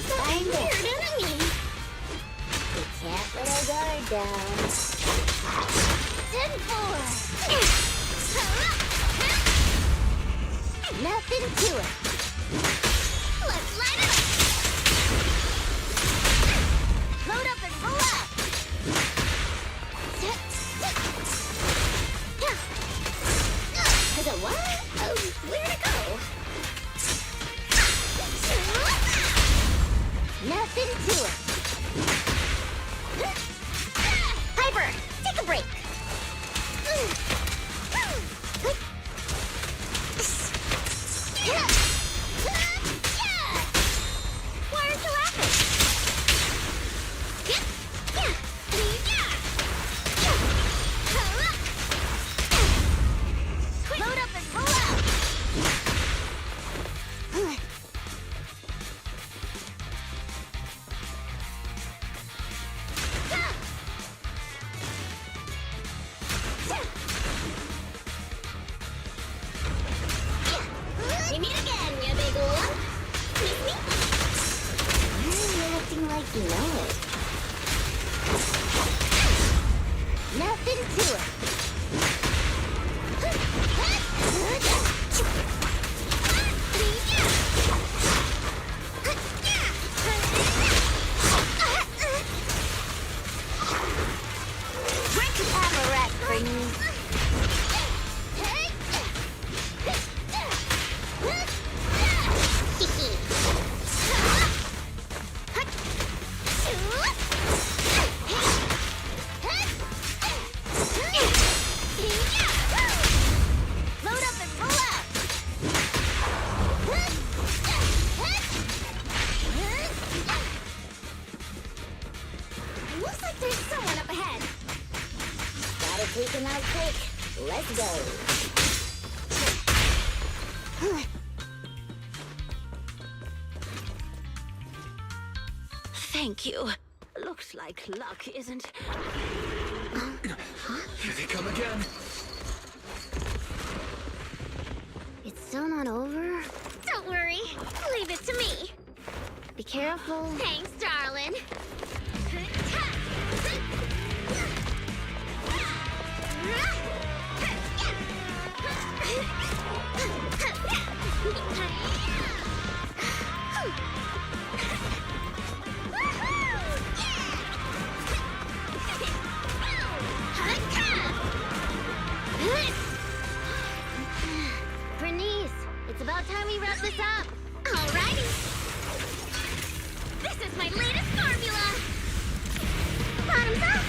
Find weird enemy. We can't let our guard down. 10-4. Nothing to it. Let's light it up. Load up and roll out. Is it what? Oh, where'd it go? Nothing to it. Piper, take a break. Why aren't you laughing? Load up and roll out. We meet again, you big one. Meet me. You're acting like you know it. Nothing to it. Break the camera rack for me. Load up and roll out. Looks like there's someone up ahead. Gotta take him out quick. Let's go. Thank you. Looks like luck isn't... Here they come again. It's still not over? Don't worry. Leave it to me. Be careful. Thanks, darling. Bernice, it's about time we wrap this up. Alrighty. This is my latest formula. Bottoms up.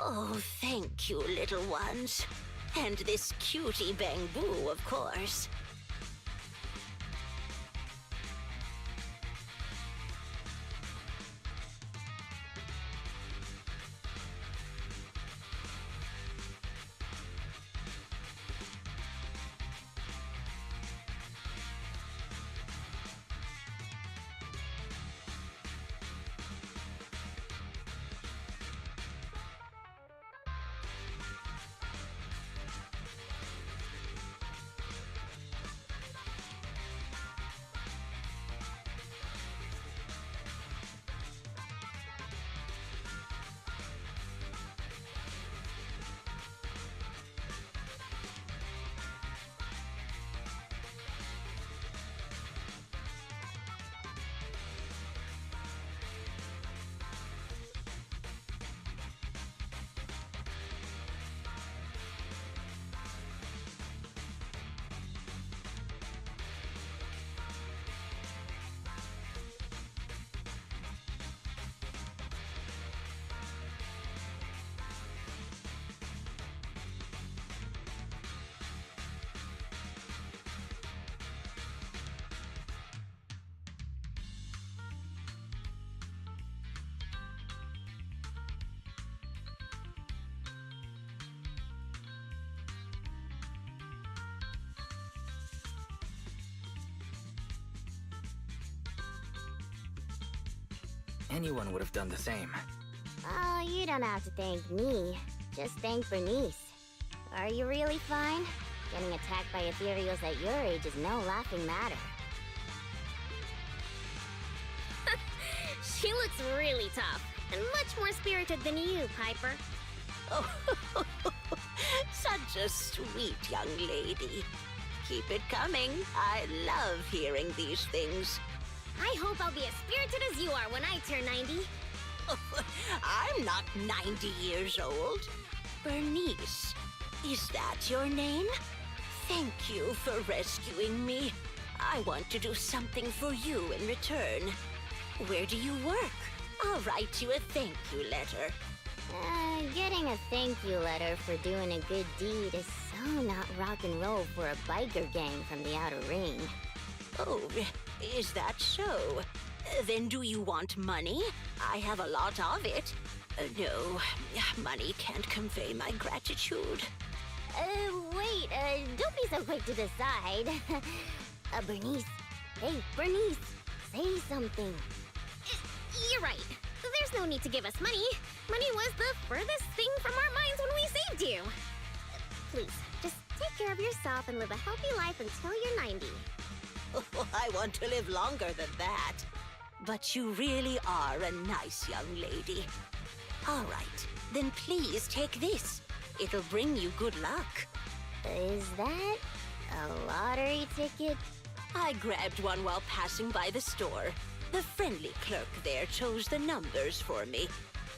Oh, thank you, little ones. And this cutie bamboo, of course. Anyone would have done the same. Oh, you don't have to thank me. Just thank Bernice. Are you really fine? Getting attacked by ethereals at your age is no laughing matter. She looks really tough, and much more spirited than you, Piper. Oh, such a sweet young lady. Keep it coming. I love hearing these things. I hope I'll be as spirited as you are when I turn 90. I'm not 90 years old. Bernice, is that your name? Thank you for rescuing me. I want to do something for you in return. Where do you work? I'll write you a thank you letter. Getting a thank you letter for doing a good deed is so not rock and roll for a biker gang from the outer ring. Oh, is that so? Then do you want money? I have a lot of it. No, money can't convey my gratitude. Wait, don't be so quick to decide. Bernice. Hey, Bernice, say something. You're right. There's no need to give us money. Money was the furthest thing from our minds when we saved you. Please, just take care of yourself and live a healthy life until you're 90. I want to live longer than that. But you really are a nice young lady. All right, then please take this. It'll bring you good luck. Is that a lottery ticket? I grabbed one while passing by the store. The friendly clerk there chose the numbers for me.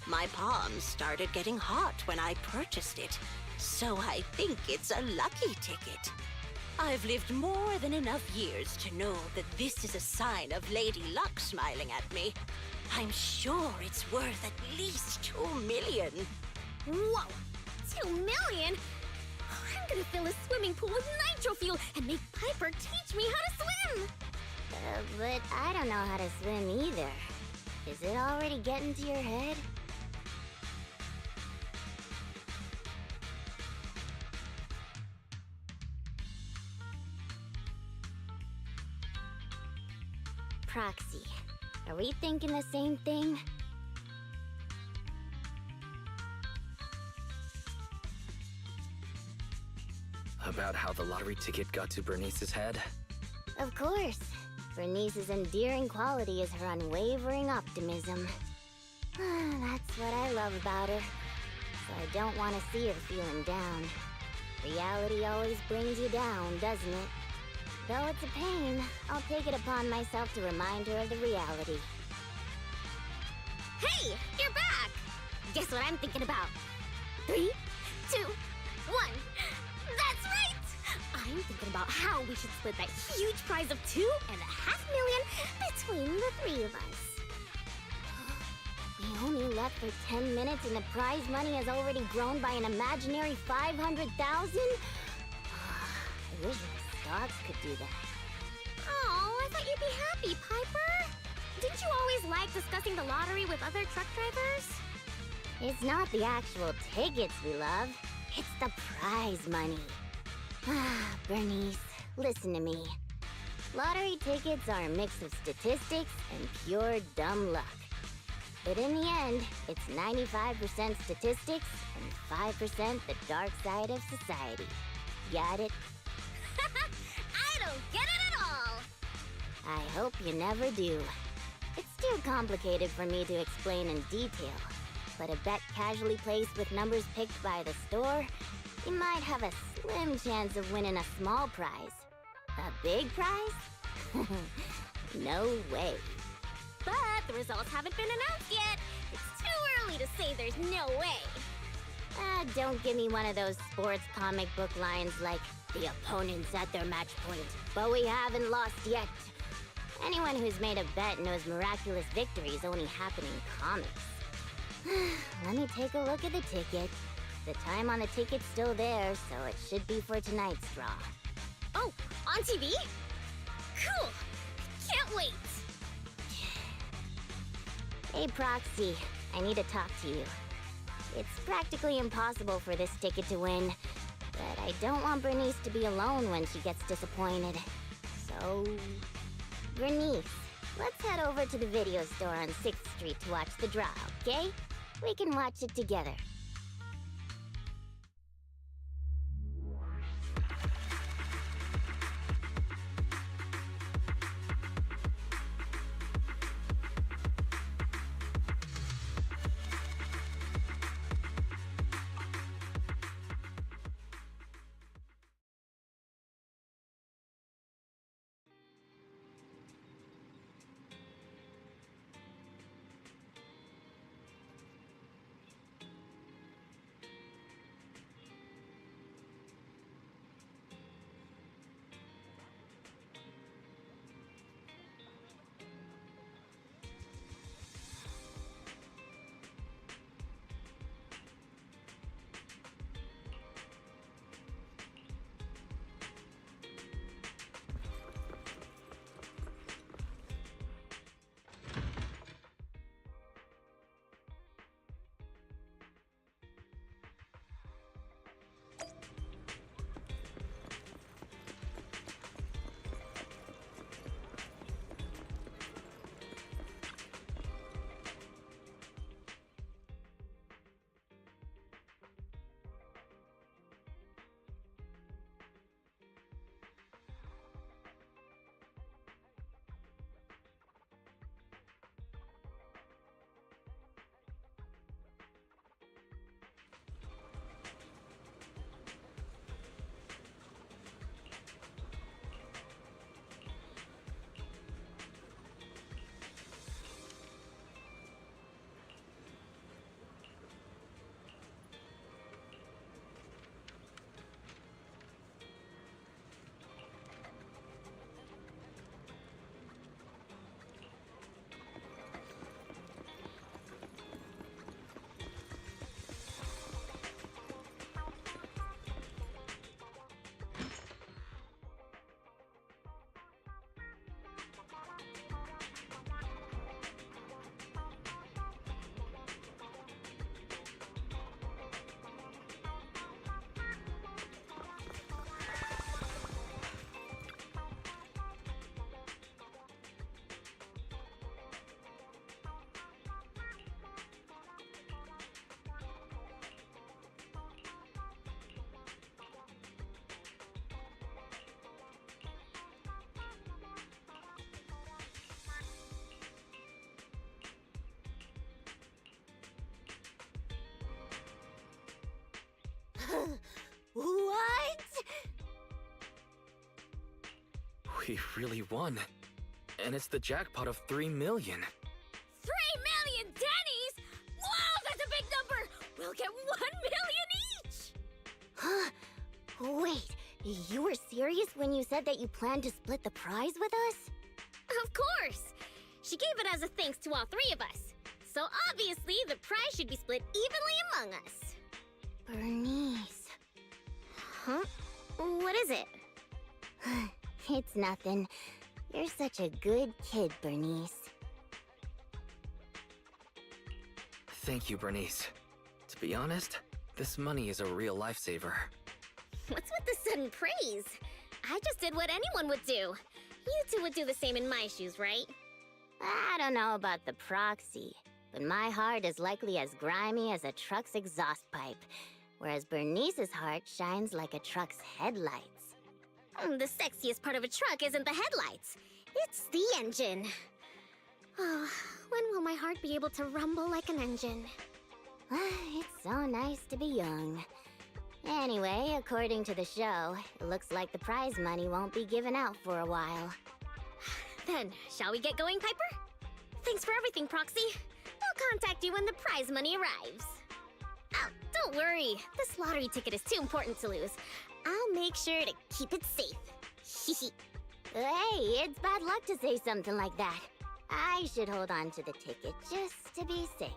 My palms started getting hot when I purchased it, so I think it's a lucky ticket. I've lived more than enough years to know that this is a sign of Lady Luck smiling at me. I'm sure it's worth at least 2 million. Whoa! 2 million? I'm gonna fill a swimming pool with nitro fuel and make Piper teach me how to swim! But I don't know how to swim either. Is it already getting to your head? Proxy, are we thinking the same thing? About how the lottery ticket got to Bernice's head? Of course. Bernice's endearing quality is her unwavering optimism. That's what I love about her. So I don't want to see her feeling down. Reality always brings you down, doesn't it? Though it's a pain, I'll take it upon myself to remind her of the reality. Hey, you're back! Guess what I'm thinking about? 3, 2, 1. That's right! I'm thinking about how we should split that huge prize of 2.5 million between the 3 of us. We only left for 10 minutes and the prize money has already grown by an imaginary 500,000? I wish my stocks could do that. Oh, I thought you'd be happy, Piper. Didn't you always like discussing the lottery with other truck drivers? It's not the actual tickets we love, it's the prize money. Bernice, listen to me. Lottery tickets are a mix of statistics and pure dumb luck. But in the end, it's 95% statistics and 5% the dark side of society. Got it? I don't get it at all! I hope you never do. It's too complicated for me to explain in detail, but a bet casually placed with numbers picked by the store, you might have a slim chance of winning a small prize. A big prize? No way. But the results haven't been announced yet. It's too early to say there's no way. Don't give me one of those sports comic book lines like, the opponent's at their match point, but we haven't lost yet. Anyone who's made a bet knows miraculous victories only happen in comics. Let me take a look at the ticket. The time on the ticket's still there, so it should be for tonight's draw. Oh, on TV? Cool! Can't wait! Hey, Proxy, I need to talk to you. It's practically impossible for this ticket to win, but I don't want Bernice to be alone when she gets disappointed. So, Bernice, Let's head over to the video store on 6th Street to watch the draw, okay? We can watch it together. What? We really won. And it's the jackpot of 3 million. 3 million Denny's? Wow, that's a big number! We'll get 1 million each! Wait, you were serious when you said that you planned to split the prize with us? Of course! She gave it as a thanks to all 3 of us. So obviously, the prize should be split evenly among us. Bernice. Huh? What is it? It's nothing. You're such a good kid, Bernice. Thank you, Bernice. To be honest, this money is a real lifesaver. What's with the sudden praise? I just did what anyone would do. You two would do the same in my shoes, right? I don't know about the proxy, but my heart is likely as grimy as a truck's exhaust pipe, whereas Bernice's heart shines like a truck's headlights. The sexiest part of a truck isn't the headlights. It's the engine. Oh, when will my heart be able to rumble like an engine? It's so nice to be young. Anyway, according to the show, it looks like the prize money won't be given out for a while. Then, shall we get going, Piper? Thanks for everything, Proxy. I'll contact you when the prize money arrives. Oh, don't worry. This lottery ticket is too important to lose. I'll make sure to keep it safe. Hey, it's bad luck to say something like that. I should hold on to the ticket just to be safe.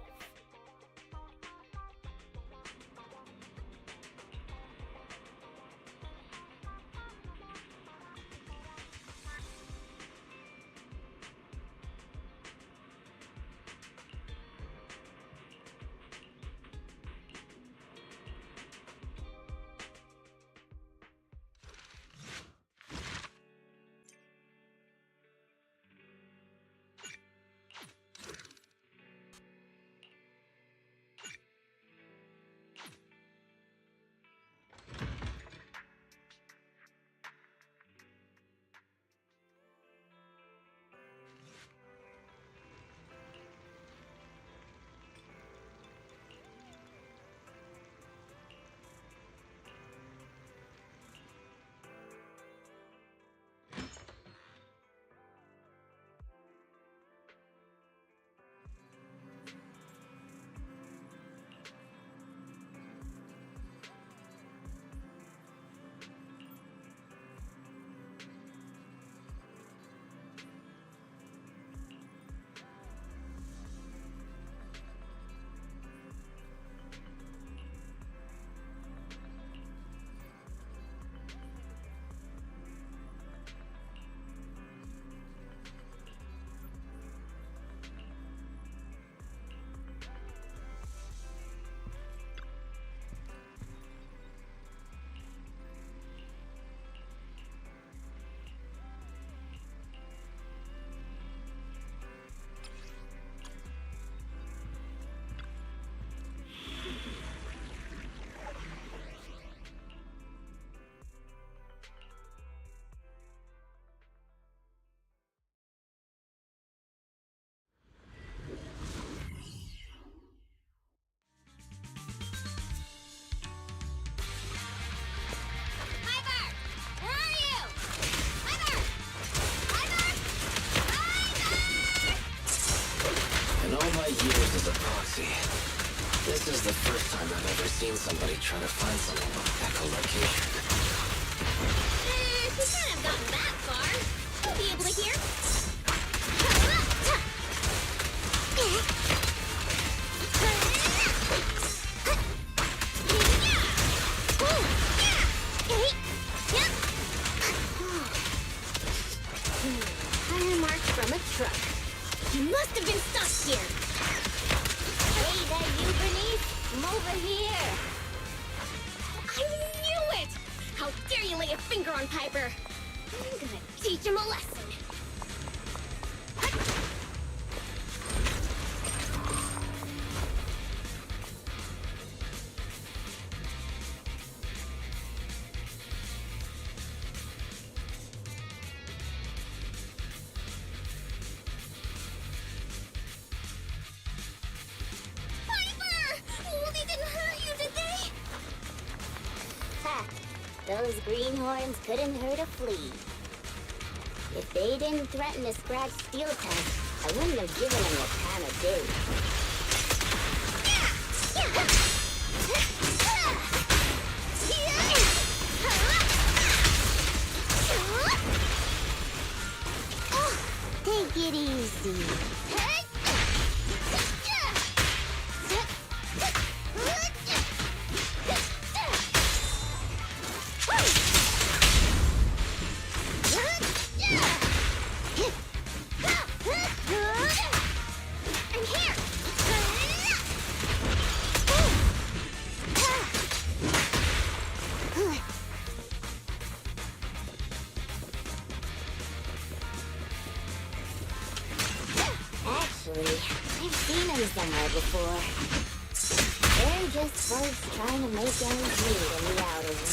years as a proxy, this is the first time I've ever seen somebody try to find something with echolocation. We can't have gotten that far. You'll be able to hear. Tire marks from a truck. You must have been stuck here. Hey, that you, Bernice? Come over here. I knew it! How dare you lay a finger on Piper? I'm gonna teach him a lesson. Piper! Oh, they didn't hurt you, did they? Ha! Those greenhorns couldn't hurt a flea. If they didn't threaten to scratch Steel Tank, I wouldn't have given them the time of day. Take it easy. I'm here! Actually, I've seen them somewhere before. They're just folks trying to make ends meet in the outer room.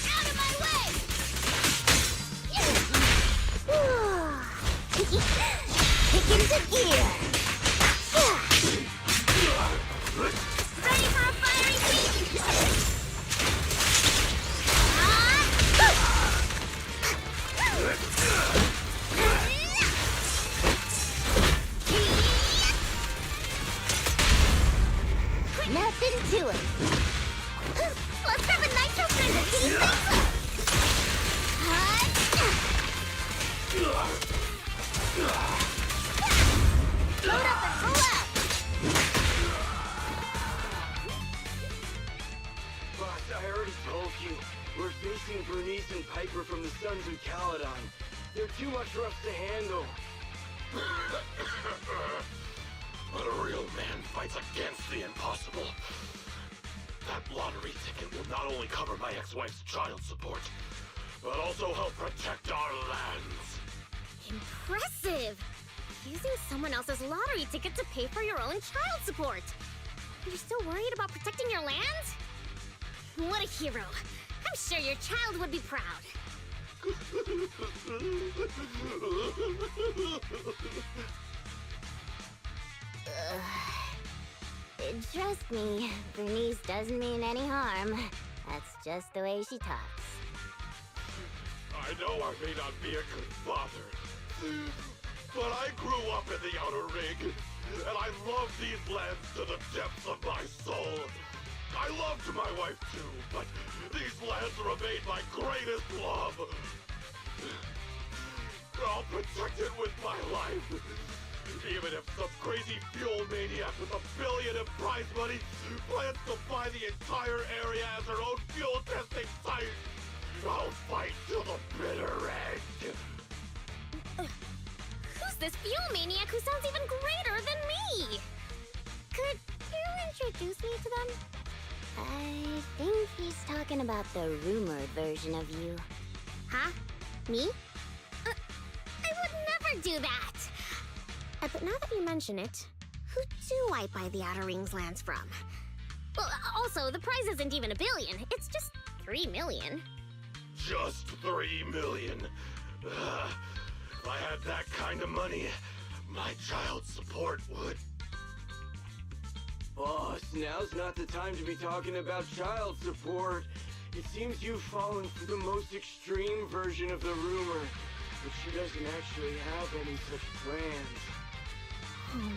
Out of my way! Kick into gear. Ready for a fiery sweep! Nothing to it. Let's grab a nitro friend and see things up! Load up and pull out! Boss, I already told you. We're facing Bernice and Piper from the Sons of Caledon. They're too much for us to handle. But a real man fights against the impossible. That lottery ticket will not only cover my ex-wife's child support, but also help protect our lands. Impressive! Using someone else's lottery ticket to pay for your own child support. You're still worried about protecting your land? What a hero. I'm sure your child would be proud. Trust me, Bernice doesn't mean any harm. That's just the way she talks. I know I may not be a good father, but I grew up in the Outer Ring, and I love these lands to the depths of my soul. I loved my wife too, but these lands remain my greatest love. I'll protect it with my life. Even if some crazy fuel maniac with $1 billion in prize money plans to buy the entire area as her own fuel testing site, I'll fight till the bitter end. Who's this fuel maniac who sounds even greater than me? Could you introduce me to them? I think he's talking about the rumored version of you. Huh? Me? I would never do that! But now that you mention it, who do I buy the Outer Rings lands from? Well, also, the prize isn't even $1 billion. It's just 3 million. Just 3 million. If I had that kind of money, my child support would. Boss, now's not the time to be talking about child support. It seems you've fallen for the most extreme version of the rumor, but she doesn't actually have any such plans.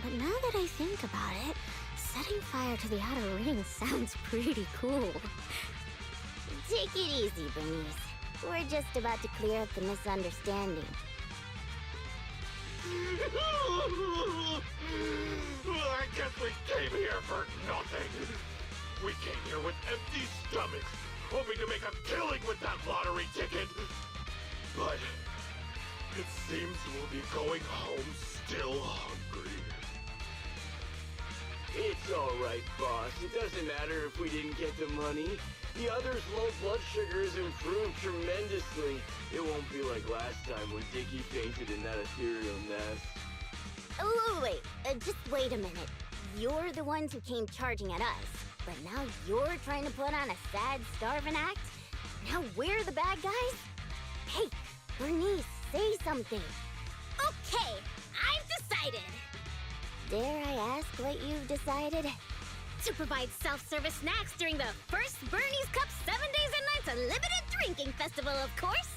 But now that I think about it, setting fire to the outer ring sounds pretty cool. Take it easy, Bernice. We're just about to clear up the misunderstanding. I guess we came here for nothing. We came here with empty stomachs, hoping to make a killing with that lottery ticket. But it seems we'll be going home still hungry. It's alright, boss. It doesn't matter if we didn't get the money. The other's low blood sugar has improved tremendously. It won't be like last time when Dickie fainted in that ethereal nest. Oh, wait. Just wait a minute. You're the ones who came charging at us. But now you're trying to put on a sad, starving act? Now we're the bad guys? Hey, Bernice, say something. Okay, I've decided! Dare I ask what you've decided? To provide self-service snacks during the first Bernie's Cup 7 Days and Nights Unlimited Drinking Festival, of course!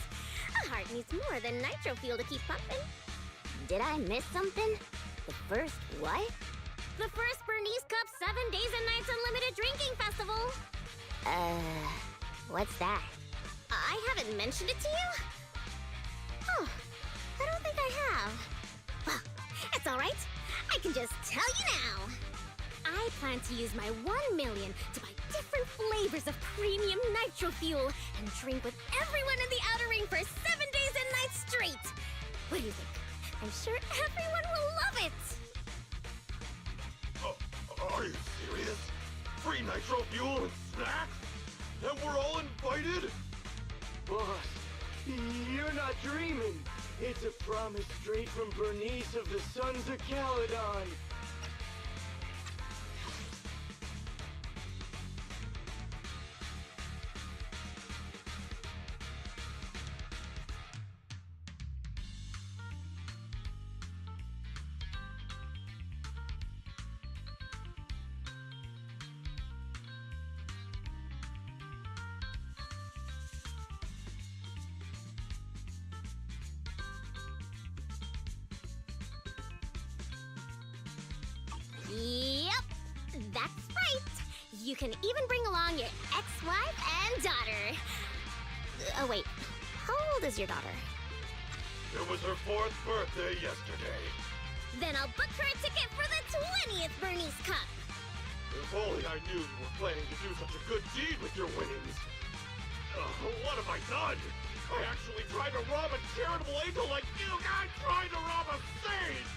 A heart needs more than nitro fuel to keep pumping. Did I miss something? The first what? The first Bernie's Cup 7 Days and Nights Unlimited Drinking Festival! What's that? I haven't mentioned it to you? Oh, I don't think I have. Well, it's alright. I can just tell you now. I plan to use my 1 million to buy different flavors of premium nitro fuel and drink with everyone in the outer ring for 7 days and nights straight. What do you think? I'm sure everyone will love it. Are you serious? Free nitro fuel and snacks? And we're all invited? Boss, you're not dreaming. It's a promise straight from Bernice of the Sons of Caledon. Yep, that's right. You can even bring along your ex-wife and daughter. Oh, wait. How old is your daughter? It was her 4th birthday yesterday. Then I'll book her a ticket for the 20th Bernie's Cup. If only I knew you were planning to do such a good deed with your winnings. What have I done? I actually tried to rob a charitable angel like you guys tried to rob a saint!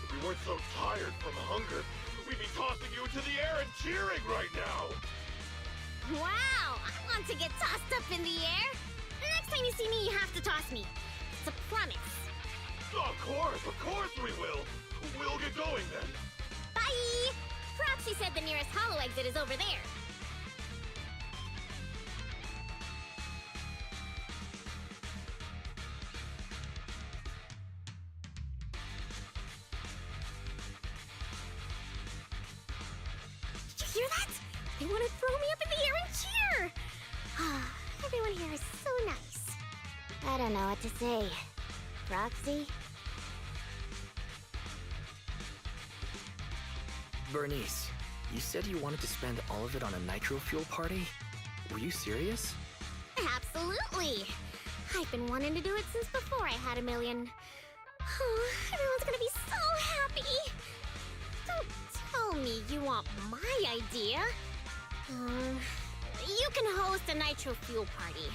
If we weren't so tired from hunger, we'd be tossing you into the air and cheering right now! Wow, I want to get tossed up in the air. The next time you see me, you have to toss me. It's a promise. Of course we will! We'll get going then. Bye! Proxy said the nearest hollow exit is over there. Did you hear that? They want to throw me up in the air and cheer! Everyone here is so nice. I don't know what to say. Proxy? Bernice, you said you wanted to spend all of it on a nitro fuel party? Were you serious? Absolutely! I've been wanting to do it since before I had 1 million. Oh, everyone's gonna be so happy! Don't tell me you want my idea. You can host a nitro fuel party,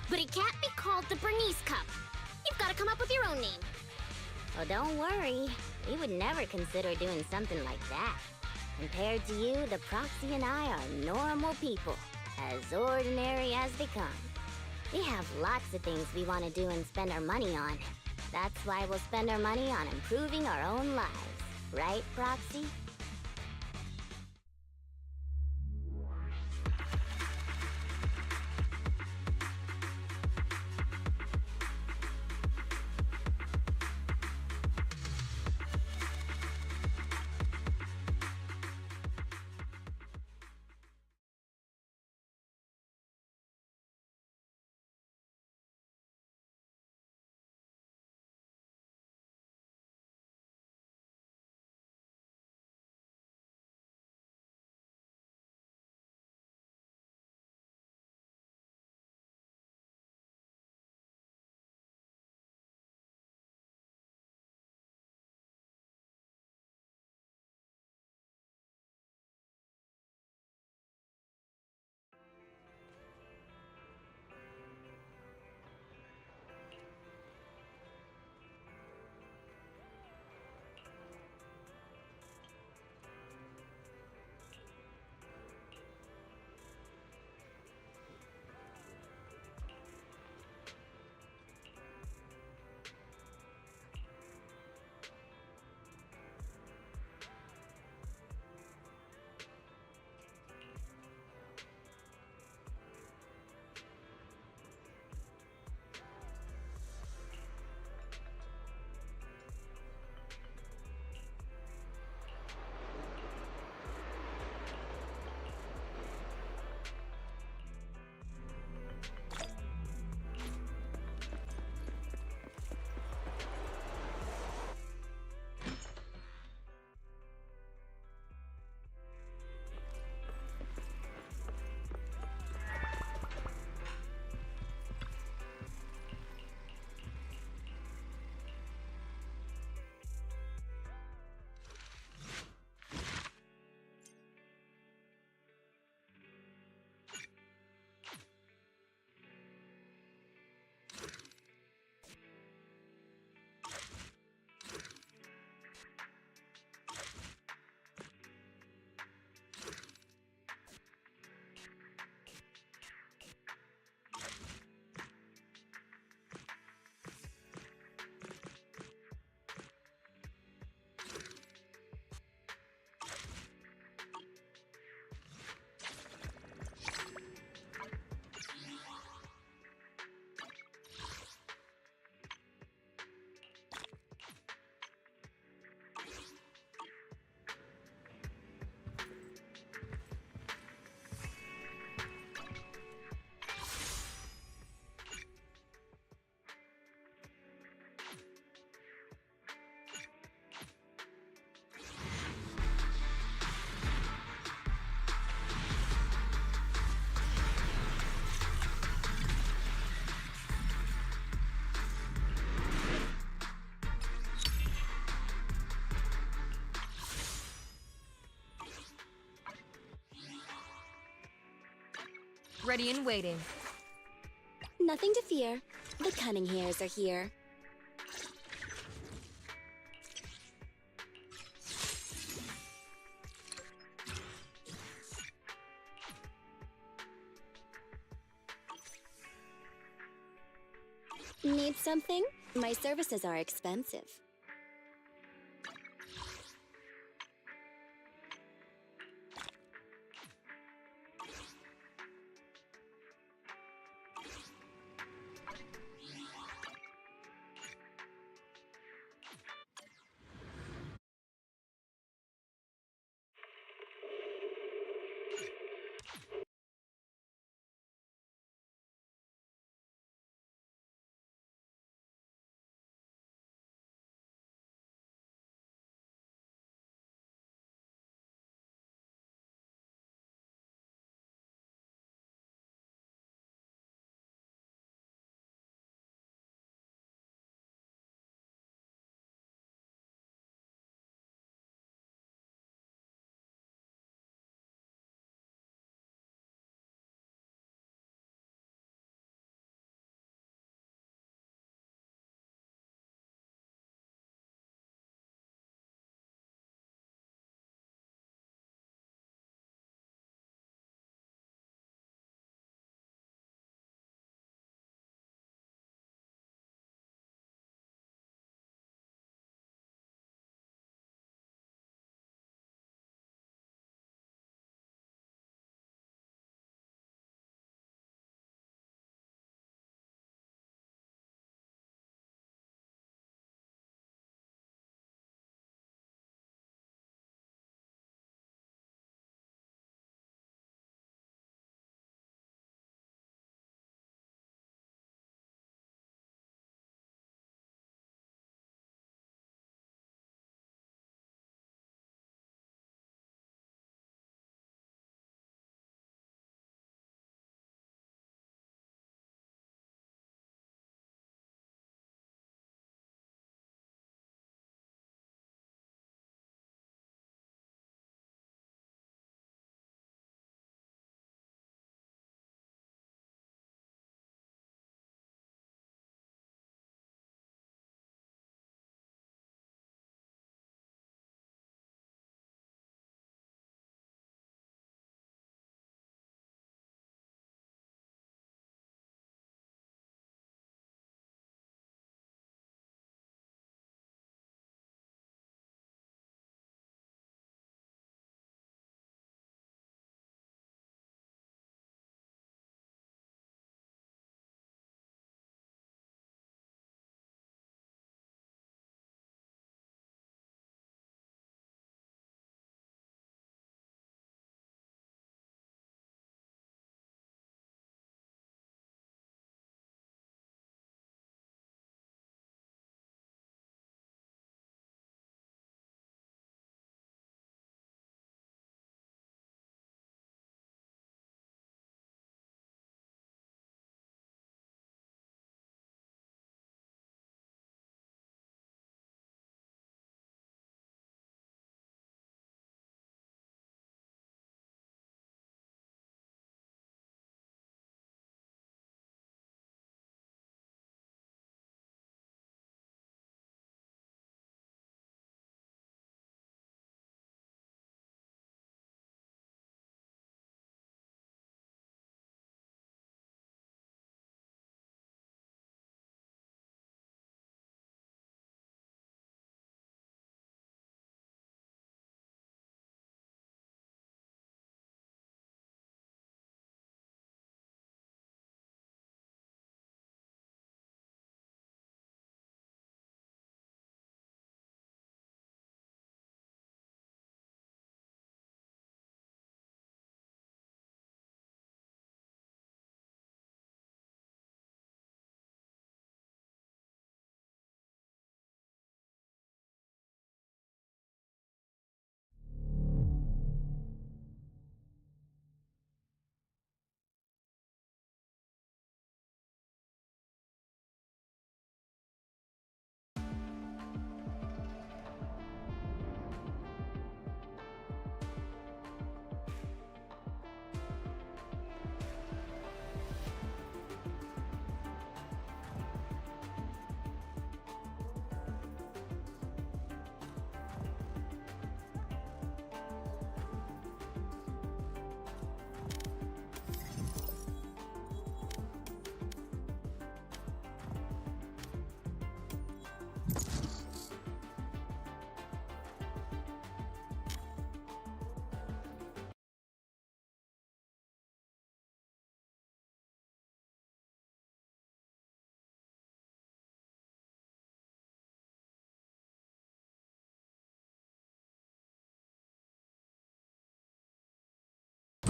but it can't be called the Bernice Cup. You've gotta come up with your own name. Oh, don't worry. We would never consider doing something like that. Compared to you, the Proxy and I are normal people, as ordinary as they come. We have lots of things we want to do and spend our money on. That's why we'll spend our money on improving our own lives. Right, Proxy? Ready and waiting. Nothing to fear. The cunning hairs are here. Need something? My services are expensive.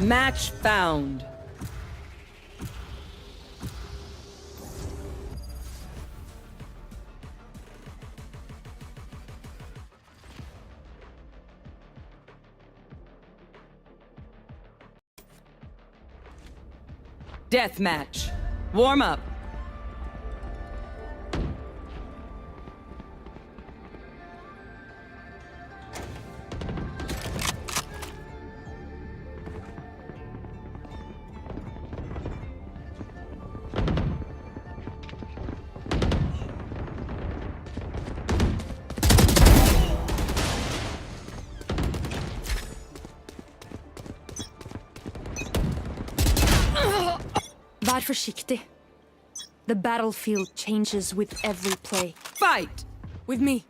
Match found. Deathmatch. Warm up. Var försiktig. The battlefield changes with every play. Fight! With me.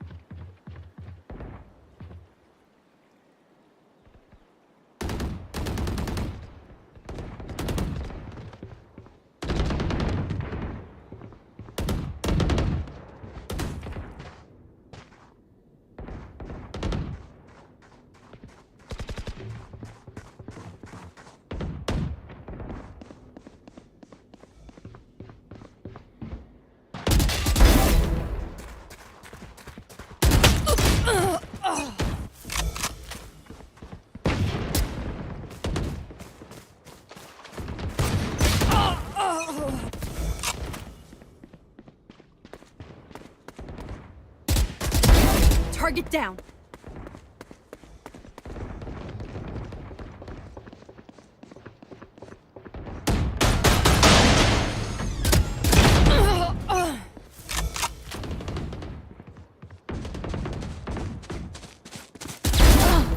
Target down.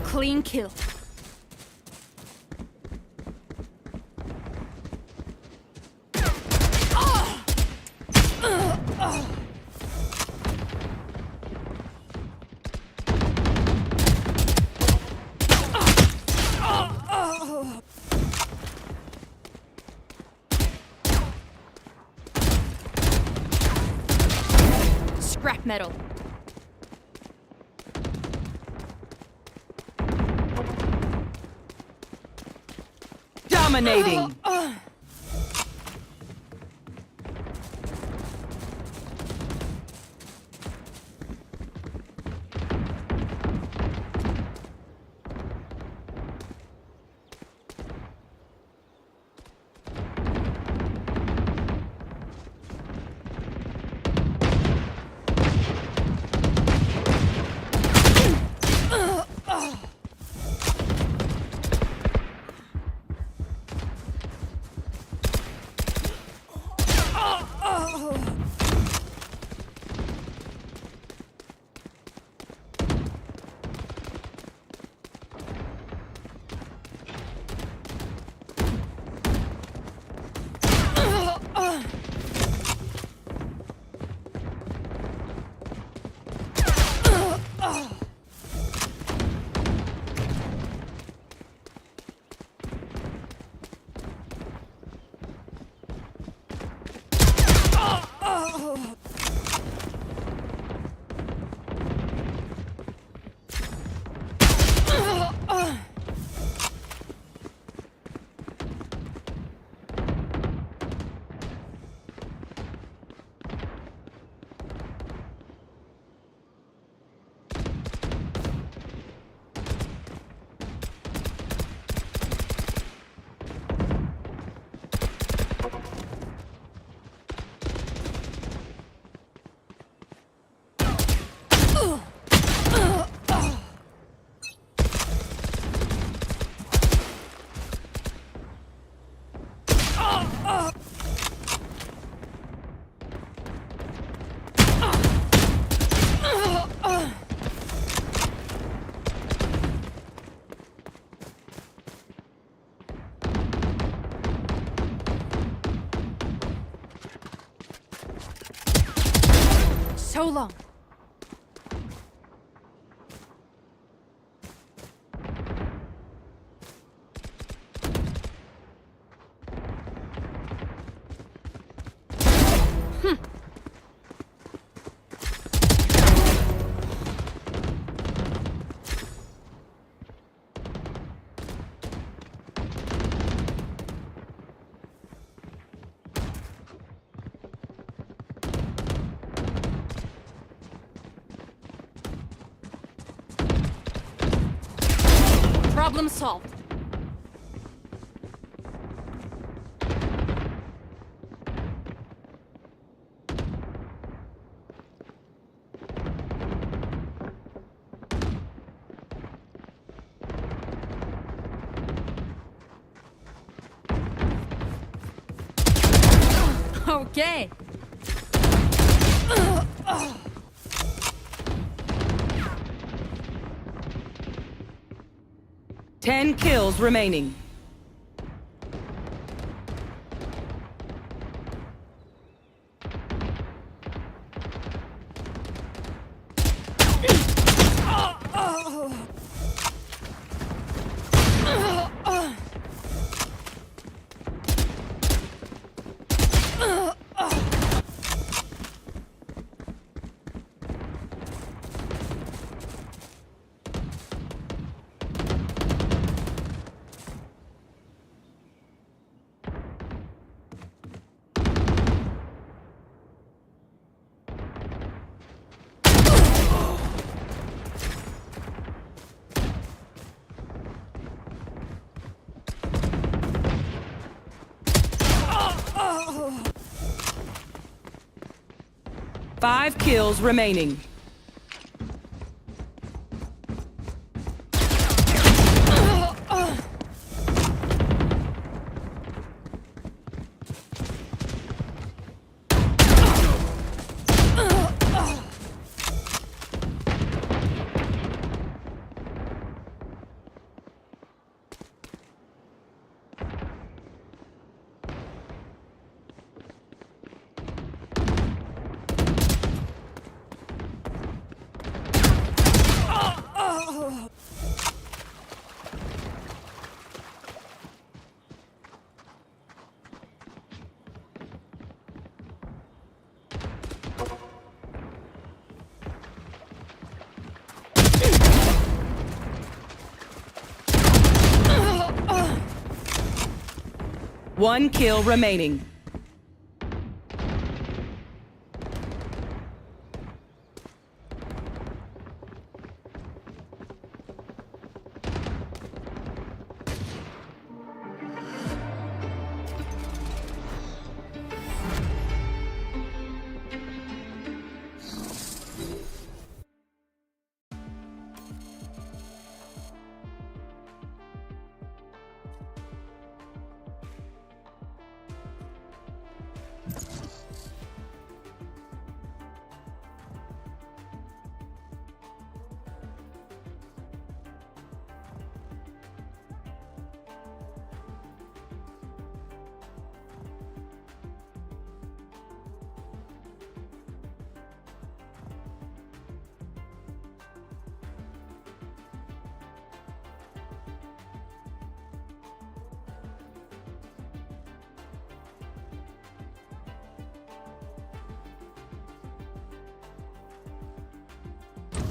Clean kill. Scrap metal. Dominating. So long. solved. Okay. 10 kills remaining. Five kills remaining. One kill remaining.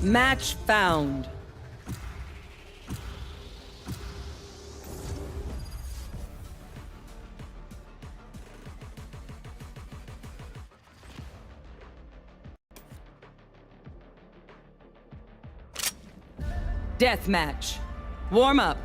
Match found. Deathmatch. Warm up.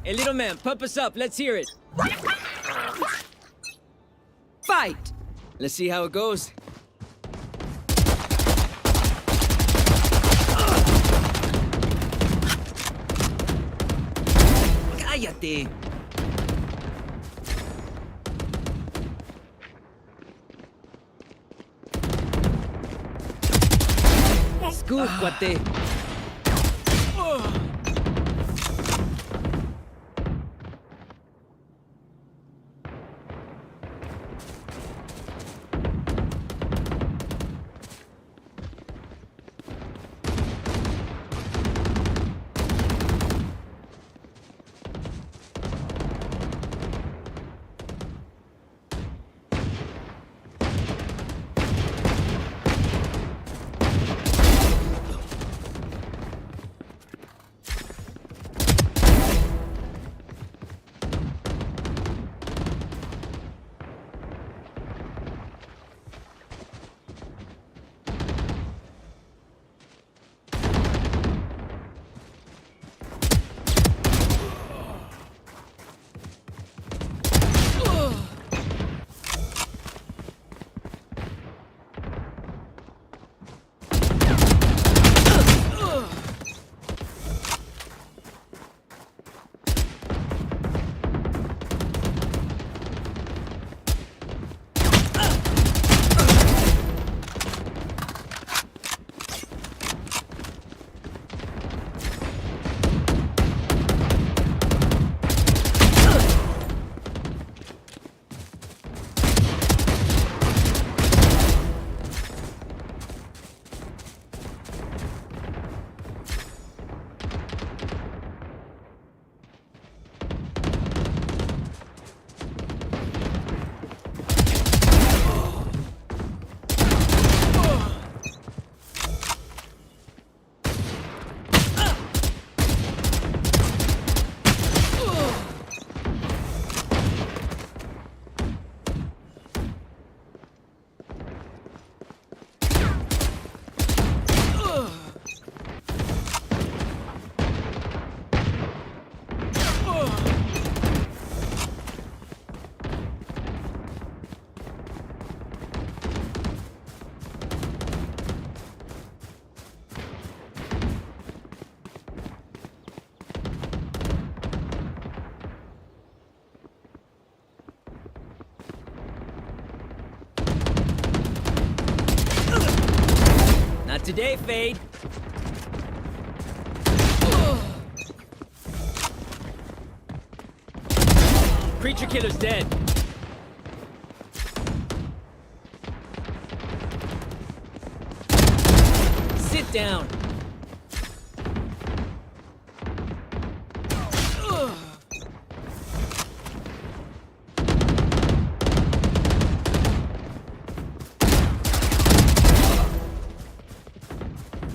Hey, little man, pump us up. Let's hear it. Fight! Let's see how it goes. Cállate. Scoop, cuate. today, Fade. Creature killer's dead. Sit down. Ugh.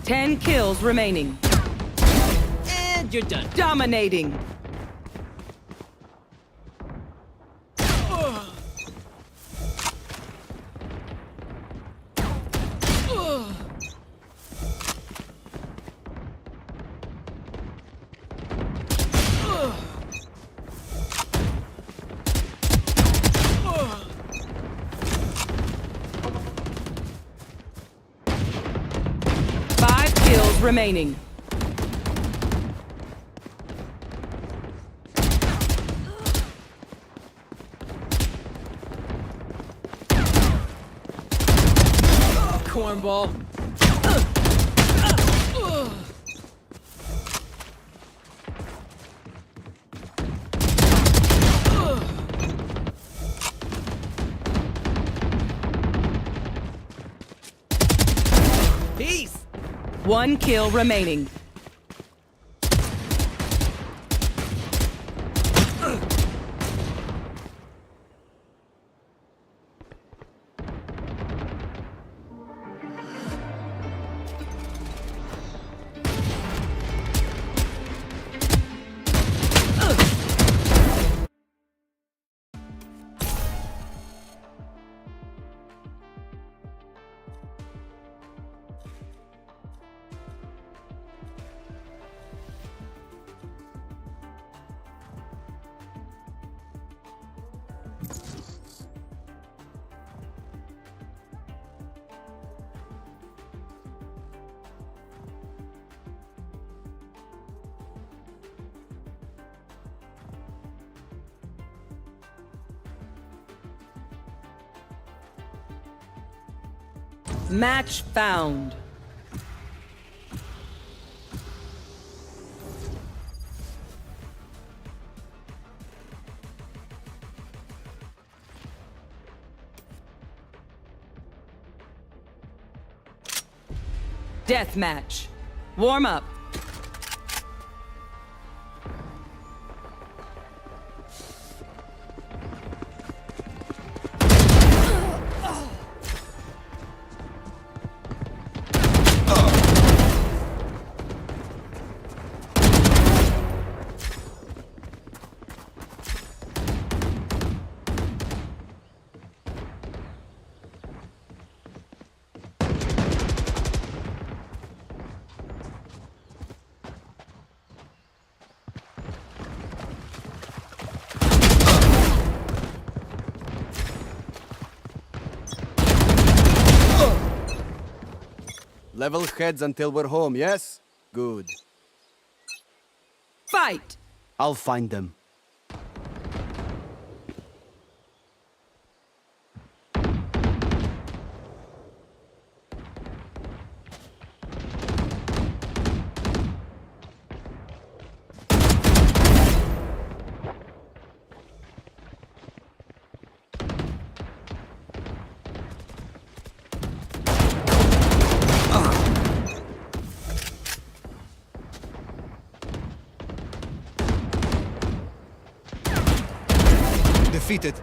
10 kills remaining. And you're done. Dominating. Ugh. Ugh. Ugh. Ugh. 5 kills remaining. Cornball. Peace. 1 kill remaining. Match found. Death match. Warm up. Level heads until we're home, yes? Good. Fight! I'll find them. Defeated.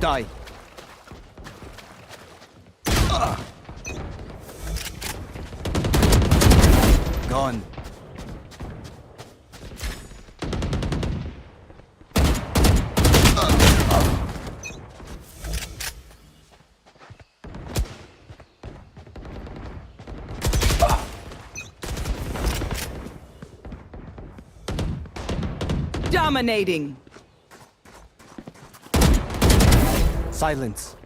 Die. Gone. Dominating. Silence.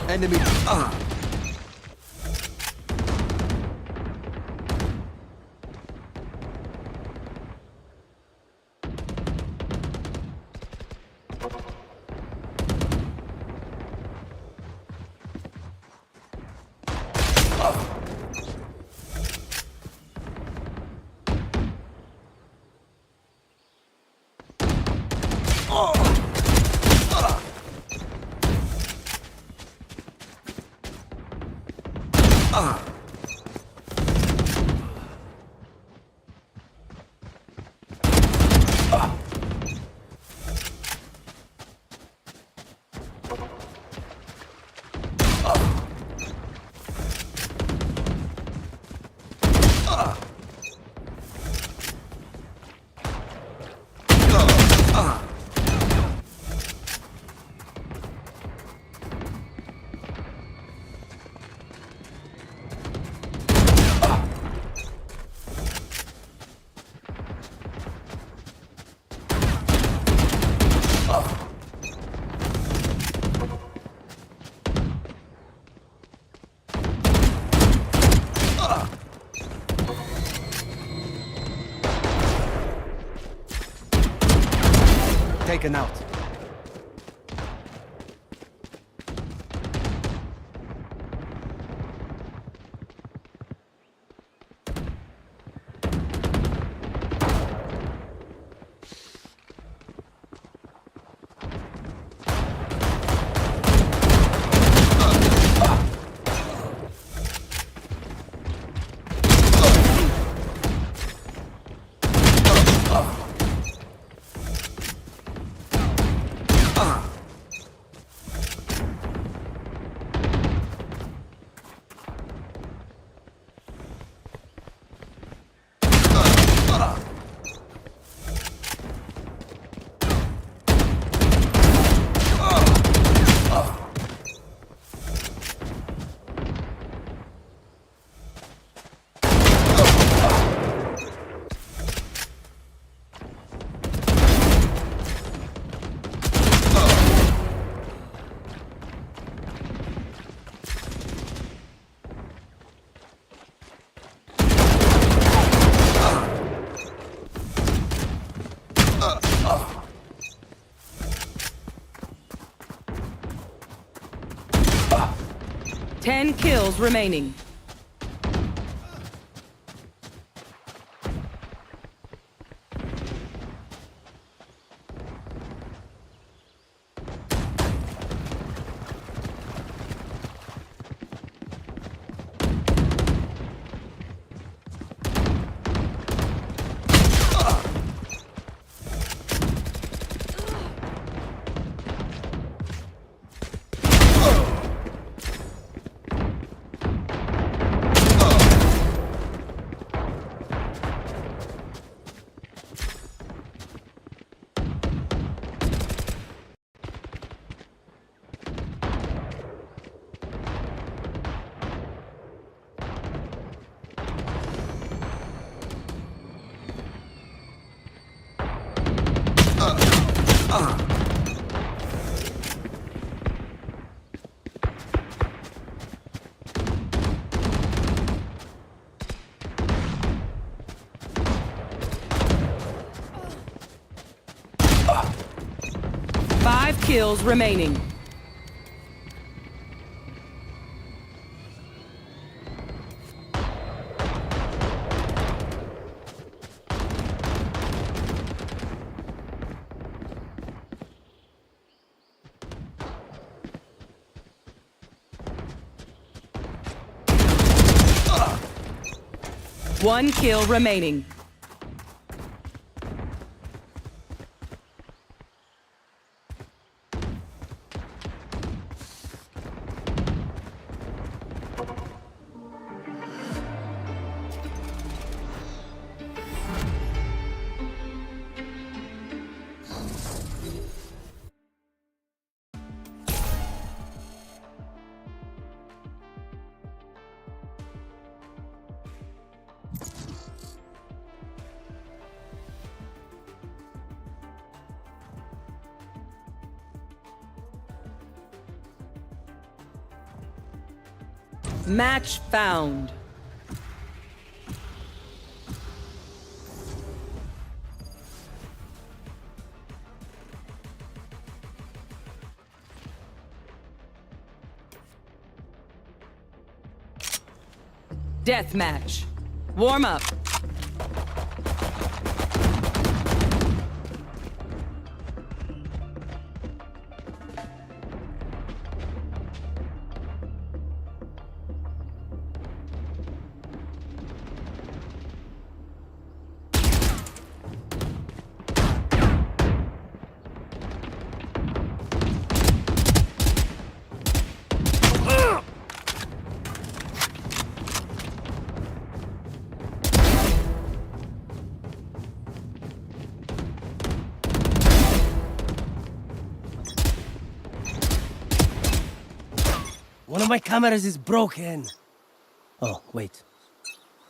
Enemy. Taken out. Ten kills remaining. Five kills remaining. One kill remaining. Match found. Death match. Warm up. One of my cameras is broken. Oh, wait.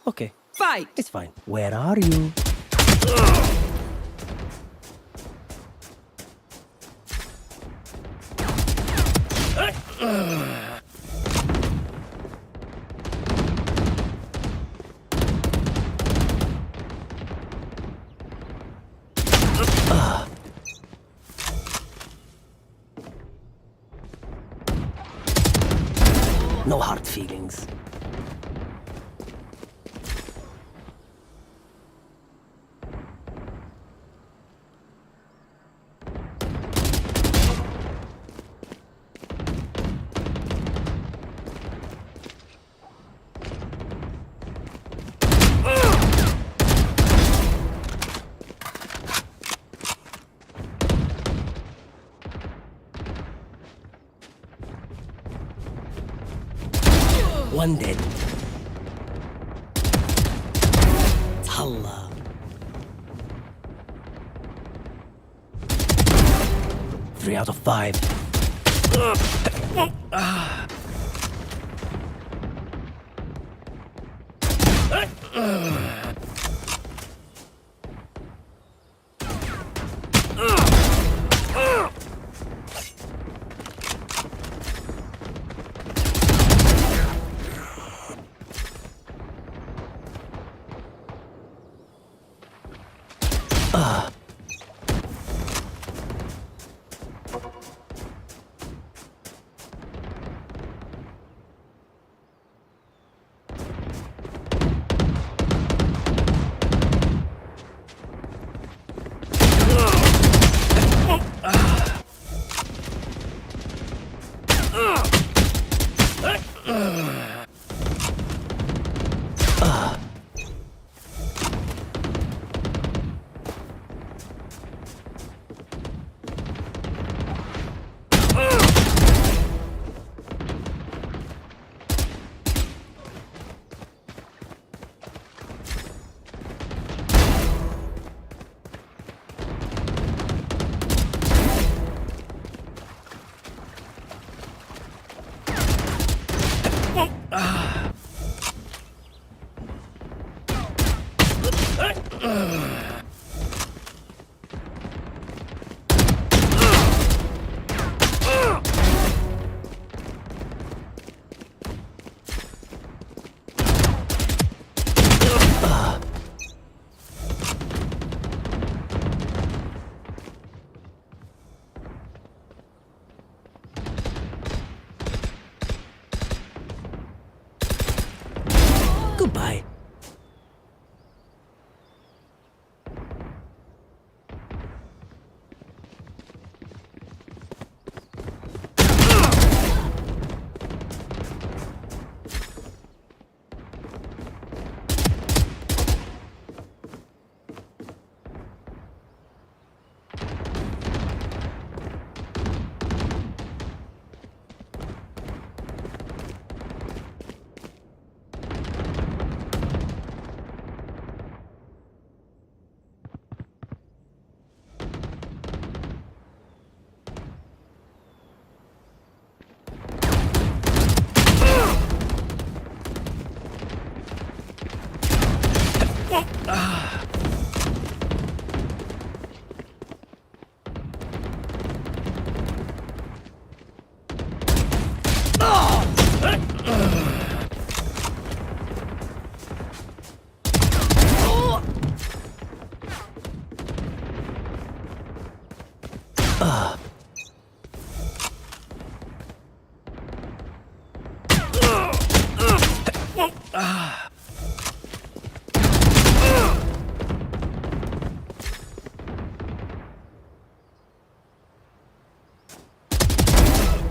Okay, Fight! it's fine. Where are you? No hard feelings. One dead. Talla. 3 out of 5.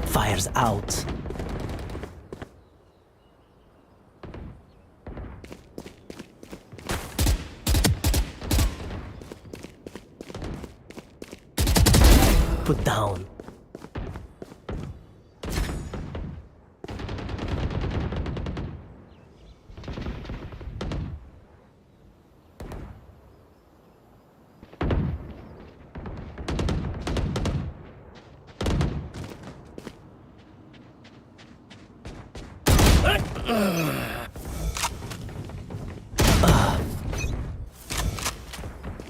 Fire's out. Put down.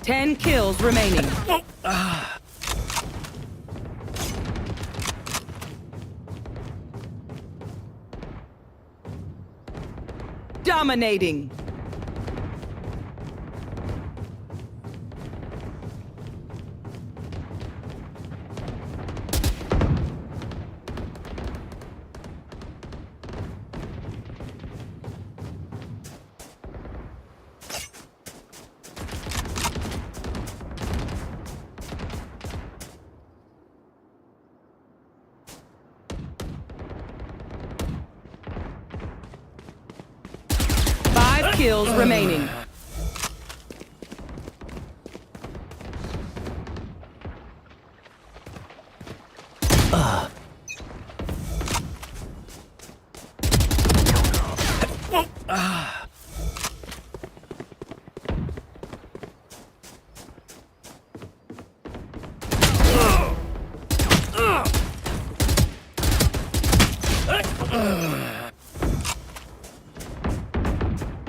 Ten kills remaining. Dominating. Five kills remaining.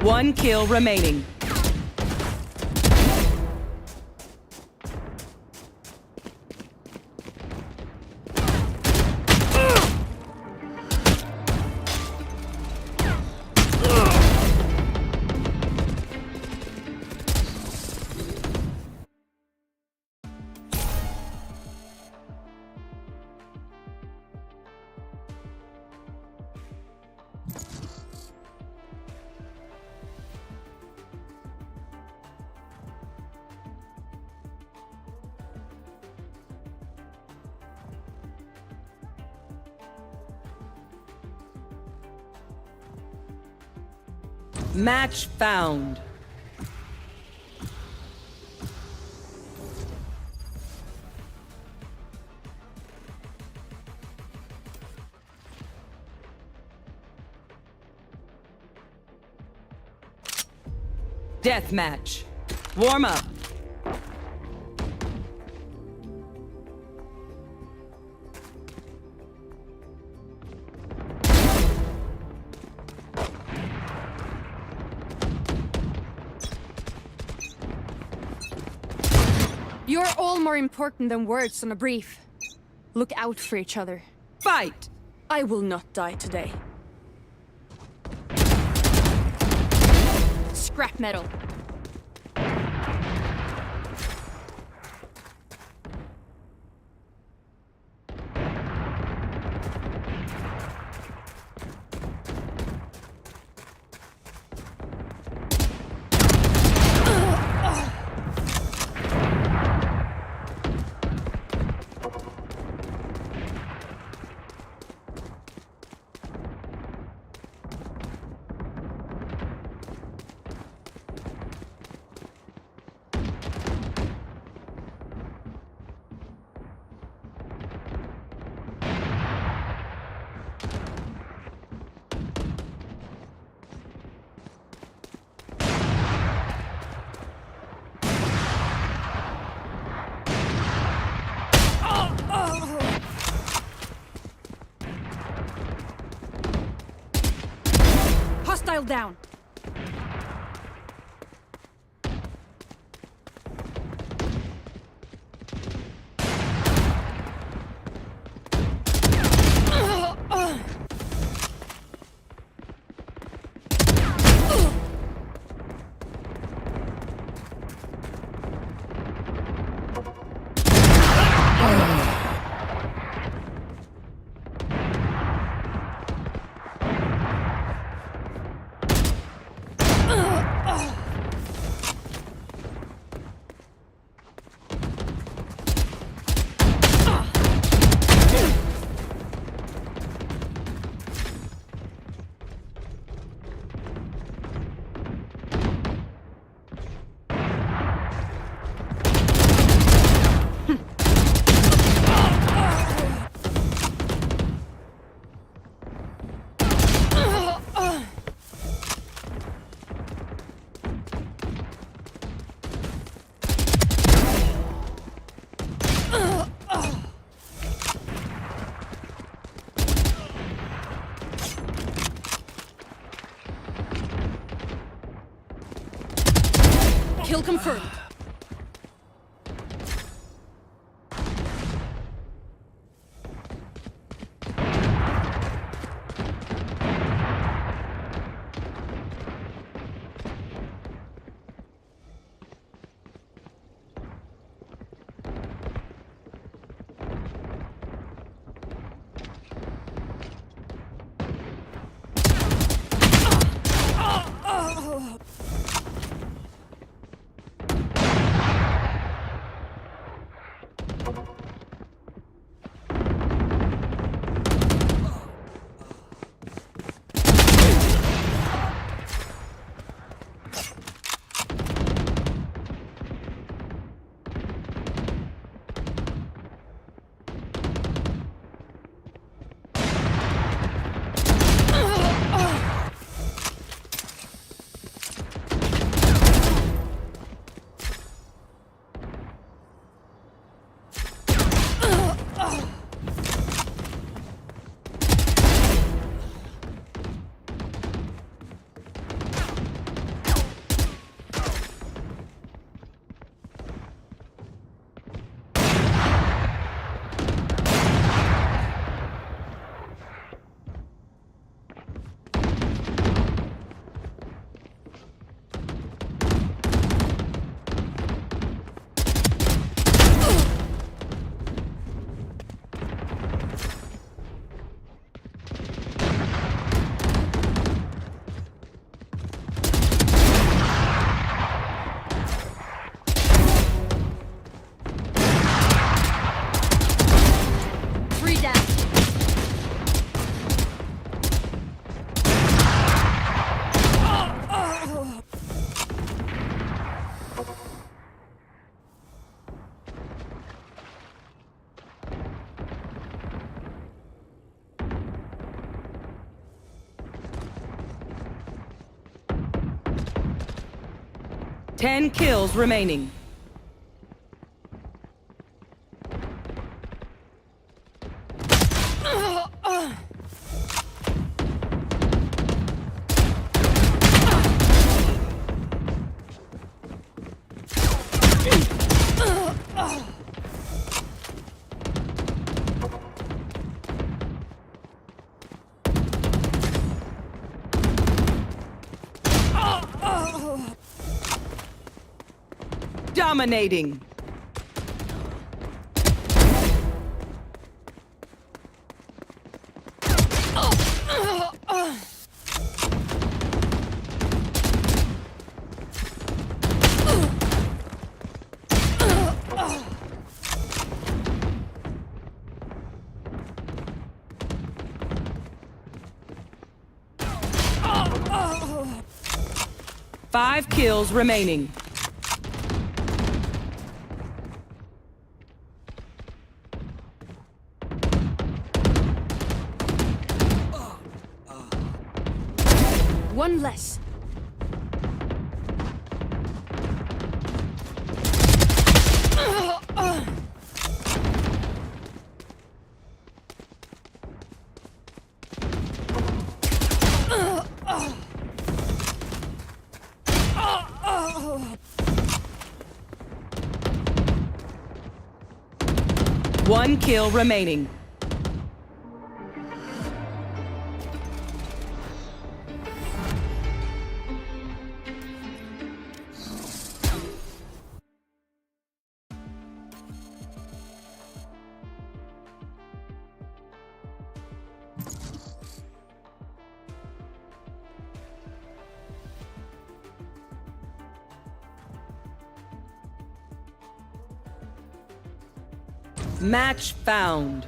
One kill remaining. Match found. Deathmatch. Warm up. You're all more important than words on a brief. Look out for each other. Fight! I will not die today. Scrap metal. Hostile down. Kill confirmed. Ten kills remaining. Dominating. Five kills remaining. One less. One kill remaining. Match found.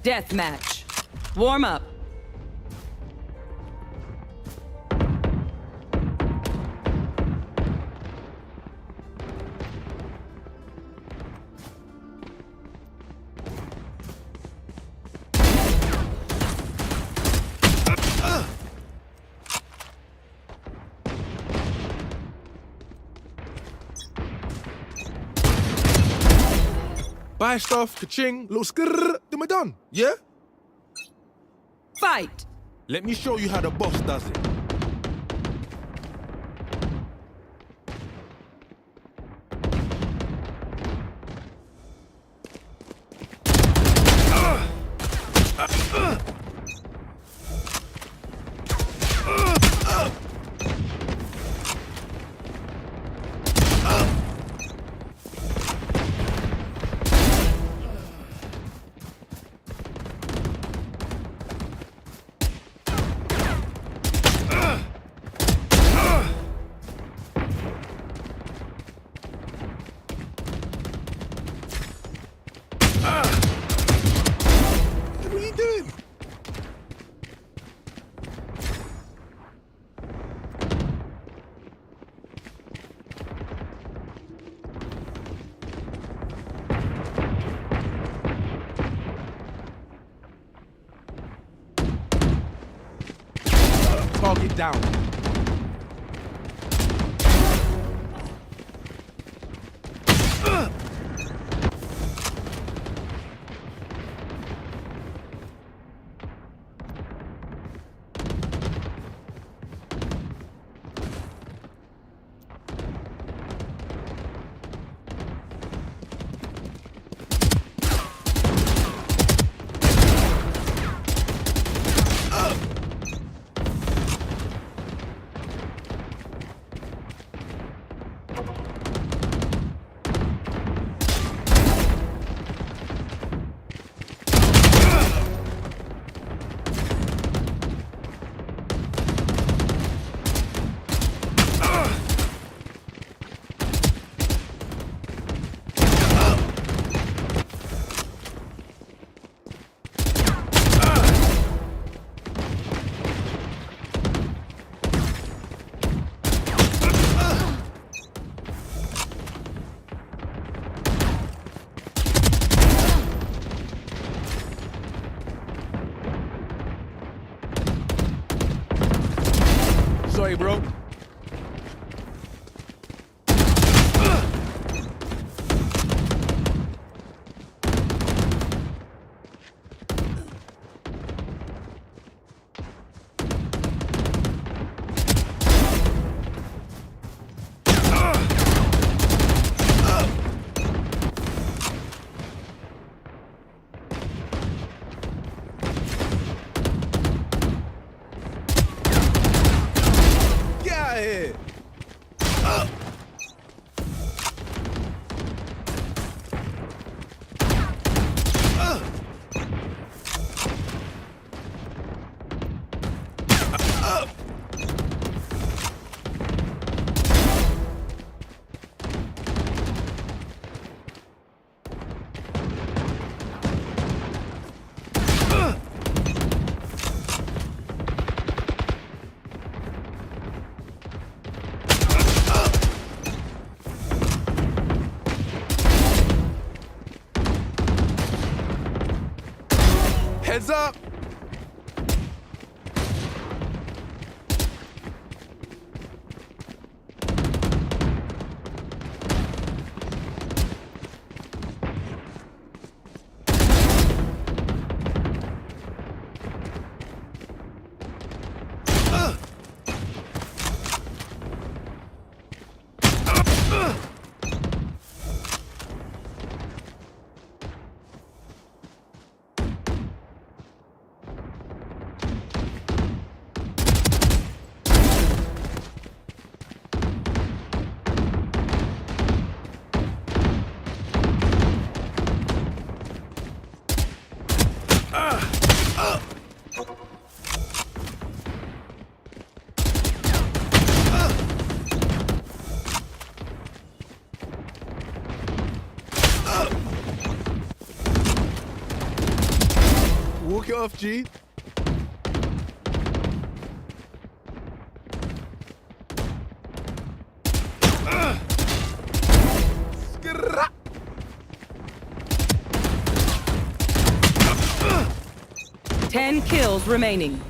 Deathmatch. Warm up. buy stuff, ka-ching, little skrrr, then we're done. Yeah? Fight! Let me show you how the boss does it. What are you doing? Target down. Sorry, bro. Get out of here. Heads up. Walk it off, G. Skrrrah. 10 kills remaining.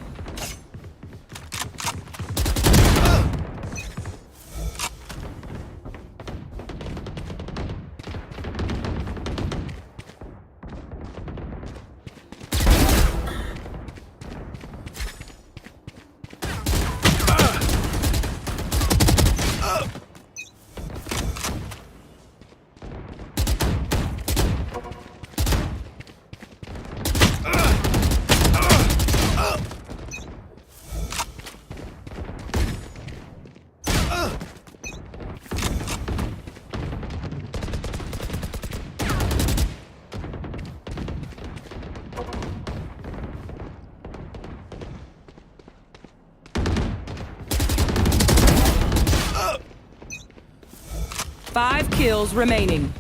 5 kills remaining.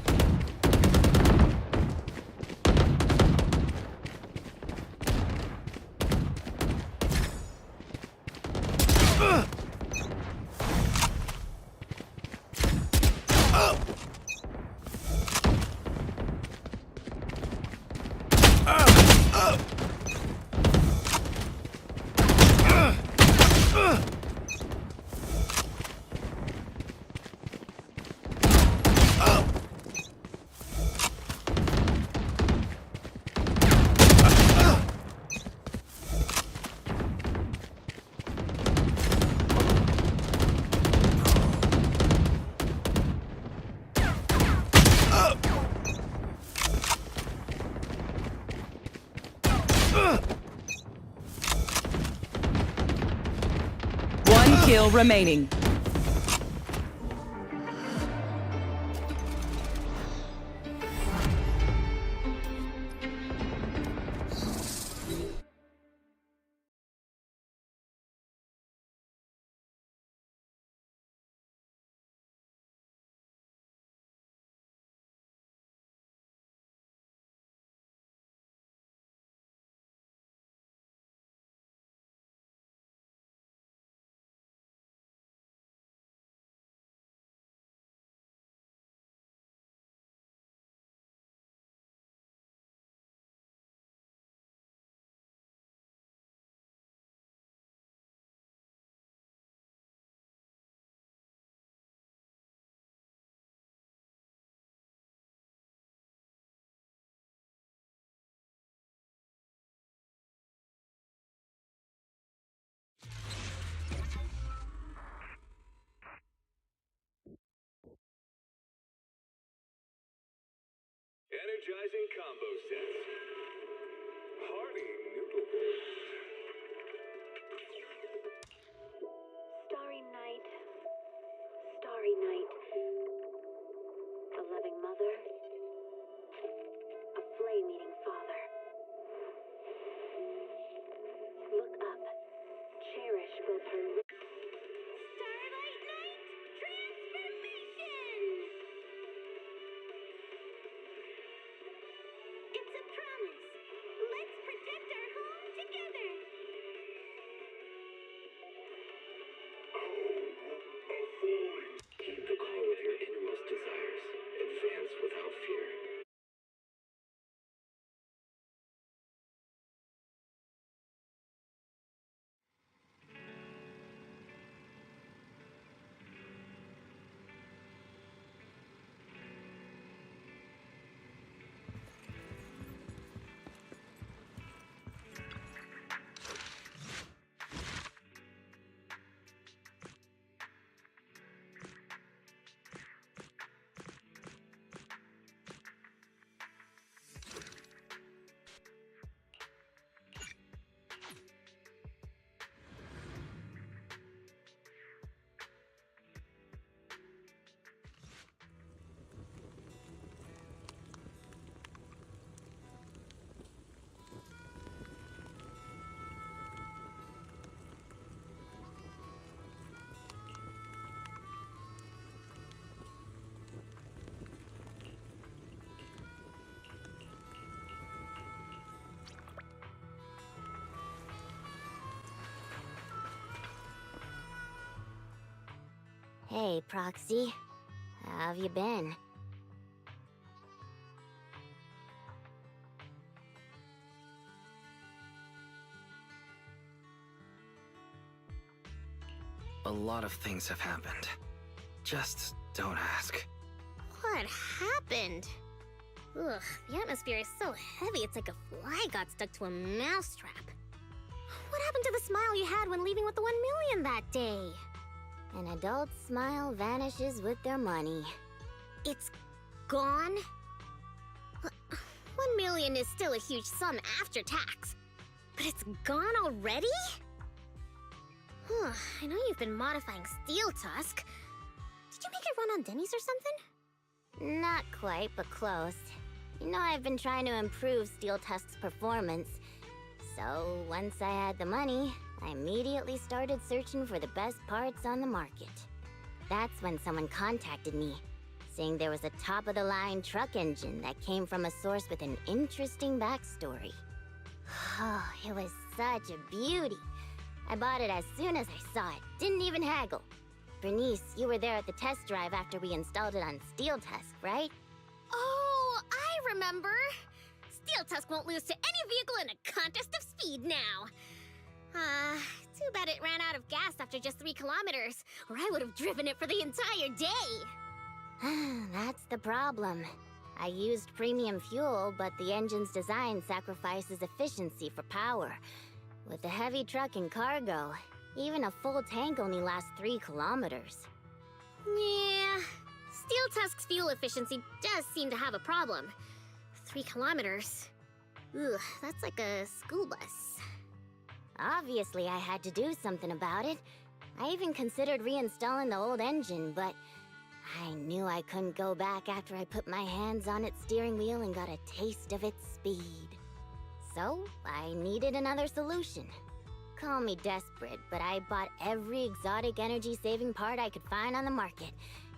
One kill remaining. Energizing combo sets. Hearty noodles. Starry night, starry night. A loving mother, a flame-eating father. Look up, cherish both her. Starlight Night Transformation! It's a promise. Let's protect our home together. Keep the call of your innermost desires. Advance without fear. Hey, Proxy. How have you been? A lot of things have happened. Just don't ask. What happened? Ugh, the atmosphere is so heavy it's like a fly got stuck to a mousetrap. What happened to the smile you had when leaving with the 1 million that day? An adult's smile vanishes with their money. It's gone? 1 million is still a huge sum after tax. But it's gone already? I know you've been modifying Steel Tusk. Did you make it run on Denny's or something? Not quite, but close. You know, I've been trying to improve Steel Tusk's performance. So, once I had the money, I immediately started searching for the best parts on the market. That's when someone contacted me. saying there was a top-of-the-line truck engine that came from a source with an interesting backstory. Oh, it was such a beauty. I bought it as soon as I saw it, didn't even haggle. Bernice, you were there at the test drive after we installed it on Steel Tusk, right? Oh, I remember. Steel Tusk won't lose to any vehicle in a contest of speed now. Too bad it ran out of gas after just 3 kilometers, or I would have driven it for the entire day. That's the problem. I used premium fuel, but the engine's design sacrifices efficiency for power. With the heavy truck and cargo, even a full tank only lasts 3 kilometers. Yeah, Steel Tusk's fuel efficiency does seem to have a problem. 3 kilometers. Ugh, that's like a school bus. Obviously, I had to do something about it. I even considered reinstalling the old engine, but I knew I couldn't go back after I put my hands on its steering wheel and got a taste of its speed. So, I needed another solution. Call me desperate, but I bought every exotic energy-saving part I could find on the market,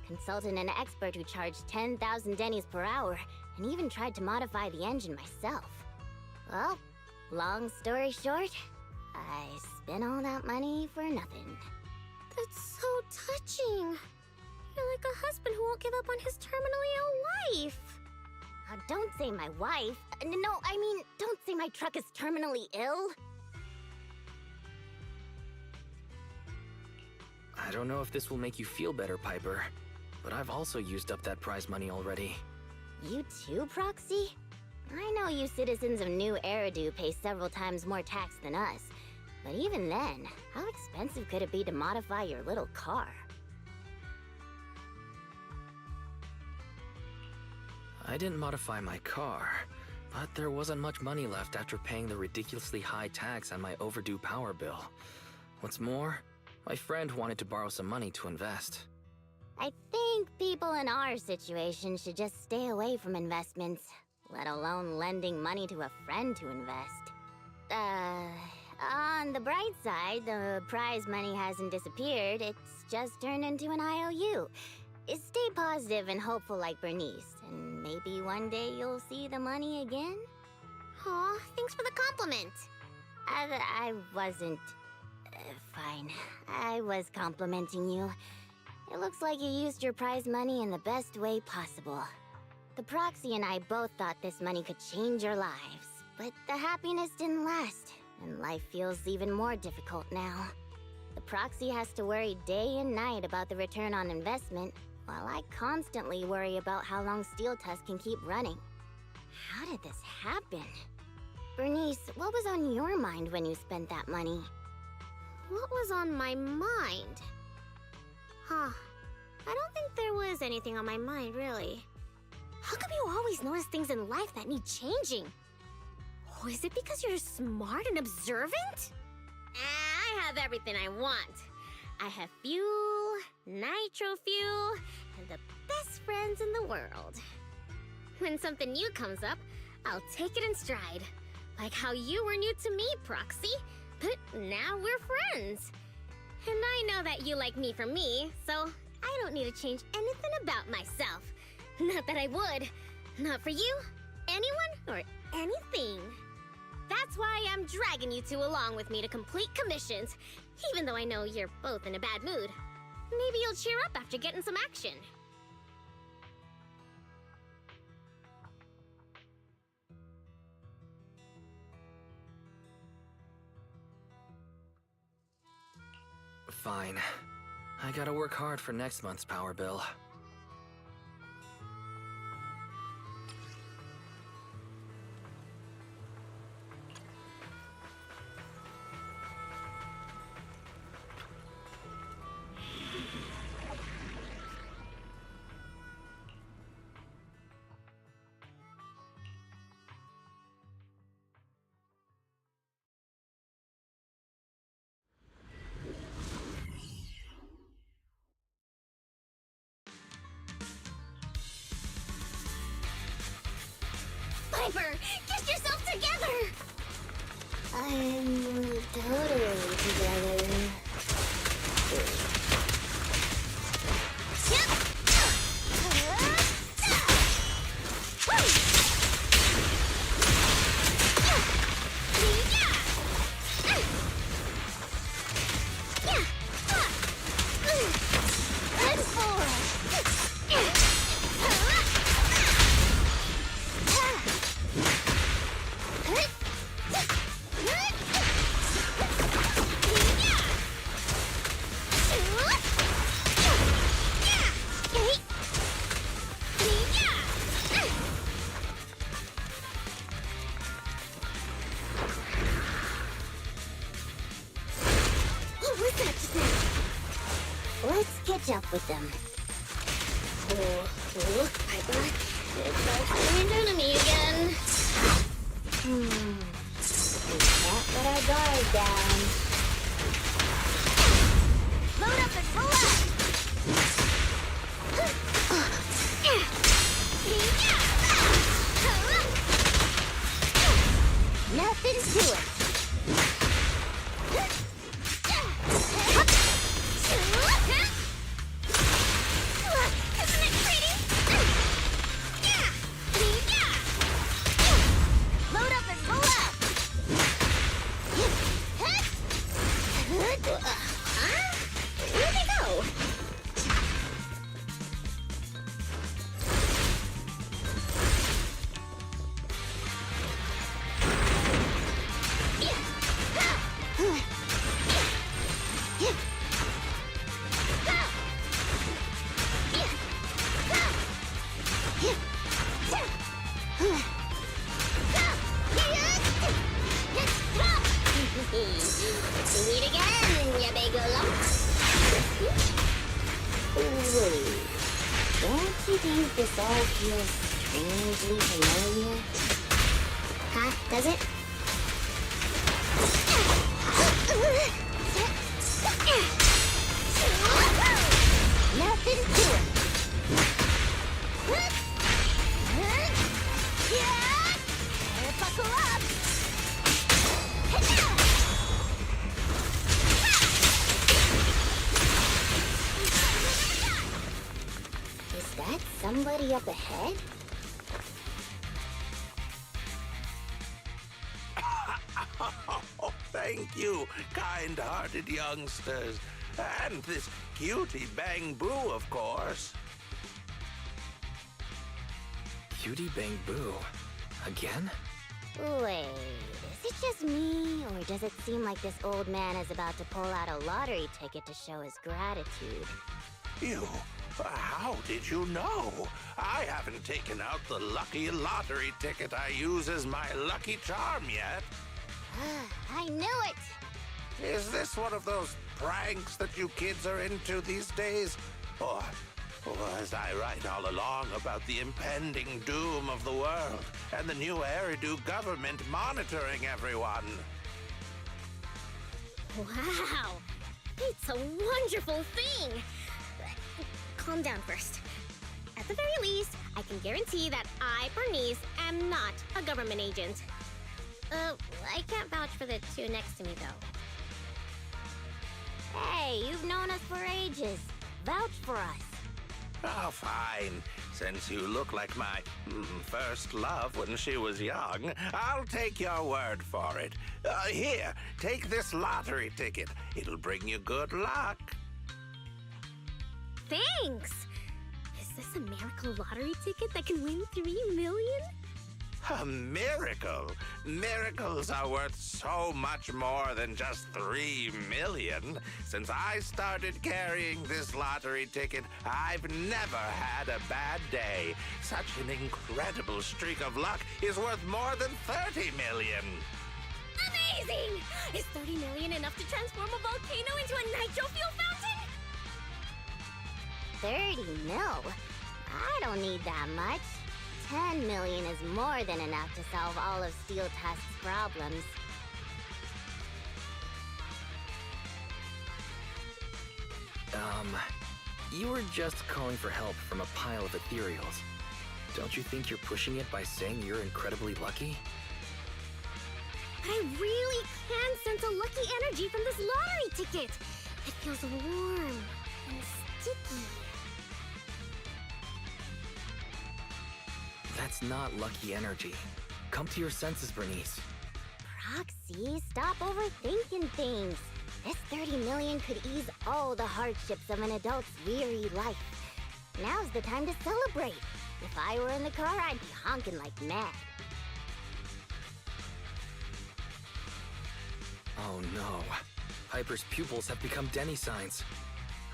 consulted an expert who charged 10,000 dennies per hour, and even tried to modify the engine myself. Well, long story short, I spent all that money for nothing. That's so touching. You're like a husband who won't give up on his terminally ill wife. Don't say my wife. No, I mean, don't say my truck is terminally ill. I don't know if this will make you feel better, Piper, but I've also used up that prize money already. You too, Proxy? I know you citizens of New Eridu pay several times more tax than us, but even then, how expensive could it be to modify your little car? I didn't modify my car, but there wasn't much money left after paying the ridiculously high tax on my overdue power bill. What's more, my friend wanted to borrow some money to invest. I think people in our situation should just stay away from investments, let alone lending money to a friend to invest. On the bright side, the prize money hasn't disappeared, it's just turned into an IOU. Stay positive and hopeful like Bernice, and maybe one day you'll see the money again? Aw, thanks for the compliment. I wasn't... fine. I was complimenting you. It looks like you used your prize money in the best way possible. The Proxy and I both thought this money could change our lives, but the happiness didn't last, and life feels even more difficult now. The Proxy has to worry day and night about the return on investment, while I constantly worry about how long Steel Tusk can keep running. How did this happen? Bernice, what was on your mind when you spent that money? What was on my mind? I don't think there was anything on my mind, really. How come you always notice things in life that need changing? Oh, is it because you're smart and observant? I have everything I want. I have fuel, nitro fuel, and the best friends in the world. When something new comes up, I'll take it in stride. Like how you were new to me, Proxy, but now we're friends. And I know that you like me for me, so I don't need to change anything about myself. Not that I would. Not for you, anyone, or anything. That's why I'm dragging you two along with me to complete commissions, even though I know you're both in a bad mood. Maybe you'll cheer up after getting some action. Fine. I gotta work hard for next month's power bill. Piper, get yourself together! I'm totally together. Chip! Let's catch up with them. Piper. It's our strange enemy again. We can't let our guard down. Load up and pull up! Nothing to it. Isn't it pretty? Load up and pull up. Where'd they go? Meet again, ya big lump. Wait, don't you think this all feels strangely familiar? Huh? Does it? Nothing to it. Buckle up. Is that somebody up ahead? Thank you, kind-hearted youngsters. And this cutie Bang Boo, of course. Cutie Bang Boo? Again? Wait, is it just me, or does it seem like this old man is about to pull out a lottery ticket to show his gratitude? You? How did you know? I haven't taken out the lucky lottery ticket I use as my lucky charm yet. I knew it! Is this one of those pranks that you kids are into these days? Or was I right all along about the impending doom of the world and the new Eridu government monitoring everyone? Wow! It's a wonderful thing! Calm down first. At the very least, I can guarantee that I, Bernice, am not a government agent. I can't vouch for the two next to me, though. Hey, you've known us for ages. Vouch for us. Oh, fine. Since you look like my first love when she was young, I'll take your word for it. Here, take this lottery ticket. It'll bring you good luck. Thanks! Is this a miracle lottery ticket that can win 3 million? A miracle? Miracles are worth so much more than just 3 million. Since I started carrying this lottery ticket, I've never had a bad day. Such an incredible streak of luck is worth more than 30 million. Amazing! Is 30 million enough to transform a volcano into a nitro fuel fountain? 30 mil? I don't need that much. 10 million is more than enough to solve all of Steel Tusk's problems. You were just calling for help from a pile of ethereals. Don't you think you're pushing it by saying you're incredibly lucky? I really can sense a lucky energy from this lottery ticket. It feels warm and sticky. That's not lucky energy. Come to your senses, Bernice. Proxy, stop overthinking things. This 30 million could ease all the hardships of an adult's weary life. Now's the time to celebrate. If I were in the car, I'd be honking like mad. Oh no. Piper's pupils have become Denny signs.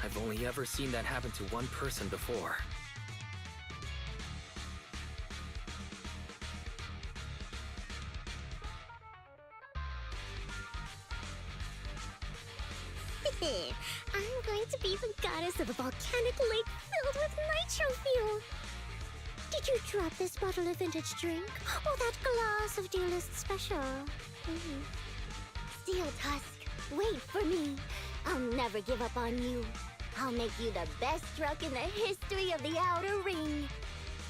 I've only ever seen that happen to one person before. I'm going to be the goddess of a volcanic lake filled with nitro fuel. Did you drop this bottle of vintage drink? Or that glass of dearest special? Steel Tusk, wait for me. I'll never give up on you. I'll make you the best truck in the history of the Outer Ring.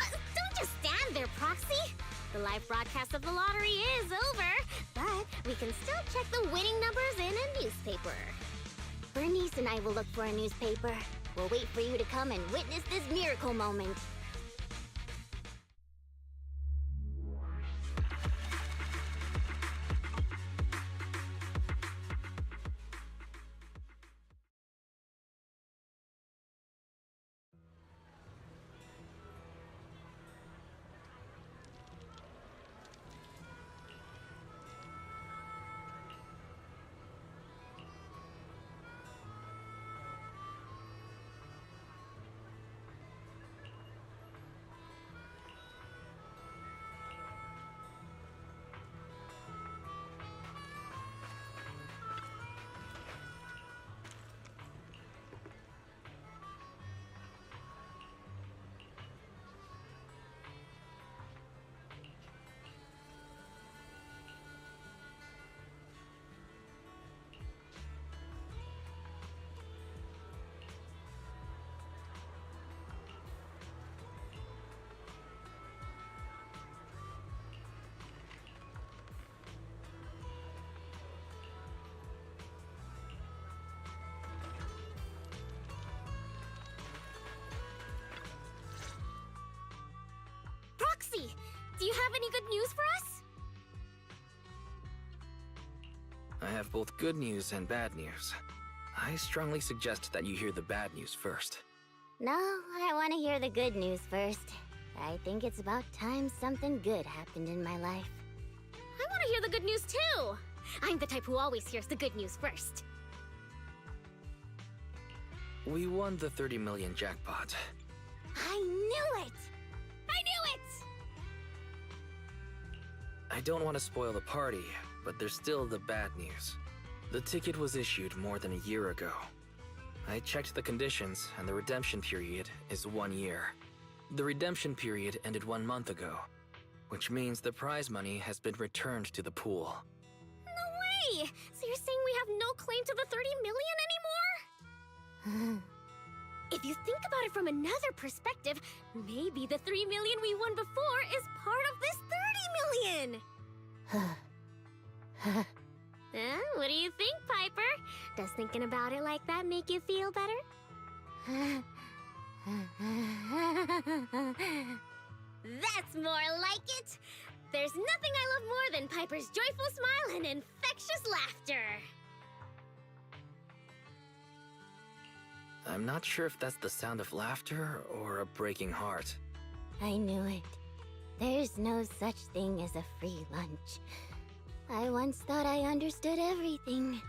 Don't just stand there, Proxy. The live broadcast of the lottery is over, but we can still check the winning numbers in a newspaper. Bernice and I will look for a newspaper. We'll wait for you to come and witness this miracle moment. Proxy, do you have any good news for us? I have both good news and bad news. I strongly suggest that you hear the bad news first. No, I want to hear the good news first. I think it's about time something good happened in my life. I want to hear the good news too. I'm the type who always hears the good news first. We won the 30 million jackpot. I knew it! I knew it! I don't want to spoil the party, but there's still the bad news. The ticket was issued more than a year ago. I checked the conditions, and the redemption period is 1 year. The redemption period ended 1 month ago, which means the prize money has been returned to the pool. No way! So you're saying we have no claim to the 30 million anymore? If you think about it from another perspective, maybe the 3 million we won before is part of this 30 million! What do you think, Piper? Does thinking about it like that make you feel better? That's more like it! There's nothing I love more than Piper's joyful smile and infectious laughter! I'm not sure if that's the sound of laughter or a breaking heart. I knew it. There's no such thing as a free lunch. I once thought I understood everything,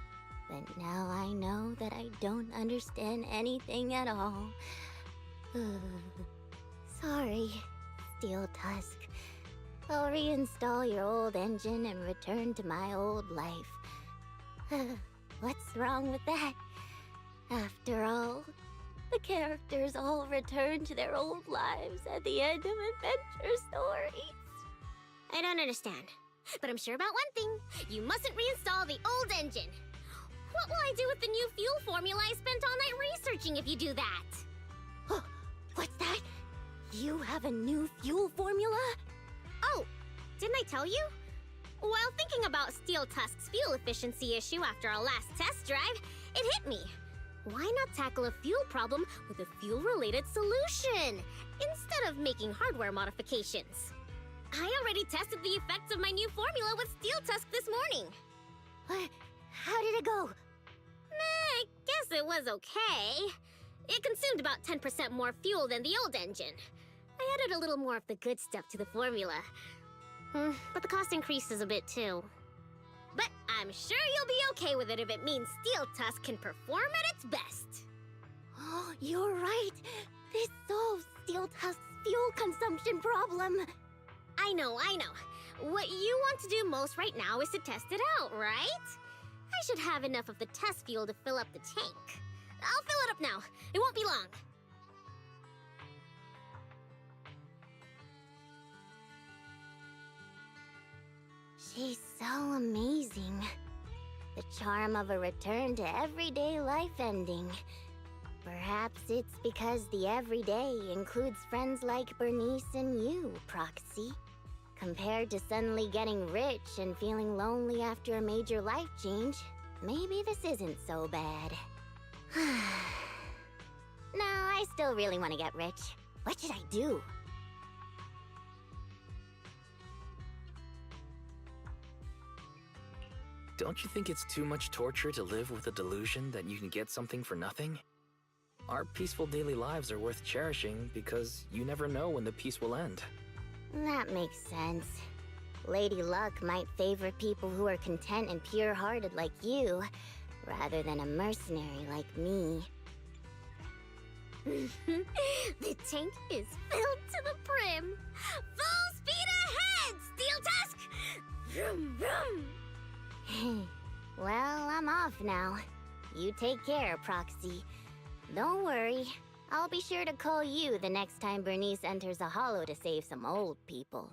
but now I know that I don't understand anything at all. Sorry, Steel Tusk. I'll reinstall your old engine and return to my old life. What's wrong with that? After all, the characters all return to their old lives at the end of adventure stories. I don't understand, but I'm sure about one thing. You mustn't reinstall the old engine. What will I do with the new fuel formula I spent all night researching if you do that? What's that? You have a new fuel formula? Oh, didn't I tell you? While thinking about Steel Tusk's fuel efficiency issue after our last test drive, it hit me. Why not tackle a fuel problem with a fuel-related solution, instead of making hardware modifications? I already tested the effects of my new formula with Steel Tusk this morning. How did it go? I guess it was okay. It consumed about 10% more fuel than the old engine. I added a little more of the good stuff to the formula. But the cost increases a bit too. But I'm sure you'll be okay with it if it means Steel Tusk can perform at its best. Oh, you're right. This solves Steel Tusk's fuel consumption problem. I know. What you want to do most right now is to test it out, right? I should have enough of the test fuel to fill up the tank. I'll fill it up now. It won't be long. She's so amazing. The charm of a return to everyday life ending. Perhaps it's because the everyday includes friends like Bernice and you, Proxy. Compared to suddenly getting rich and feeling lonely after a major life change, maybe this isn't so bad. No, I still really want to get rich. What should I do? Don't you think it's too much torture to live with the delusion that you can get something for nothing? Our peaceful daily lives are worth cherishing because you never know when the peace will end. That makes sense. Lady Luck might favor people who are content and pure-hearted like you, rather than a mercenary like me. The tank is filled to the brim. Full speed ahead, Steel Tusk! Vroom, vroom. Well, I'm off now. You take care, Proxy. Don't worry. I'll be sure to call you the next time Bernice enters a hollow to save some old people.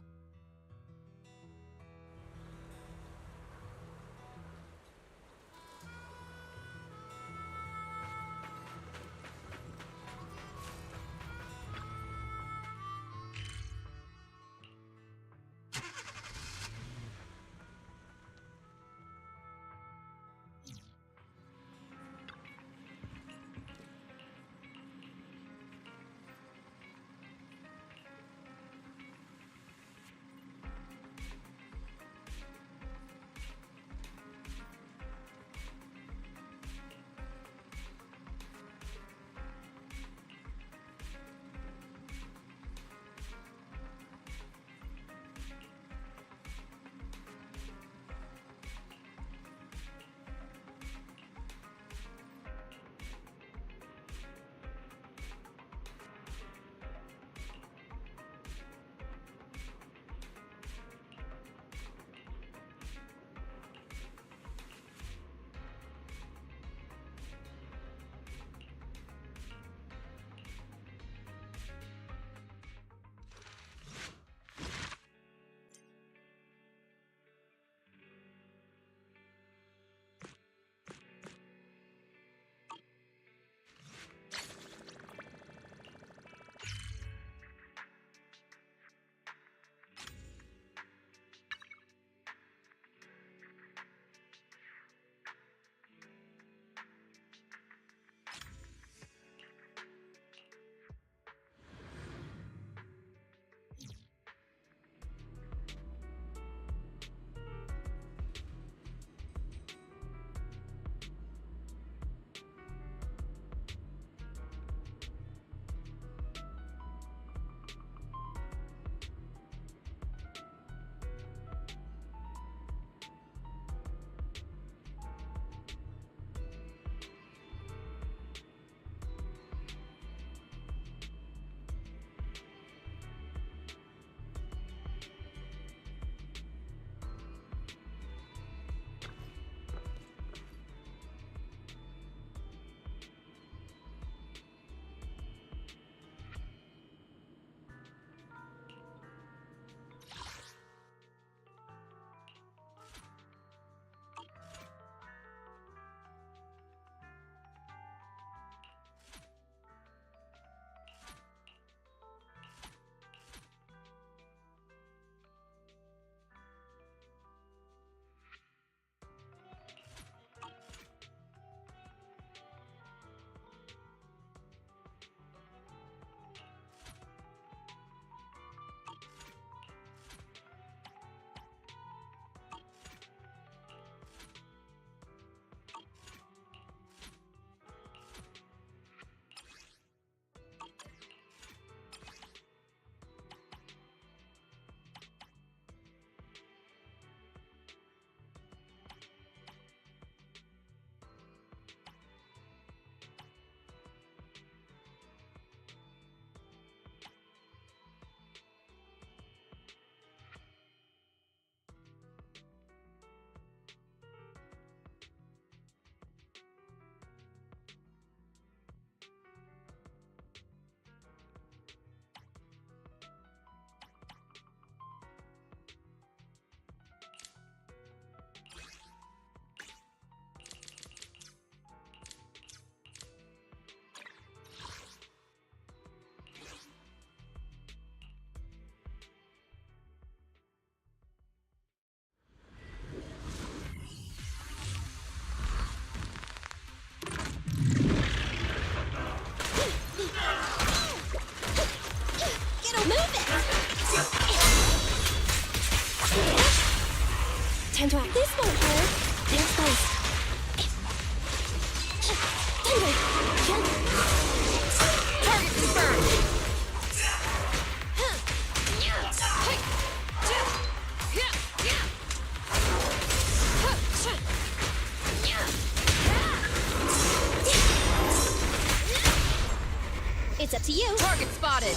It's up to you. Target spotted.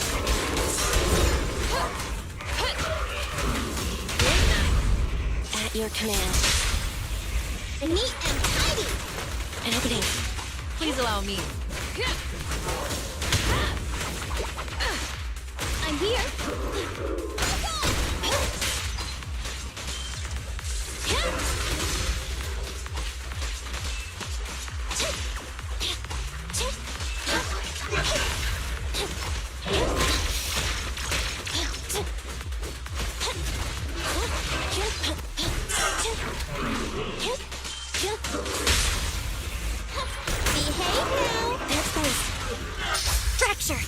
At your command. Neat and tidy. An opening. Please allow me. I'm here. Behave now. They're exposed. Fracture.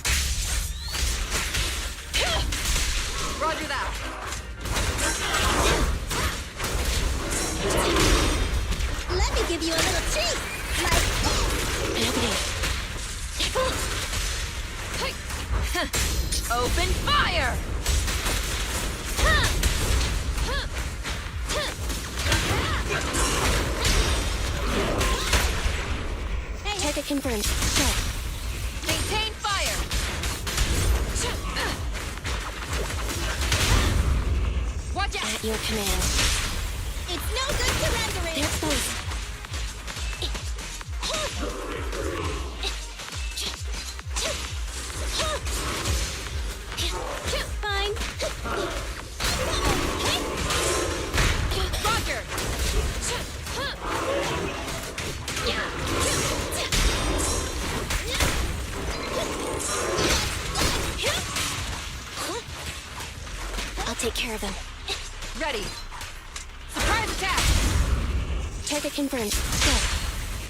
Roger that. Let me give you a little treat. Like An opening. Open fire! Target confirmed. Go. Maintain fire! Watch out! At your command. it's no good surrendering. They're exposed. Fine. Roger! I'll take care of them. Ready. Surprise attack! Target confirmed. Go.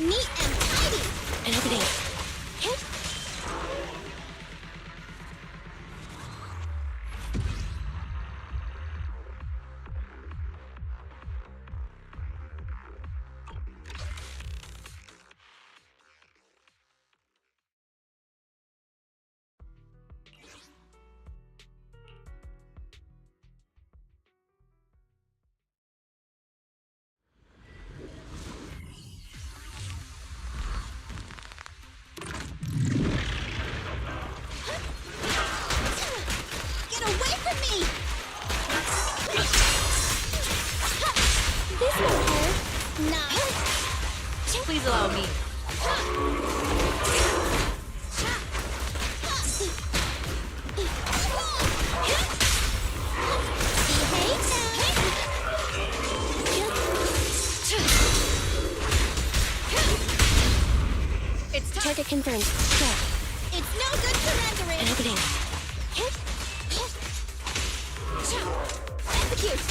Neat and tidy. An opening. Get away from me. This won't hurt. Nah. Please allow me. Behave It's time. Target confirmed. Go. now. It's no good surrendering. An opening. Execute.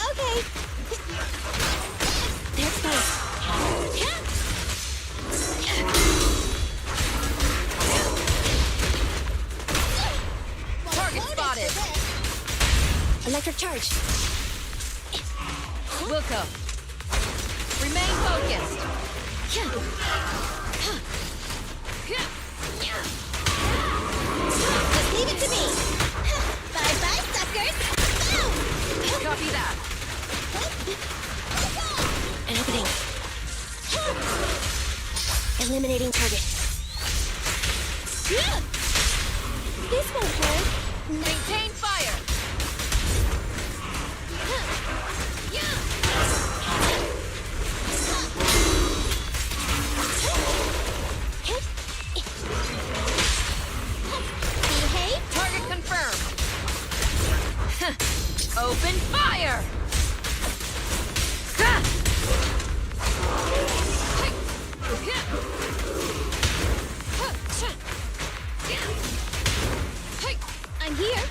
Okay. They're exposed. Target spotted. Electric charge. Wilco. Remain focused. Just leave it to me. Bye-bye, suckers. Boom. Copy that. An opening. Eliminating target. This won't hurt. Maintain fire. Behave. Target confirmed. Open fire. I'm here.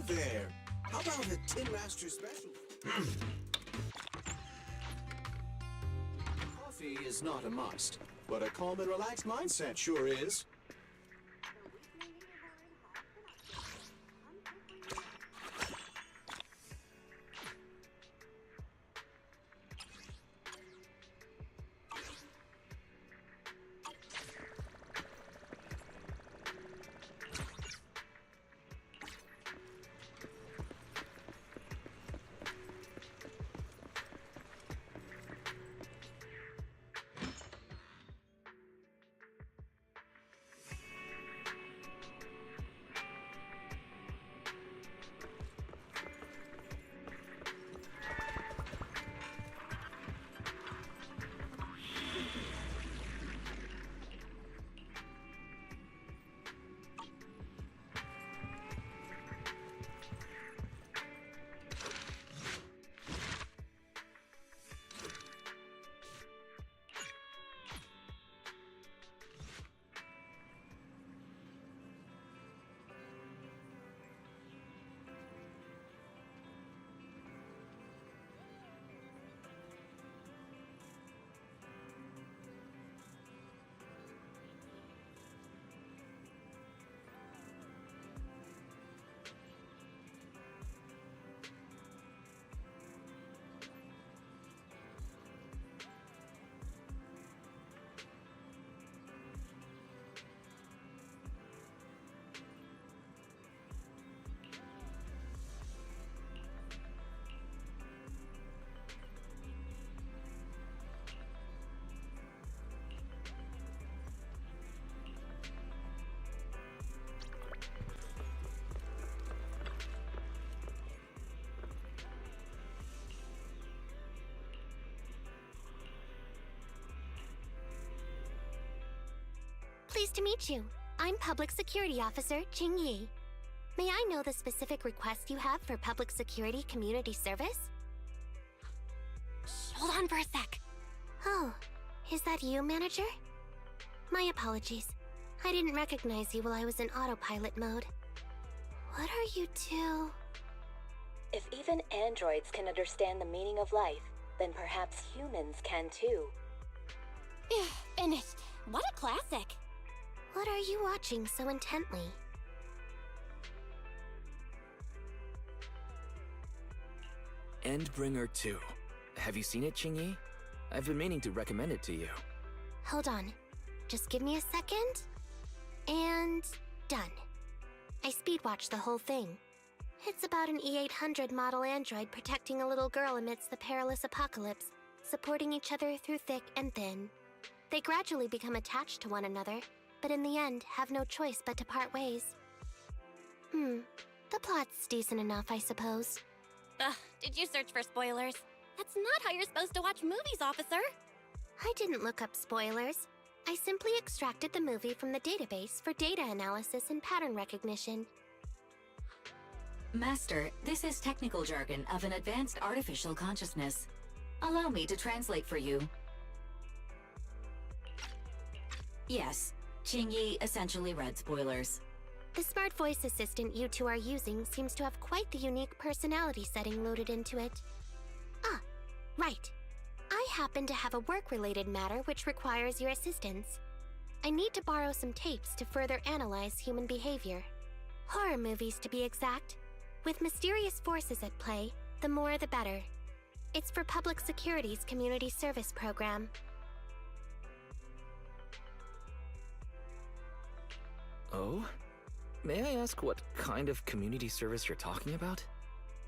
there. How about a Tin Master special? Coffee is not a must, but a calm and relaxed mindset sure is. Pleased to meet you. I'm Public Security Officer Ching Yi. May I know the specific request you have for Public Security Community Service? Hold on for a sec. Oh, is that you, Manager? My apologies. I didn't recognize you while I was in autopilot mode. What are you two? If even androids can understand the meaning of life, then perhaps humans can too. Finished. What a classic. What are you watching so intently? Endbringer 2. Have you seen it, Qingyi? I've been meaning to recommend it to you. Hold on. Just give me a second. And done. I speedwatched the whole thing. It's about an E-800 model android protecting a little girl amidst the perilous apocalypse, supporting each other through thick and thin. They gradually become attached to one another, but in the end have no choice but to part ways. The plot's decent enough, I suppose. Did you search for spoilers? That's not how you're supposed to watch movies, officer! I didn't look up spoilers. I simply extracted the movie from the database for data analysis and pattern recognition. Master, this is technical jargon of an advanced artificial consciousness. Allow me to translate for you. Yes, Qingyi essentially read spoilers. The smart voice assistant you two are using seems to have quite the unique personality setting loaded into it. Ah, right. I happen to have a work-related matter which requires your assistance. I need to borrow some tapes to further analyze human behavior. Horror movies, to be exact. With mysterious forces at play, the more the better. It's for Public Security's Community Service Program. Oh? May I ask what kind of community service you're talking about?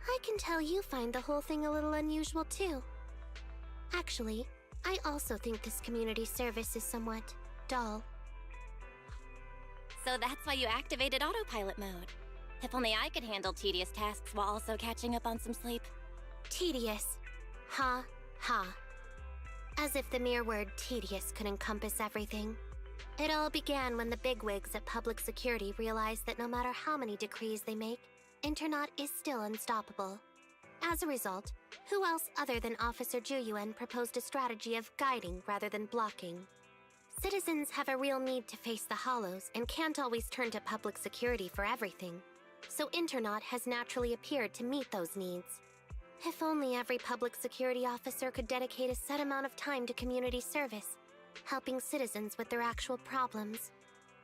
I can tell you find the whole thing a little unusual too. Actually, I also think this community service is somewhat dull. So that's why you activated autopilot mode. If only I could handle tedious tasks while also catching up on some sleep. Tedious. Ha, ha. As if the mere word tedious could encompass everything. It all began when the bigwigs at Public Security realized that no matter how many decrees they make, Internaut is still unstoppable. As a result, who else other than Officer Juyuan proposed a strategy of guiding rather than blocking? Citizens have a real need to face the hollows and can't always turn to Public Security for everything. so Internaut has naturally appeared to meet those needs. If only every public security officer could dedicate a set amount of time to community service, helping citizens with their actual problems.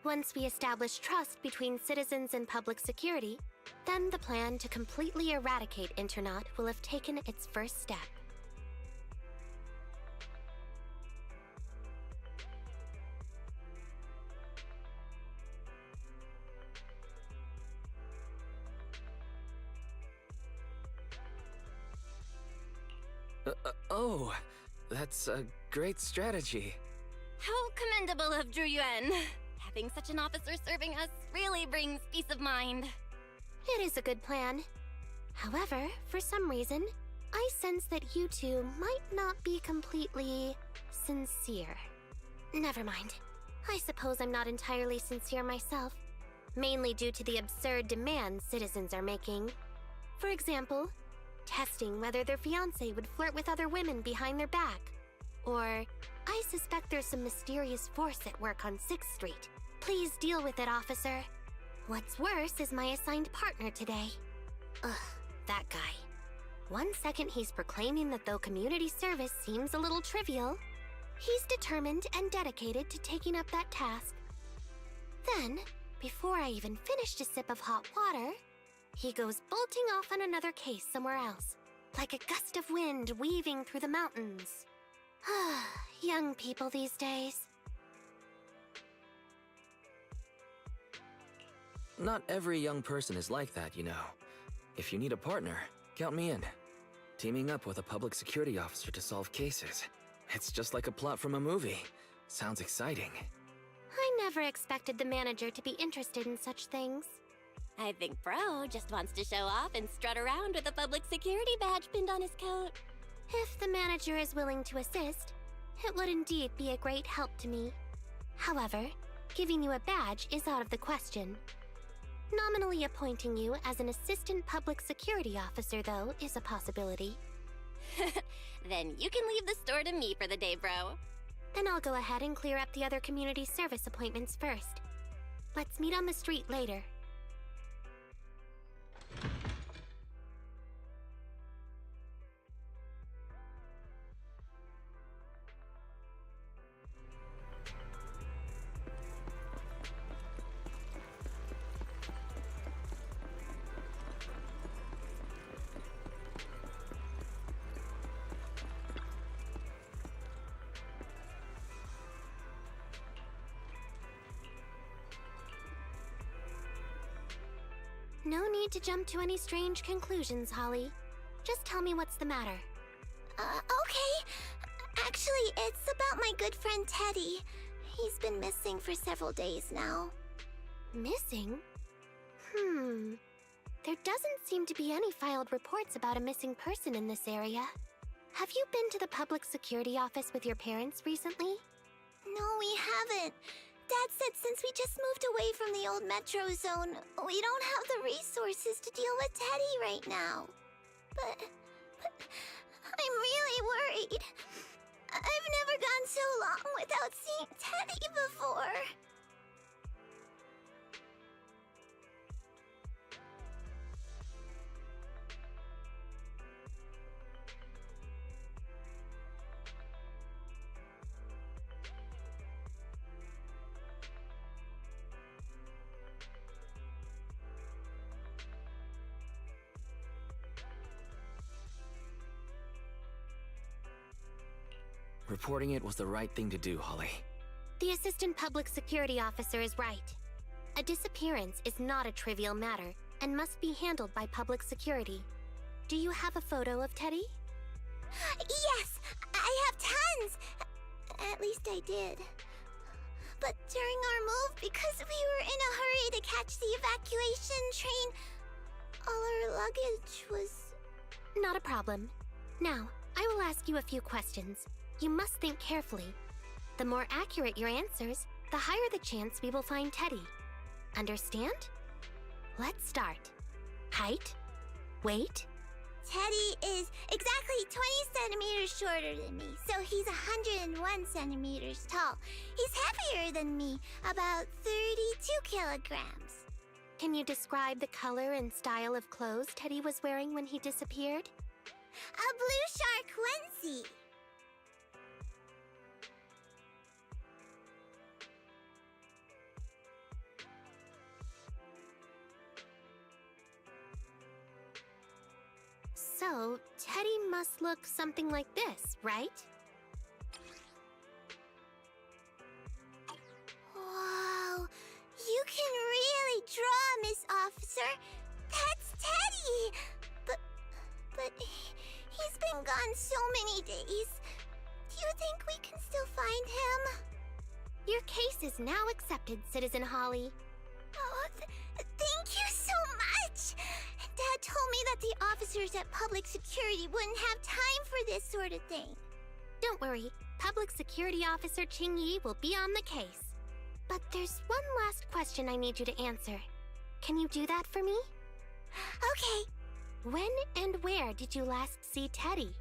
Once we establish trust between citizens and public security, then the plan to completely eradicate Internaut will have taken its first step. Oh, that's a great strategy. How commendable of Zhu Yuan. Having such an officer serving us really brings peace of mind. It is a good plan. However, for some reason, I sense that you two might not be completely sincere. Never mind. I suppose I'm not entirely sincere myself, mainly due to the absurd demands citizens are making. For example, testing whether their fiancé would flirt with other women behind their back. Or, I suspect there's some mysterious force at work on 6th Street. Please deal with it, officer. What's worse is my assigned partner today. Ugh, that guy. One second he's proclaiming that though community service seems a little trivial, he's determined and dedicated to taking up that task. Then, before I even finished a sip of hot water, he goes bolting off on another case somewhere else, like a gust of wind weaving through the mountains. Young people these days. Not every young person is like that, you know. If you need a partner, count me in. Teaming up with a public security officer to solve cases. It's just like a plot from a movie. Sounds exciting. I never expected the manager to be interested in such things. I think Bro just wants to show off and strut around with a public security badge pinned on his coat. If the manager is willing to assist, it would indeed be a great help to me. However, giving you a badge is out of the question. Nominally appointing you as an assistant public security officer, though, is a possibility. Then you can leave the store to me for the day, Bro. Then I'll go ahead and clear up the other community service appointments first. Let's meet on the street later. No need to jump to any strange conclusions, Holly. Just tell me what's the matter. Okay. Actually, it's about my good friend Teddy. He's been missing for several days now. Missing? There doesn't seem to be any filed reports about a missing person in this area. Have you been to the public security office with your parents recently? No, we haven't. Dad said since we just moved away from the old metro zone, we don't have the resources to deal with Teddy right now. But I'm really worried. I've never gone so long without seeing Teddy before. Reporting it was the right thing to do, Holly. The assistant public security officer is right. A disappearance is not a trivial matter and must be handled by public security. Do you have a photo of Teddy? Yes, I have tons. At least I did. But during our move, because we were in a hurry to catch the evacuation train, all our luggage was... Not a problem. Now, I will ask you a few questions. You must think carefully. The more accurate your answers, the higher the chance we will find Teddy. Understand? Let's start. Height? Weight? Teddy is exactly 20 centimeters shorter than me, so he's 101 centimeters tall. He's heavier than me, about 32 kilograms. Can you describe the color and style of clothes Teddy was wearing when he disappeared? A blue shark onesie. So, Teddy must look something like this, right? Whoa, you can really draw, Miss Officer. That's Teddy. But he's been gone so many days. Do you think we can still find him? Your case is now accepted, Citizen Holly. Oh, thank you so much. Dad told me that the officers at Public Security wouldn't have time for this sort of thing. Don't worry, Public Security Officer Ching Yi will be on the case. But there's one last question I need you to answer. Can you do that for me? Okay. When and where did you last see Teddy?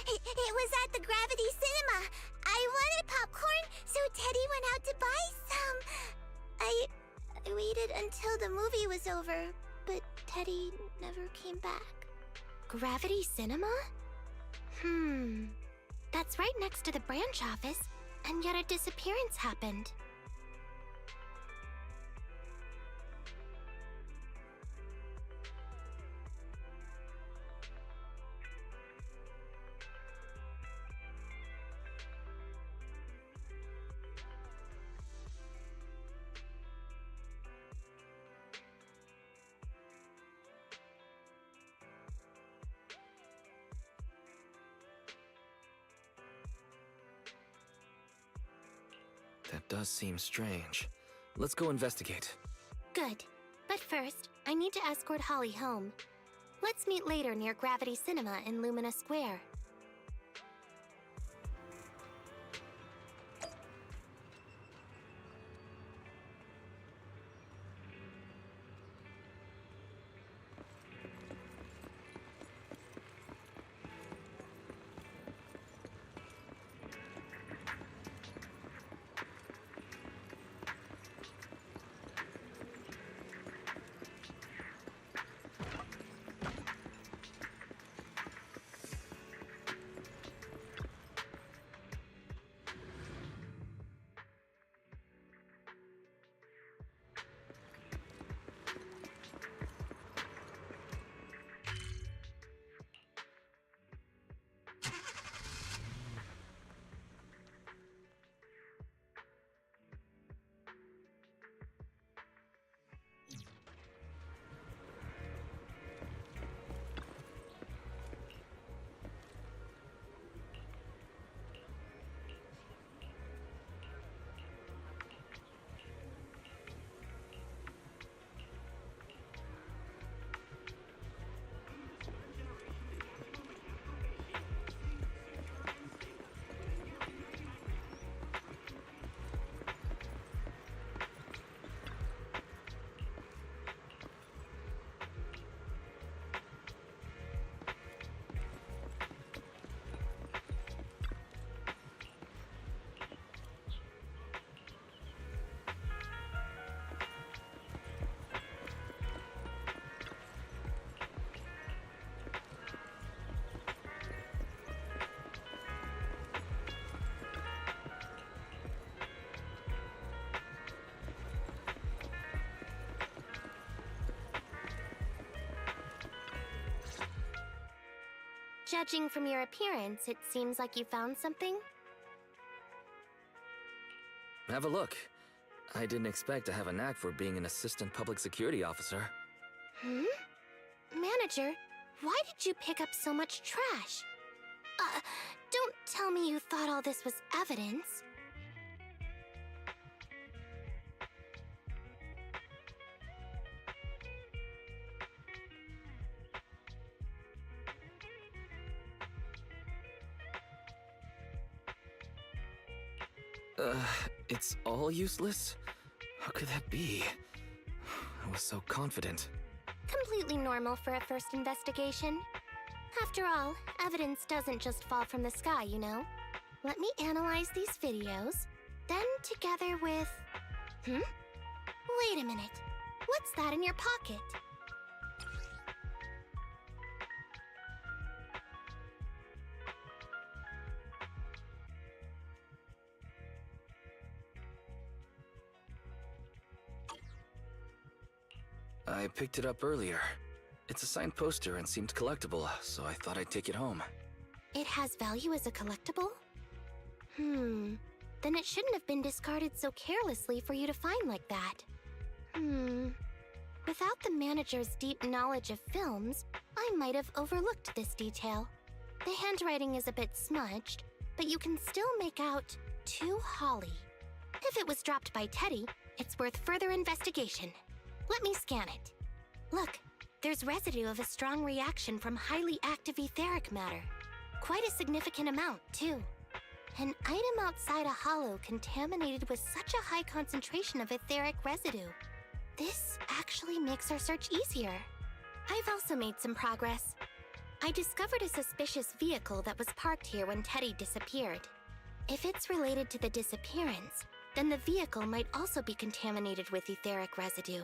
It was at the Gravity Cinema. I wanted popcorn, so Teddy went out to buy some. I waited until the movie was over, but Teddy never came back. Gravity Cinema? That's right next to the branch office, and yet a disappearance happened. That does seem strange. Let's go investigate. Good. But first, I need to escort Holly home. Let's meet later near Gravity Cinema in Lumina Square. Judging from your appearance, it seems like you found something. Have a look. I didn't expect to have a knack for being an assistant public security officer. Manager, why did you pick up so much trash? Don't tell me you thought all this was evidence. It's all useless? How could that be? I was so confident. Completely normal for a first investigation. After all, evidence doesn't just fall from the sky, you know. Let me analyze these videos, then together with... Wait a minute. What's that in your pocket? I picked it up earlier. It's a signed poster and seemed collectible, so I thought I'd take it home. It has value as a collectible? Then it shouldn't have been discarded so carelessly for you to find like that. Without the manager's deep knowledge of films, I might have overlooked this detail. The handwriting is a bit smudged, but you can still make out "To Holly." If it was dropped by Teddy, it's worth further investigation. Let me scan it. Look, there's residue of a strong reaction from highly active etheric matter. Quite a significant amount, too. An item outside a hollow contaminated with such a high concentration of etheric residue. This actually makes our search easier. I've also made some progress. I discovered a suspicious vehicle that was parked here when Teddy disappeared. If it's related to the disappearance, then the vehicle might also be contaminated with etheric residue.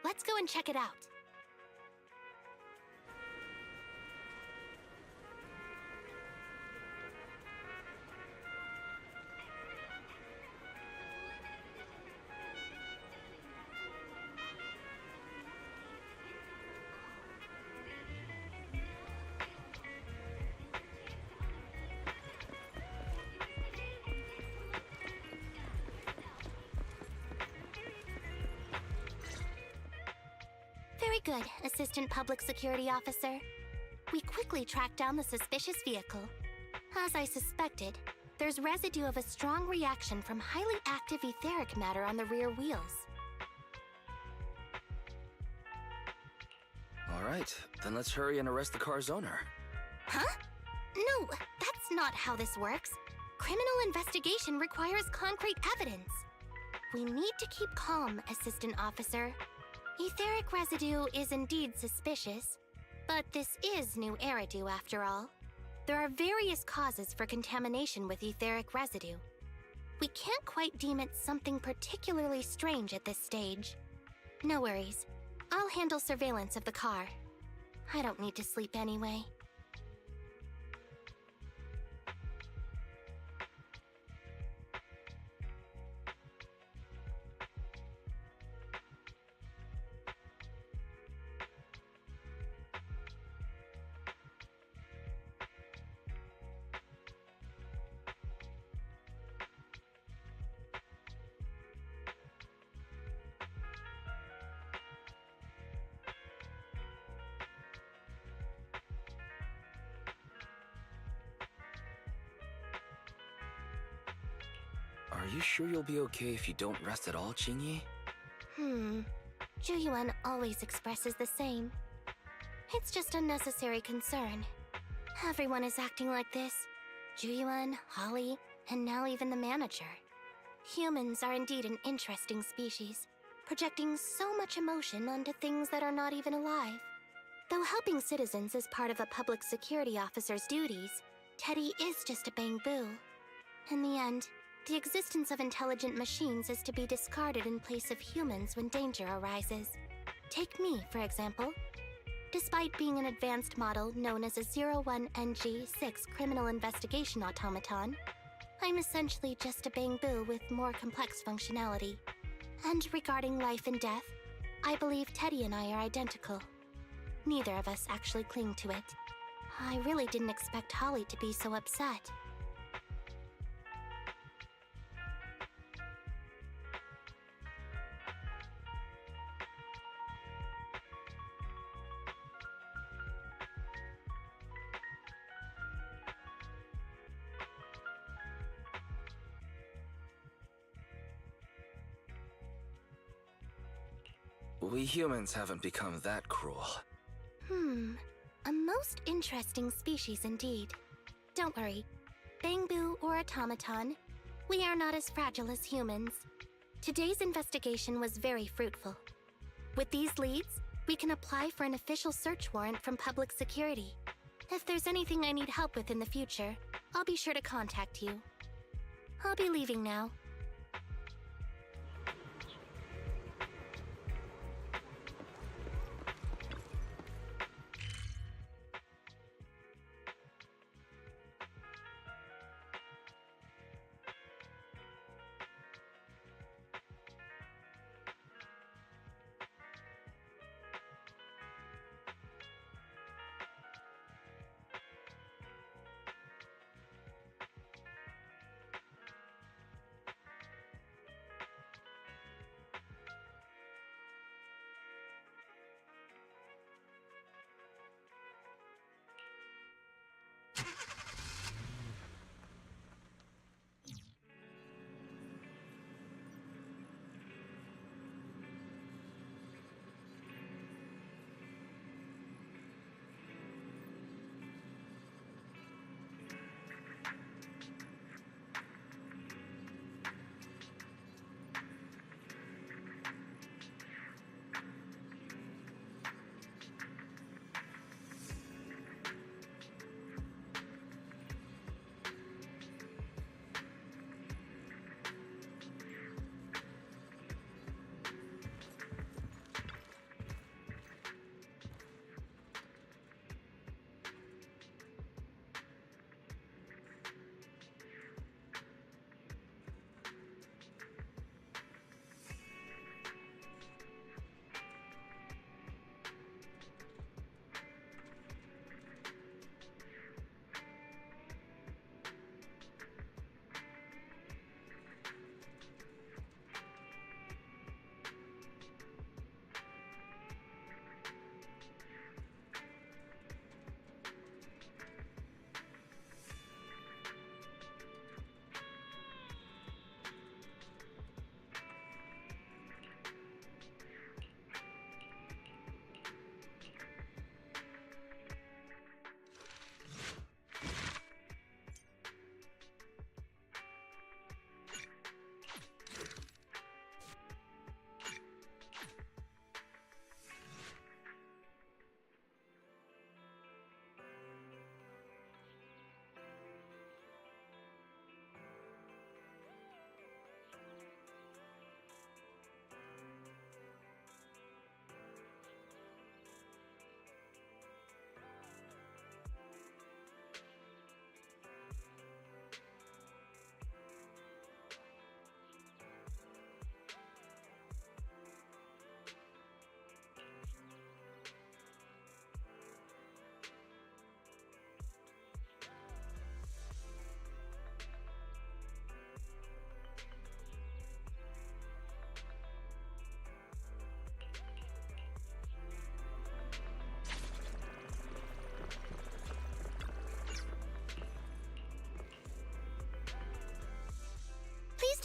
Let's go and check it out. Very good, Assistant Public Security Officer. We quickly tracked down the suspicious vehicle. As I suspected, there's residue of a strong reaction from highly active etheric matter on the rear wheels. All right, then let's hurry and arrest the car's owner. Huh? No, that's not how this works. Criminal investigation requires concrete evidence. We need to keep calm, Assistant Officer. Etheric residue is indeed suspicious, but this is new Eridu after all. There are various causes for contamination with etheric residue. We can't quite deem it something particularly strange at this stage. No worries. I'll handle surveillance of the car. I don't need to sleep anyway. Are you sure you'll be okay if you don't rest at all, Qingyi? Zhuyuan always expresses the same. It's just unnecessary concern. Everyone is acting like this. Zhuyuan, Holly, and now even the manager. Humans are indeed an interesting species, projecting so much emotion onto things that are not even alive. Though helping citizens is part of a public security officer's duties, Teddy is just a bamboo. In the end, the existence of intelligent machines is to be discarded in place of humans when danger arises. Take me, for example. Despite being an advanced model known as a 01NG6 criminal investigation automaton, I'm essentially just a bamboo with more complex functionality. And regarding life and death, I believe Teddy and I are identical. Neither of us actually cling to it. I really didn't expect Holly to be so upset. We humans haven't become that cruel. A most interesting species indeed. Don't worry. Bamboo or automaton, we are not as fragile as humans. Today's investigation was very fruitful. With these leads, we can apply for an official search warrant from public security. If there's anything I need help with in the future, I'll be sure to contact you. I'll be leaving now.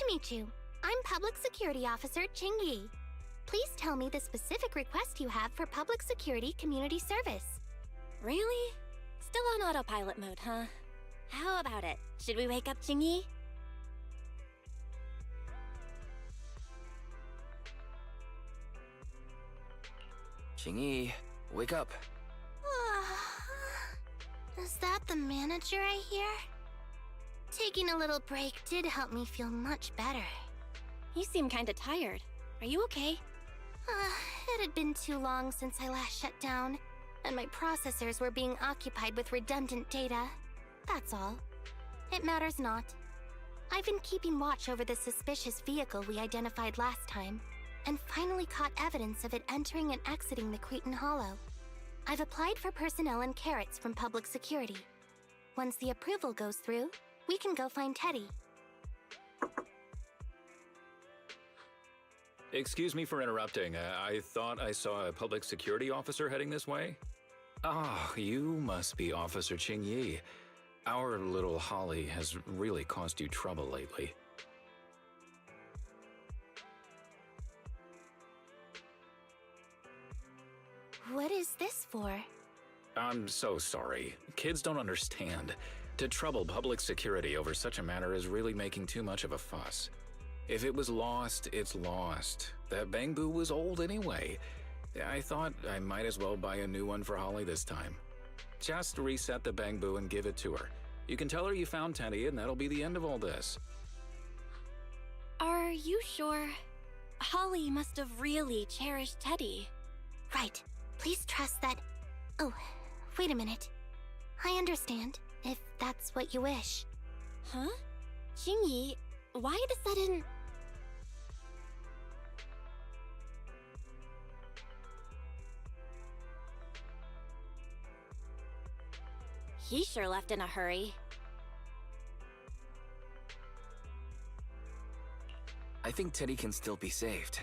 meet you. I'm Public Security Officer Ching Yi. Please tell me the specific request you have for public security community service. Really? Still on autopilot mode, huh? How about it? Should we wake up Ching Yi? Ching-Yi, wake up. Is that the manager I hear? Taking a little break did help me feel much better. You seem kinda tired. Are you okay? It had been too long since I last shut down, and my processors were being occupied with redundant data. That's all. It matters not. I've been keeping watch over the suspicious vehicle we identified last time, and finally caught evidence of it entering and exiting the Cretan Hollow. I've applied for personnel and carrots from public security. Once the approval goes through, we can go find Teddy. Excuse me for interrupting. I thought I saw a public security officer heading this way. Ah, you must be Officer Ching Yi. Our little Holly has really caused you trouble lately. What is this for? I'm so sorry. Kids don't understand. To trouble public security over such a matter is really making too much of a fuss. If it was lost, it's lost. That Bangboo was old anyway. I thought I might as well buy a new one for Holly this time. Just reset the Bangboo and give it to her. You can tell her you found Teddy, and that'll be the end of all this. Are you sure? Holly must have really cherished Teddy. Right. Please trust that... Oh, wait a minute. I understand, if that's what you wish. Huh? Ching Yi, why the sudden... He sure left in a hurry. I think Teddy can still be saved.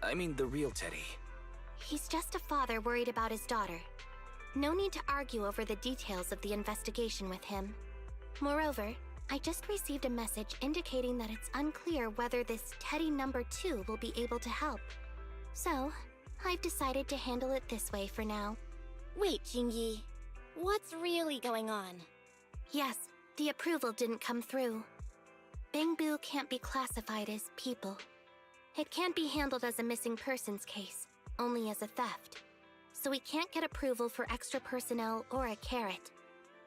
I mean, the real Teddy. He's just a father worried about his daughter. No need to argue over the details of the investigation with him. Moreover, I just received a message indicating that it's unclear whether this Teddy number 2 will be able to help. So, I've decided to handle it this way for now. Wait, Ching Yi. What's really going on? Yes, the approval didn't come through. Bangboo can't be classified as people. It can't be handled as a missing persons case, only as a theft. So we can't get approval for extra personnel or a carrot.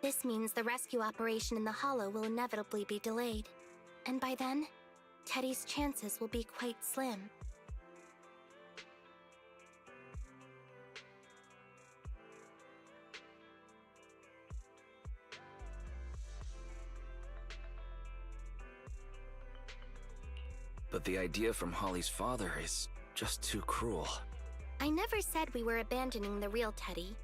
This means the rescue operation in the Hollow will inevitably be delayed. And by then, Teddy's chances will be quite slim. But the idea from Holly's father is just too cruel. I never said we were abandoning the real Teddy.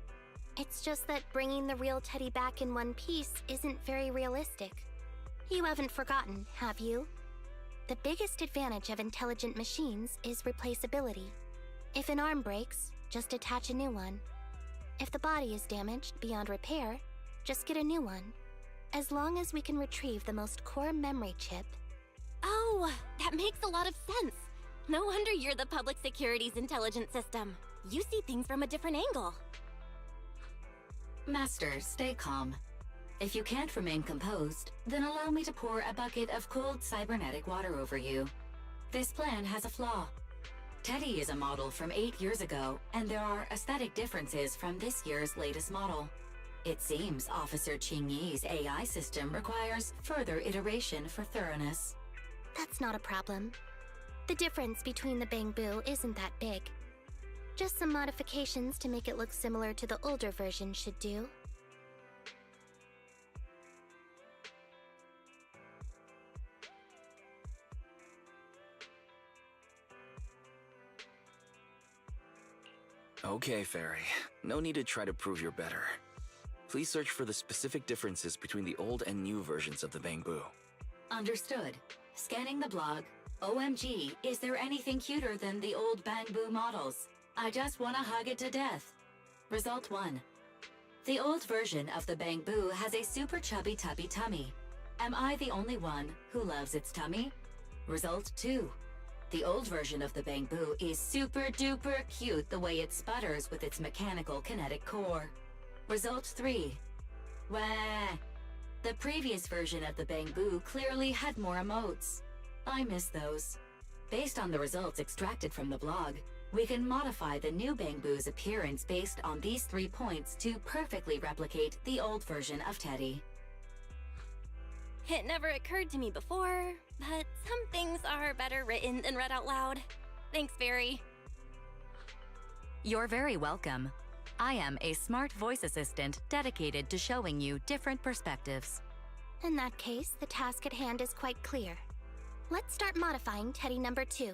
It's just that bringing the real Teddy back in one piece isn't very realistic. You haven't forgotten, have you? The biggest advantage of intelligent machines is replaceability. If an arm breaks, just attach a new one. If the body is damaged beyond repair, just get a new one. As long as we can retrieve the most core memory chip. Oh, that makes a lot of sense. No wonder you're the public security's intelligent system. You see things from a different angle. Master, stay calm. If you can't remain composed, then allow me to pour a bucket of cold cybernetic water over you. This plan has a flaw. Teddy is a model from 8 years ago, and there are aesthetic differences from this year's latest model. It seems Officer Ching Yi's AI system requires further iteration for thoroughness. That's not a problem. The difference between the Bangboo isn't that big. Just some modifications to make it look similar to the older version should do. Okay, Fairy. No need to try to prove you're better. Please search for the specific differences between the old and new versions of the Bangboo. Understood. Scanning the blog. OMG, is there anything cuter than the old Bangboo models? I just want to hug it to death. Result 1. The old version of the Bangboo has a super chubby tubby tummy. Am I the only one who loves its tummy? Result 2. The old version of the Bangbu is super duper cute the way it sputters with its mechanical kinetic core. Result 3. Wah! The previous version of the Bangbu clearly had more emotes. I miss those. Based on the results extracted from the blog, we can modify the new Bangbu's appearance based on these 3 points to perfectly replicate the old version of Teddy. It never occurred to me before, but some things are better written than read out loud. Thanks, Barry. You're very welcome. I am a smart voice assistant dedicated to showing you different perspectives. In that case, the task at hand is quite clear. Let's start modifying Teddy number 2.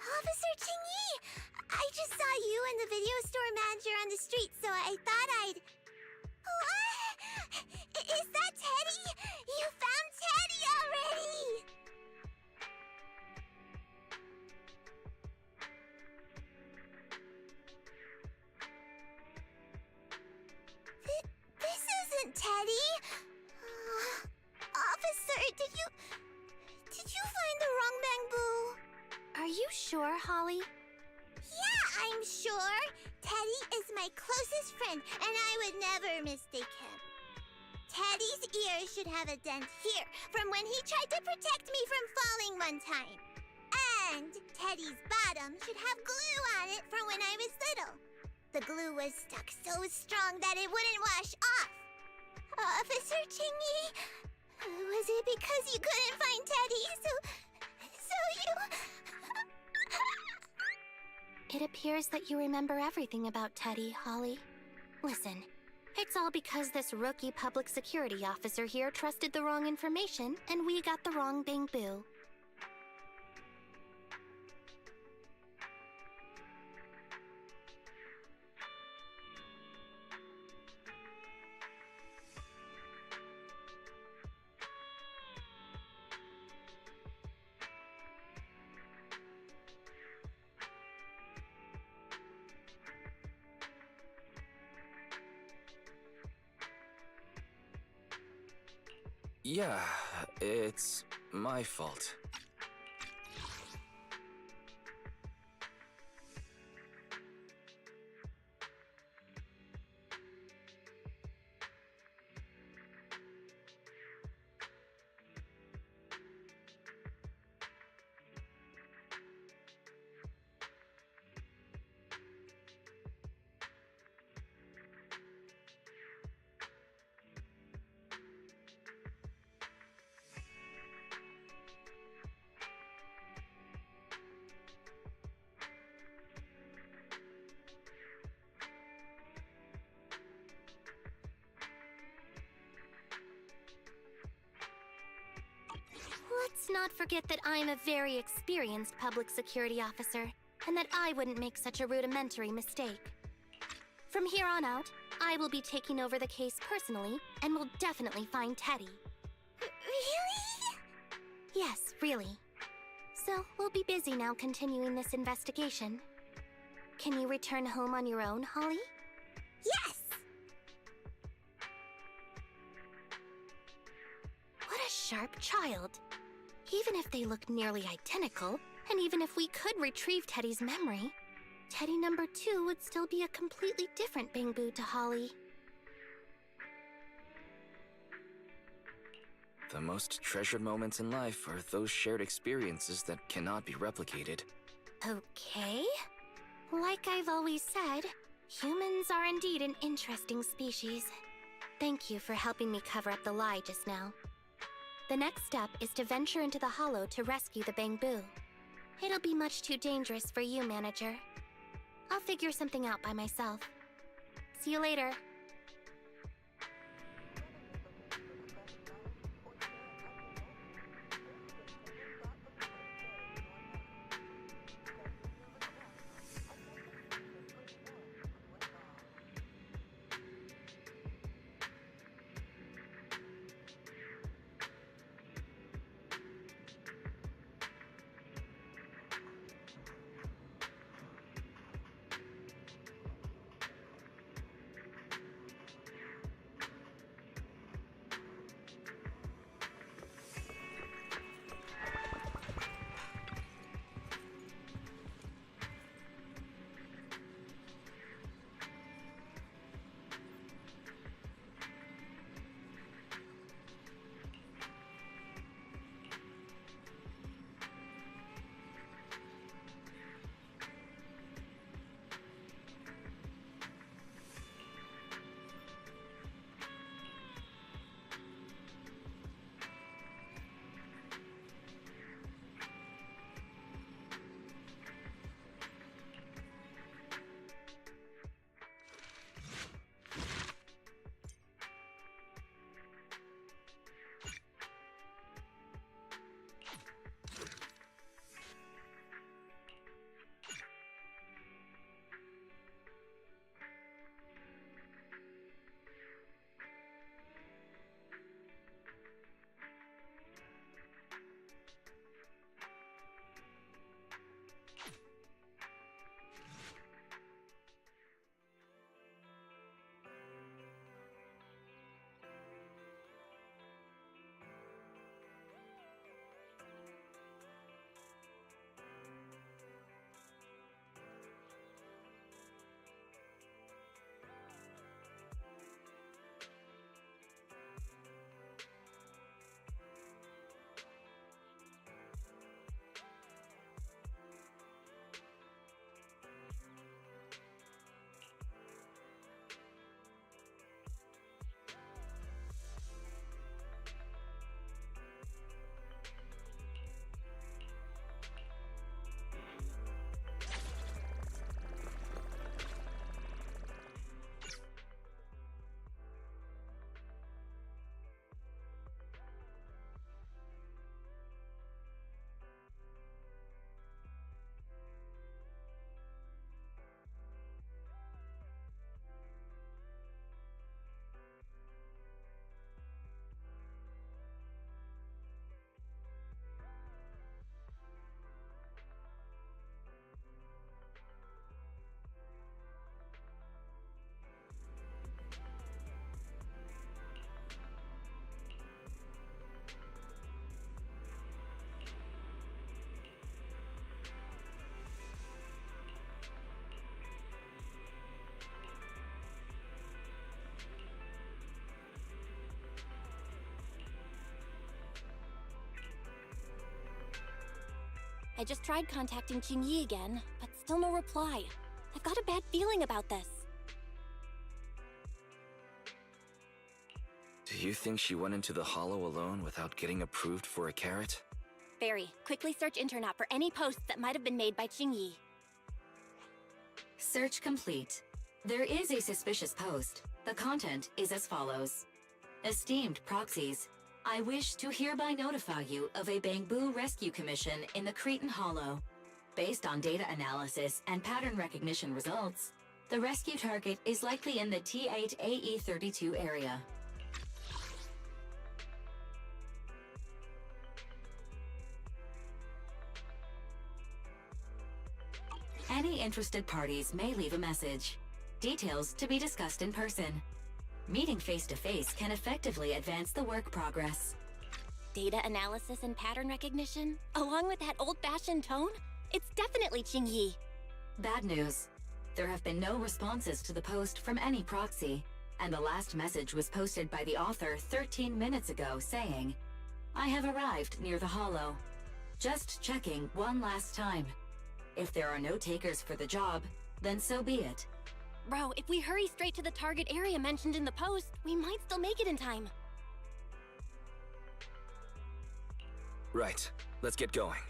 Officer Chingy! I just saw you and the video store manager on the street, so I thought I'd... What? Is that Teddy? You found Teddy already! This isn't Teddy! Officer, did you find the wrong Bangbu? Are you sure, Holly? Yeah, I'm sure. Teddy is my closest friend, and I would never mistake him. Teddy's ear should have a dent here from when he tried to protect me from falling one time. And Teddy's bottom should have glue on it from when I was little. The glue was stuck so strong that it wouldn't wash off. Officer Chingy, was it because you couldn't find Teddy, so you... It appears that you remember everything about Teddy, Holly. Listen, it's all because this rookie public security officer here trusted the wrong information, and we got the wrong Bangbu. Yeah, it's my fault. Let's not forget that I'm a very experienced public security officer, and that I wouldn't make such a rudimentary mistake. From here on out, I will be taking over the case personally, and will definitely find Teddy. Really? Yes, really. So, we'll be busy now continuing this investigation. Can you return home on your own, Holly? Yes! What a sharp child. Even if they look nearly identical, and even if we could retrieve Teddy's memory, Teddy number 2 would still be a completely different Bangbu to Holly. The most treasured moments in life are those shared experiences that cannot be replicated. Okay. Like I've always said, humans are indeed an interesting species. Thank you for helping me cover up the lie just now. The next step is to venture into the hollow to rescue the Bangbu. It'll be much too dangerous for you, Manager. I'll figure something out by myself. See you later. I just tried contacting Jingyi again, but still no reply. I've got a bad feeling about this. Do you think she went into the hollow alone without getting approved for a carrot? Barry, quickly search internet for any posts that might have been made by Jingyi. Search complete. There is a suspicious post. The content is as follows. Esteemed proxies, I wish to hereby notify you of a Bamboo rescue commission in the Cretan Hollow. Based on data analysis and pattern recognition results, the rescue target is likely in the T8AE32 area. Any interested parties may leave a message. Details to be discussed in person. Meeting face-to-face can effectively advance the work progress. Data analysis and pattern recognition, along with that old-fashioned tone? It's definitely Qingyi. Bad news. There have been no responses to the post from any proxy, and the last message was posted by the author 13 minutes ago saying, "I have arrived near the Hollow. Just checking one last time. If there are no takers for the job, then so be it." Bro, if we hurry straight to the target area mentioned in the post, we might still make it in time. Right. Let's get going.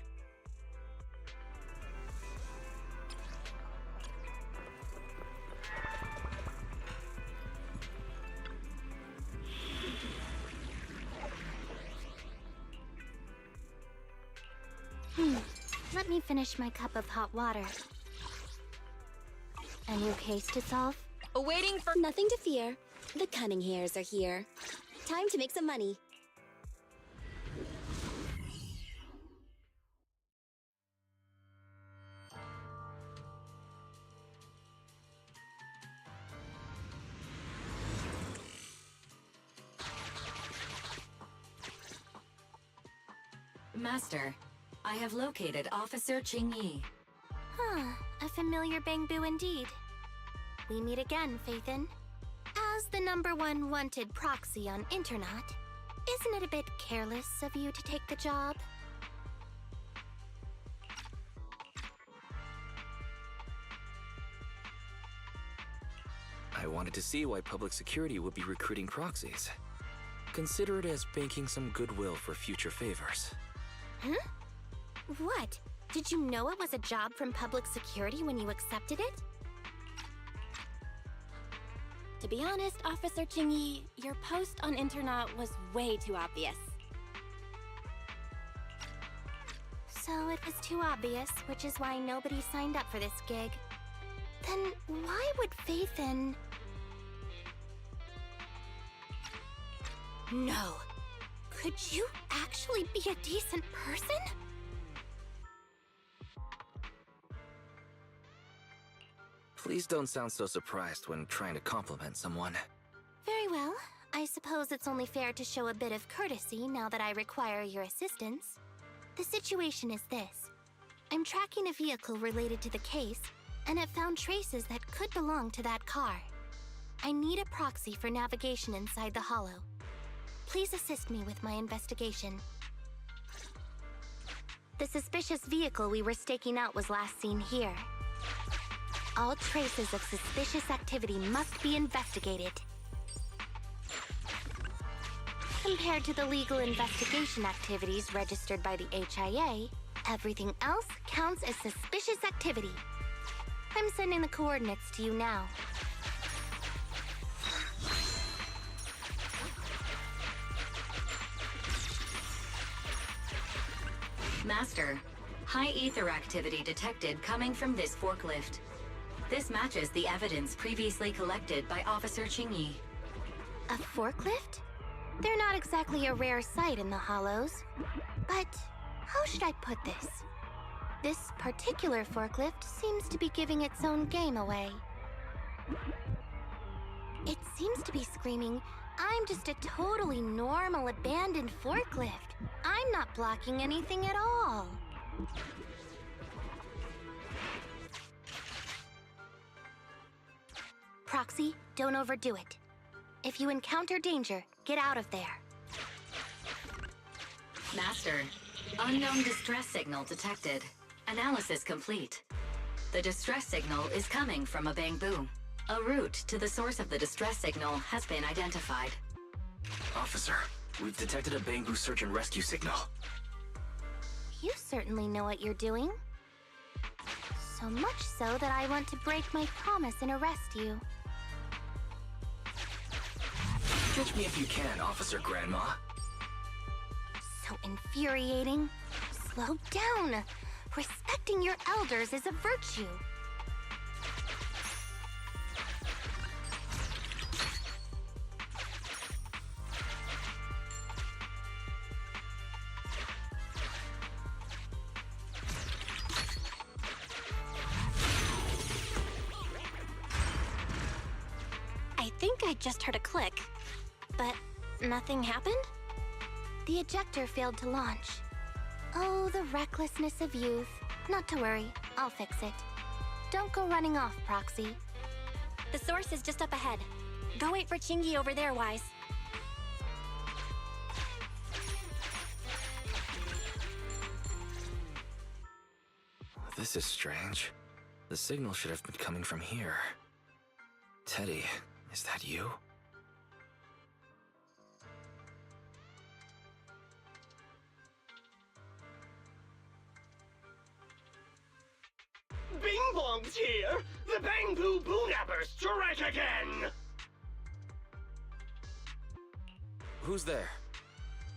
Let me finish my cup of hot water. A new case to solve? Waiting for nothing to fear. The cunning hairs are here. Time to make some money. Master, I have located Officer Qingyi. A familiar Bamboo indeed. We meet again, Faithin. As the #1 wanted proxy on Internet, isn't it a bit careless of you to take the job? I wanted to see why public security would be recruiting proxies. Consider it as banking some goodwill for future favors. Huh? What? Did you know it was a job from public security when you accepted it? To be honest, Officer Qingyi, your post on Internet was way too obvious. So it was too obvious, which is why nobody signed up for this gig. Then why would Faithin... No. Could you actually be a decent person? Please don't sound so surprised when trying to compliment someone. Very well. I suppose it's only fair to show a bit of courtesy now that I require your assistance. The situation is this. I'm tracking a vehicle related to the case, and it found traces that could belong to that car. I need a proxy for navigation inside the Hollow. Please assist me with my investigation. The suspicious vehicle we were staking out was last seen here. All traces of suspicious activity must be investigated. Compared to the legal investigation activities registered by the HIA, everything else counts as suspicious activity. I'm sending the coordinates to you now. Master, high ether activity detected coming from this forklift. This matches the evidence previously collected by Officer Qingyi. A forklift? They're not exactly a rare sight in the Hollows. But how should I put this? This particular forklift seems to be giving its own game away. It seems to be screaming, "I'm just a totally normal abandoned forklift. I'm not blocking anything at all." Proxy, don't overdo it. If you encounter danger, get out of there. Master, unknown distress signal detected. Analysis complete. The distress signal is coming from a Bamboo. A route to the source of the distress signal has been identified. Officer, we've detected a Bamboo search and rescue signal. You certainly know what you're doing. So much so that I want to break my promise and arrest you. Catch me if you can, Officer Grandma. So infuriating. Slow down. Respecting your elders is a virtue. I think I just heard a click, but nothing happened? The ejector failed to launch. Oh, the recklessness of youth. Not to worry, I'll fix it. Don't go running off, Proxy. The source is just up ahead. Go wait for Chingy over there, Wise. This is strange. The signal should have been coming from here. Teddy, is that you? Bing Bong's here! The Bangbu Boonappers strike again! Who's there?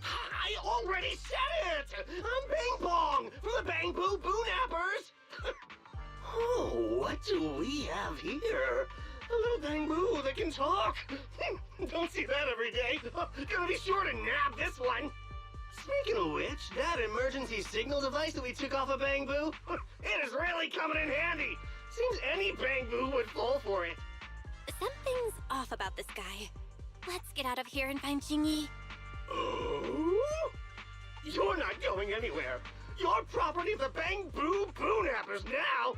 I already said it! I'm Bing Bong from the Bangbu Boonappers! Oh, what do we have here? A little Bangbu that can talk! Don't see that every day! Gonna be sure to nab this one! Speaking of which, that emergency signal device that we took off of Bangbu, it is really coming in handy! Seems any Bangbu would fall for it. Something's off about this guy. Let's get out of here and find Chingy. Oh? You're not going anywhere. You're property of the Bangbu Boonappers now.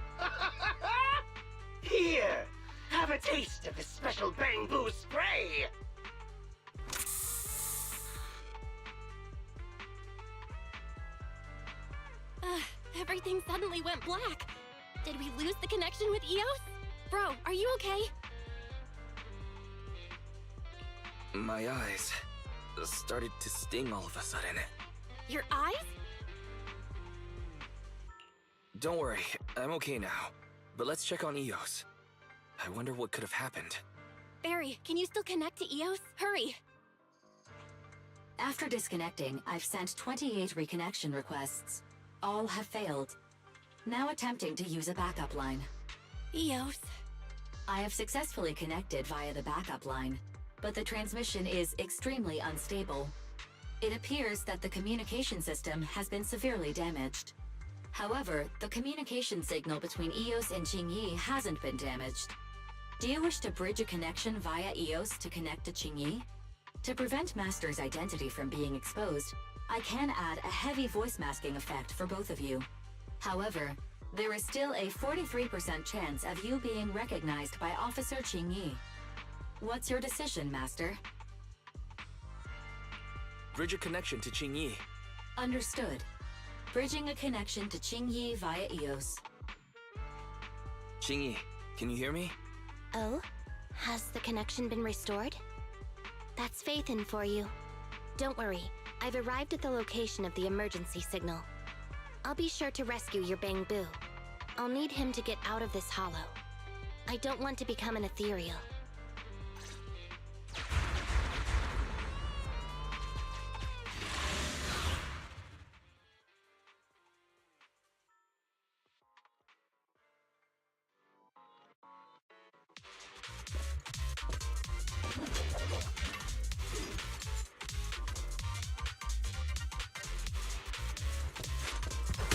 Here, have a taste of this special Bangbu spray. Everything suddenly went black. Did we lose the connection with Eos? Bro, are you okay? My eyes started to sting all of a sudden. Your eyes? Don't worry, I'm okay now. But let's check on Eos. I wonder what could have happened. Barry, can you still connect to Eos? Hurry! After disconnecting, I've sent 28 reconnection requests. All have failed. Now attempting to use a backup line. Eos. I have successfully connected via the backup line, but the transmission is extremely unstable. It appears that the communication system has been severely damaged. However, the communication signal between Eos and Qingyi hasn't been damaged. Do you wish to bridge a connection via Eos to connect to Qingyi? To prevent Master's identity from being exposed, I can add a heavy voice masking effect for both of you. However, there is still a 43% chance of you being recognized by Officer Qingyi. What's your decision, Master? Bridge a connection to Qingyi. Understood. Bridging a connection to Qingyi via Eos. Qingyi, can you hear me? Oh? Has the connection been restored? That's Faithin for you. Don't worry, I've arrived at the location of the emergency signal. I'll be sure to rescue your Bangbu. I'll need him to get out of this hollow. I don't want to become an ethereal.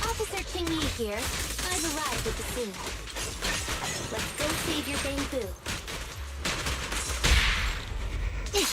Officer Qingyi here. I've arrived at the scene. Let's go save your Bangbu. Okay.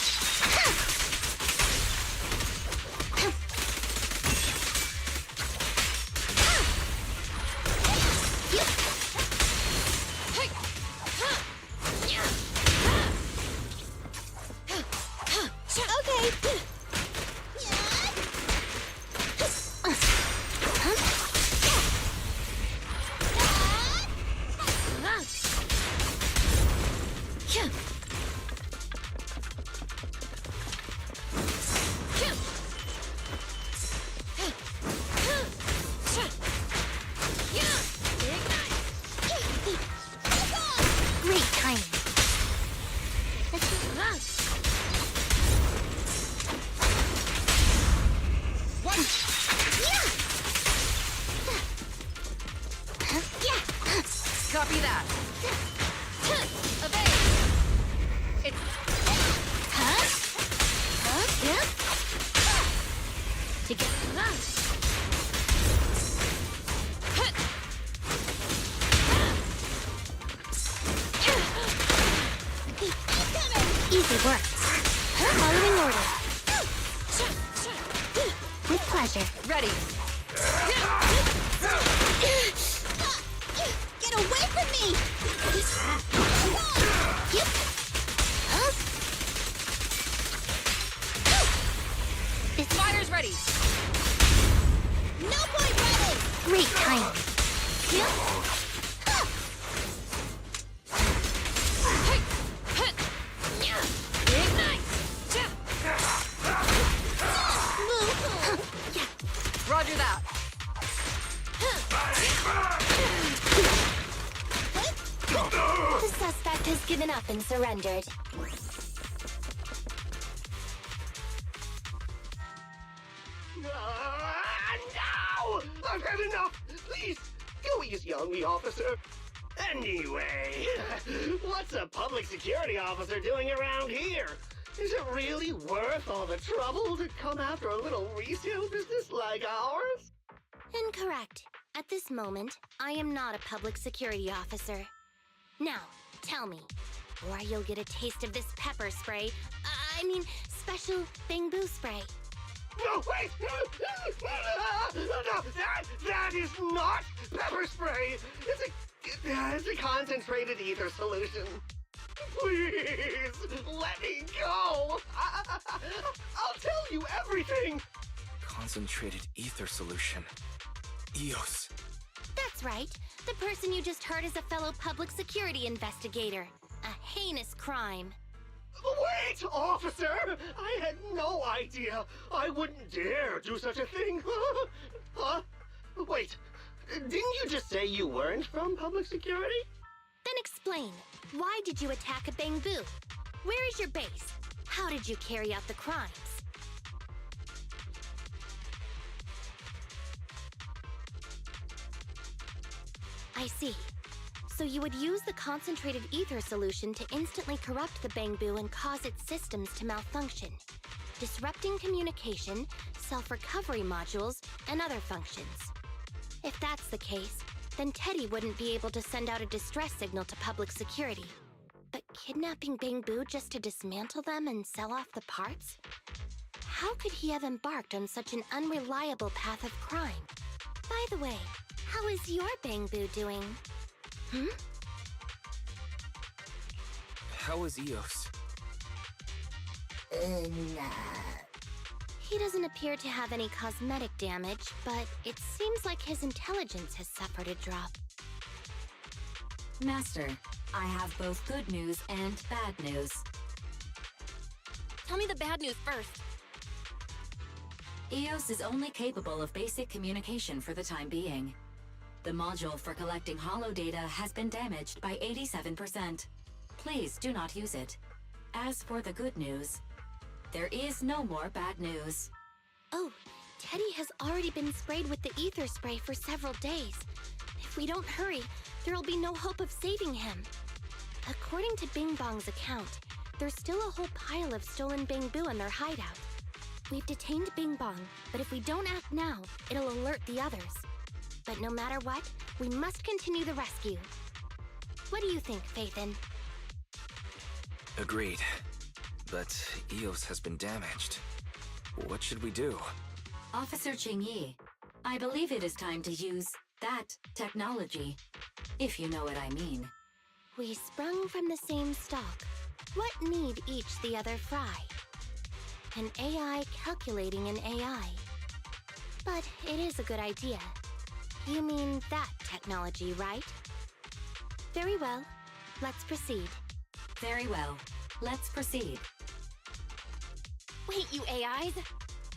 Following order. With pleasure. Ready. Get away from me! This fire's ready. No point ready! Great timing. Ignite. Roger that. The suspect has given up and surrendered. No! I've had enough! Please, go easy on me, officer. Anyway, what's a public security officer doing around here? Is it really worth all the trouble to come after a little resale business like ours? Incorrect. At this moment, I am not a public security officer. Now, tell me, or you'll get a taste of this pepper spray. I mean, special bamboo spray. No, wait! No, that is not pepper spray! It's a concentrated ether solution. Please, let me go! I'll tell you everything! Concentrated ether solution. EOS. That's right. The person you just heard is a fellow public security investigator. A heinous crime. Wait, officer! I had no idea. I wouldn't dare do such a thing. Huh? Wait, didn't you just say you weren't from public security? Then explain. Why did you attack a bamboo? Where is your base? How did you carry out the crimes? I see. So you would use the concentrated ether solution to instantly corrupt the bamboo and cause its systems to malfunction, disrupting communication, self-recovery modules, and other functions. If that's the case, then Teddy wouldn't be able to send out a distress signal to public security. But kidnapping bamboo just to dismantle them and sell off the parts? How could he have embarked on such an unreliable path of crime? By the way, how is your bamboo doing? How is EOS? He doesn't appear to have any cosmetic damage, but it seems like his intelligence has suffered a drop. Master, I have both good news and bad news. Tell me the bad news first. EOS is only capable of basic communication for the time being. The module for collecting holo data has been damaged by 87%. Please do not use it. As for the good news, there is no more bad news. Oh, Teddy has already been sprayed with the ether spray for several days. If we don't hurry, there'll be no hope of saving him. According to Bing Bong's account, there's still a whole pile of stolen bamboo in their hideout. We've detained Bing Bong, but if we don't act now, it'll alert the others. But no matter what, we must continue the rescue. What do you think, Faithin? Agreed. But EOS has been damaged. What should we do? Officer Qingyi, I believe it is time to use that technology, if you know what I mean. We sprung from the same stock. What need each the other fry? An AI calculating an AI. But it is a good idea. You mean that technology, right? Very well. Let's proceed. Very well. Let's proceed. Wait, you AIs?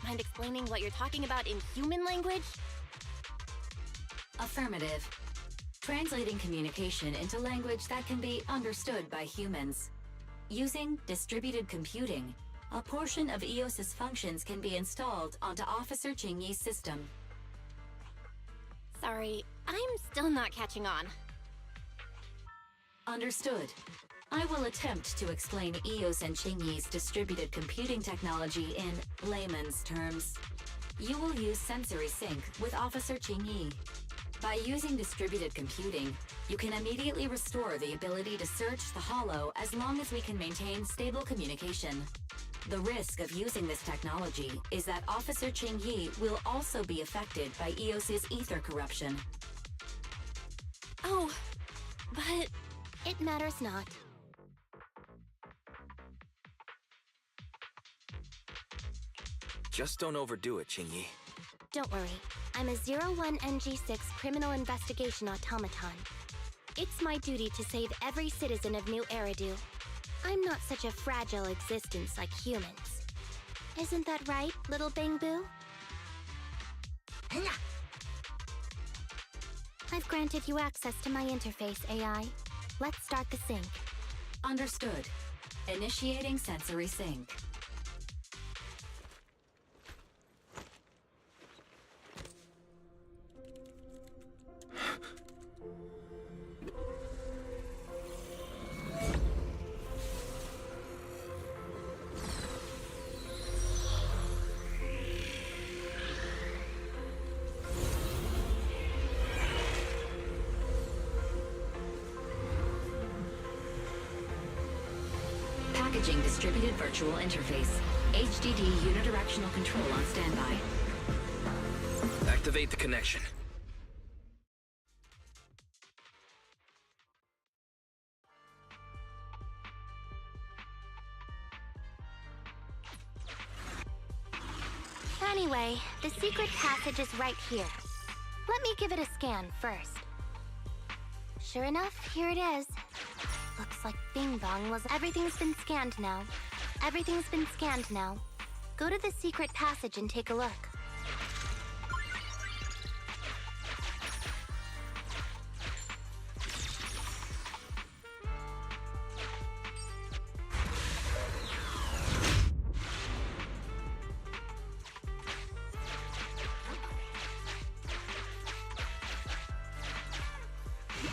Mind explaining what you're talking about in human language? Affirmative. Translating communication into language that can be understood by humans. Using distributed computing, a portion of EOS's functions can be installed onto Officer Qingyi's system. Sorry, I'm still not catching on. Understood. I will attempt to explain EOS and Qingyi's distributed computing technology in layman's terms. You will use sensory sync with Officer Qingyi. By using distributed computing, you can immediately restore the ability to search the holo as long as we can maintain stable communication. The risk of using this technology is that Officer Ching-Yi will also be affected by EOS's ether corruption. Oh, but it matters not. Just don't overdo it, Ching-Yi. Don't worry. I'm a 01NG6 criminal investigation automaton. It's my duty to save every citizen of New Eridu. I'm not such a fragile existence like humans. Isn't that right, little Bangbu? I've granted you access to my interface, AI. Let's start the sync. Understood. Initiating sensory sync. Packaging distributed virtual interface. HDD unidirectional control on standby. Activate the connection. Anyway, the secret passage is right here. Let me give it a scan first. Sure enough, here it is. Looks like Bing Bong was... Everything's been scanned now. Everything's been scanned now. Go to the secret passage and take a look.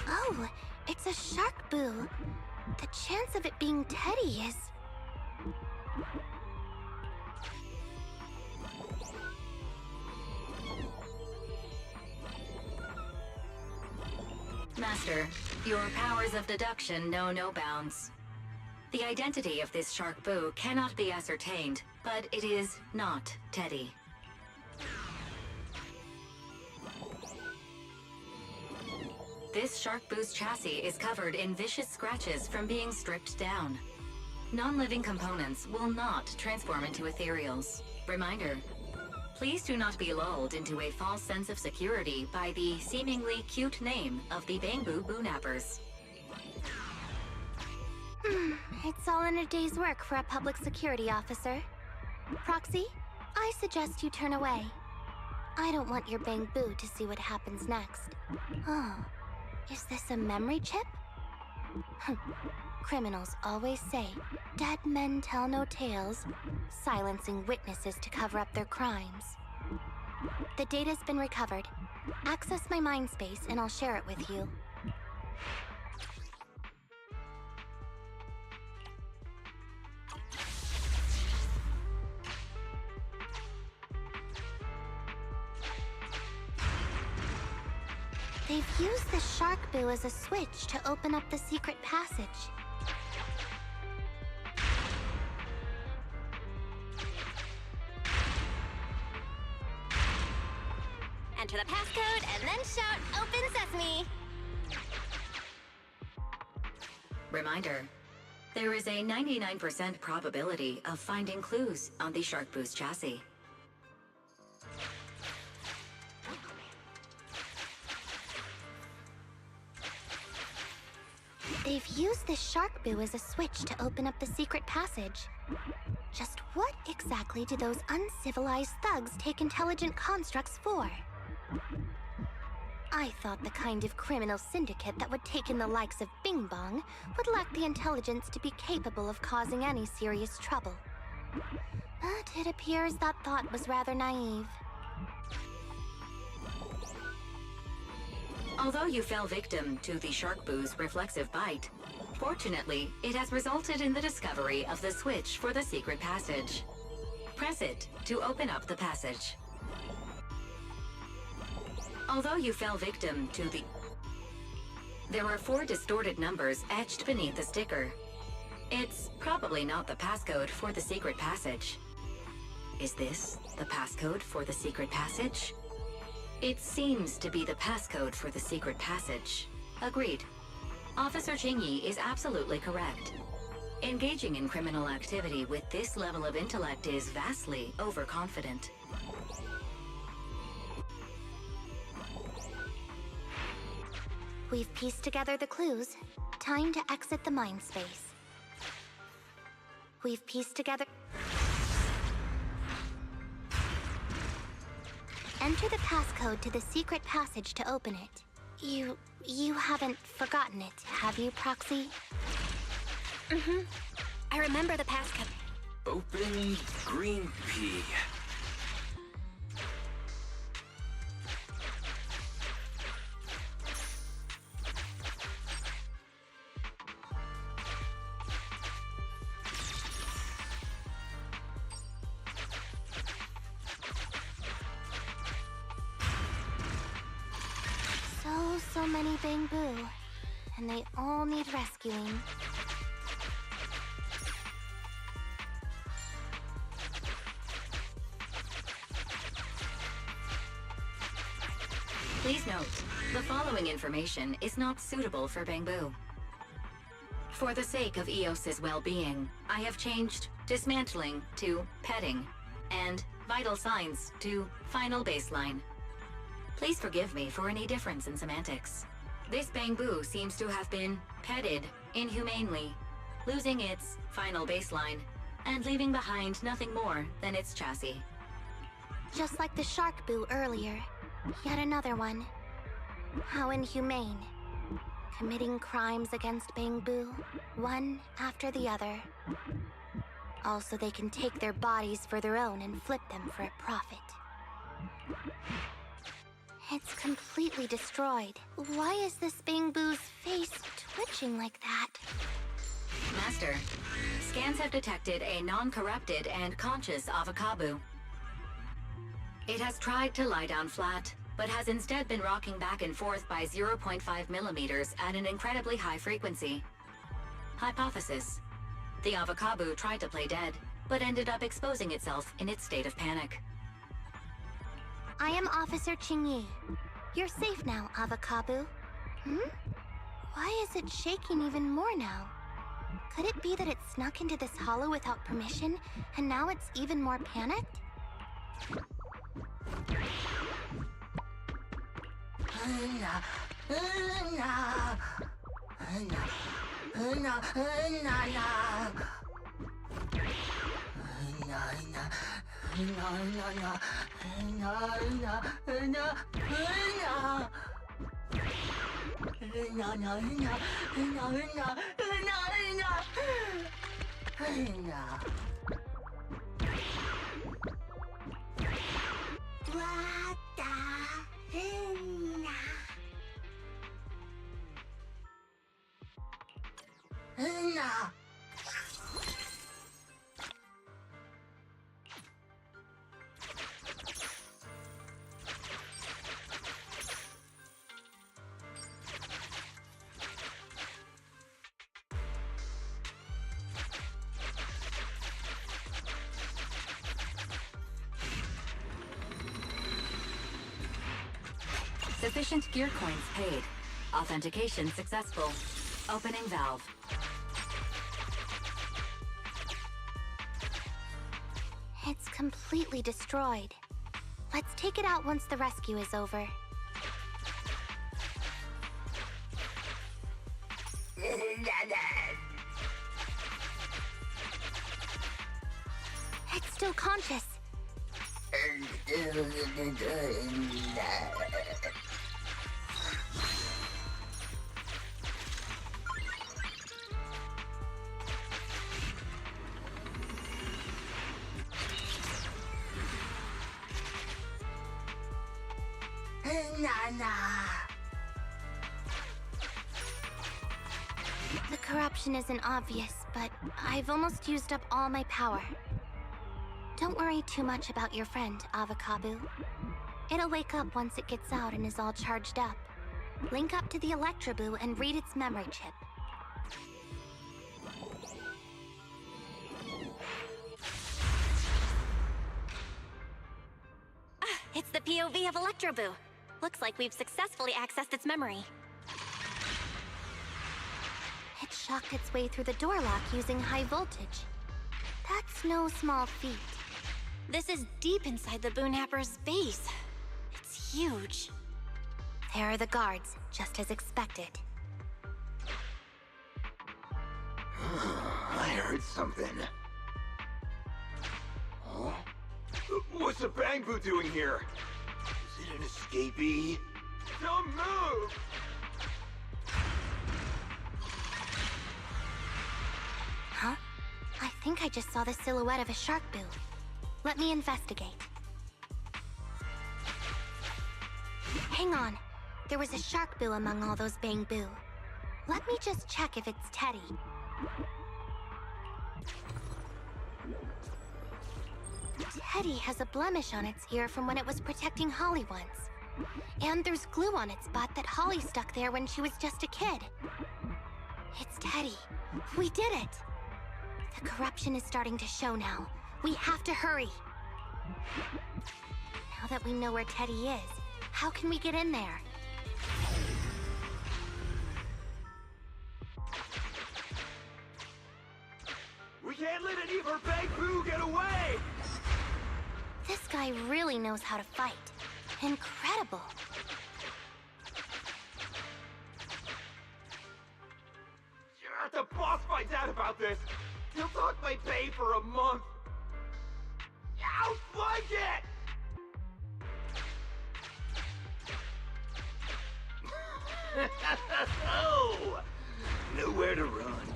Oh, it's a shark boo. The chance of it being Teddy is... Master, your powers of deduction know no bounds. The identity of this shark boo cannot be ascertained, but it is not Teddy. This shark boo's chassis is covered in vicious scratches from being stripped down. Non-living components will not transform into ethereals. Reminder, please do not be lulled into a false sense of security by the seemingly cute name of the Bangbu Boonappers. It's all in a day's work for a public security officer. Proxy, I suggest you turn away. I don't want your Bangbu to see what happens next. Oh, is this a memory chip? Criminals always say, dead men tell no tales, silencing witnesses to cover up their crimes. The data's been recovered. Access my mind space and I'll share it with you. They've used the shark boo as a switch to open up the secret passage. Enter the passcode and then shout, "Open Sesame!" Reminder, there is a 99% probability of finding clues on the shark boo's chassis. They've used this shark boo as a switch to open up the secret passage. Just what exactly do those uncivilized thugs take intelligent constructs for? I thought the kind of criminal syndicate that would take in the likes of Bing Bong would lack the intelligence to be capable of causing any serious trouble. But it appears that thought was rather naive. Although you fell victim to the shark boo's reflexive bite, fortunately, it has resulted in the discovery of the switch for the secret passage. Press it to open up the passage. Although you fell victim to the... There are 4 distorted numbers etched beneath the sticker. It's probably not the passcode for the secret passage. Is this the passcode for the secret passage? It seems to be the passcode for the secret passage. Agreed. Officer Qingyi is absolutely correct. Engaging in criminal activity with this level of intellect is vastly overconfident. We've pieced together the clues. Time to exit the mind space. We've pieced together... Enter the passcode to the secret passage to open it. You haven't forgotten it, have you, Proxy? Mm-hmm. I remember the passcode. Open green pea. So many Bangbu, and they all need rescuing. Please note, the following information is not suitable for Bangbu. For the sake of Eos's well-being, I have changed dismantling to petting, and vital signs to final baseline. Please forgive me for any difference in semantics. This Bangbu seems to have been petted inhumanely, losing its final baseline, and leaving behind nothing more than its chassis. Just like the shark boo earlier. Yet another one. How inhumane. Committing crimes against Bangbu, one after the other. Also, they can take their bodies for their own and flip them for a profit. It's completely destroyed. Why is this Bangbu's face twitching like that? Master, scans have detected a non-corrupted and conscious Avakabu. It has tried to lie down flat, but has instead been rocking back and forth by 0.5 millimeters at an incredibly high frequency. Hypothesis: the Avakabu tried to play dead, but ended up exposing itself in its state of panic. I am Officer Qingyi. You're safe now, Avakabu. Why is it shaking even more now? Could it be that it snuck into this hollow without permission, and now it's even more panicked? Sufficient gear coins paid. Authentication successful. Opening valve. It's completely destroyed. Let's take it out once the rescue is over. It's still conscious. The corruption isn't obvious, but I've almost used up all my power. Don't worry too much about your friend, Avakabu. It'll wake up once it gets out and is all charged up. Link up to the Electroboo and read its memory chip. POV of Electroboo. Looks like we've successfully accessed its memory. It shocked its way through the door lock using high voltage. That's no small feat. This is deep inside the Boonapper's base. It's huge. There are the guards, just as expected. I heard something. Huh? What's the Bangbu doing here? Is it an escapee? Don't move! Huh? I think I just saw the silhouette of a shark boo. Let me investigate. Hang on. There was a shark boo among all those Bangbu. Let me just check if it's Teddy. Teddy has a blemish on its ear from when it was protecting Holly once. And there's glue on its butt that Holly stuck there when she was just a kid. It's Teddy. We did it! The corruption is starting to show now. We have to hurry. Now that we know where Teddy is, how can we get in there? We can't let any of our Bangbu get away! This guy really knows how to fight. Incredible. If the boss finds out about this, he'll talk my pay for a month. Outflank it! Oh, nowhere to run.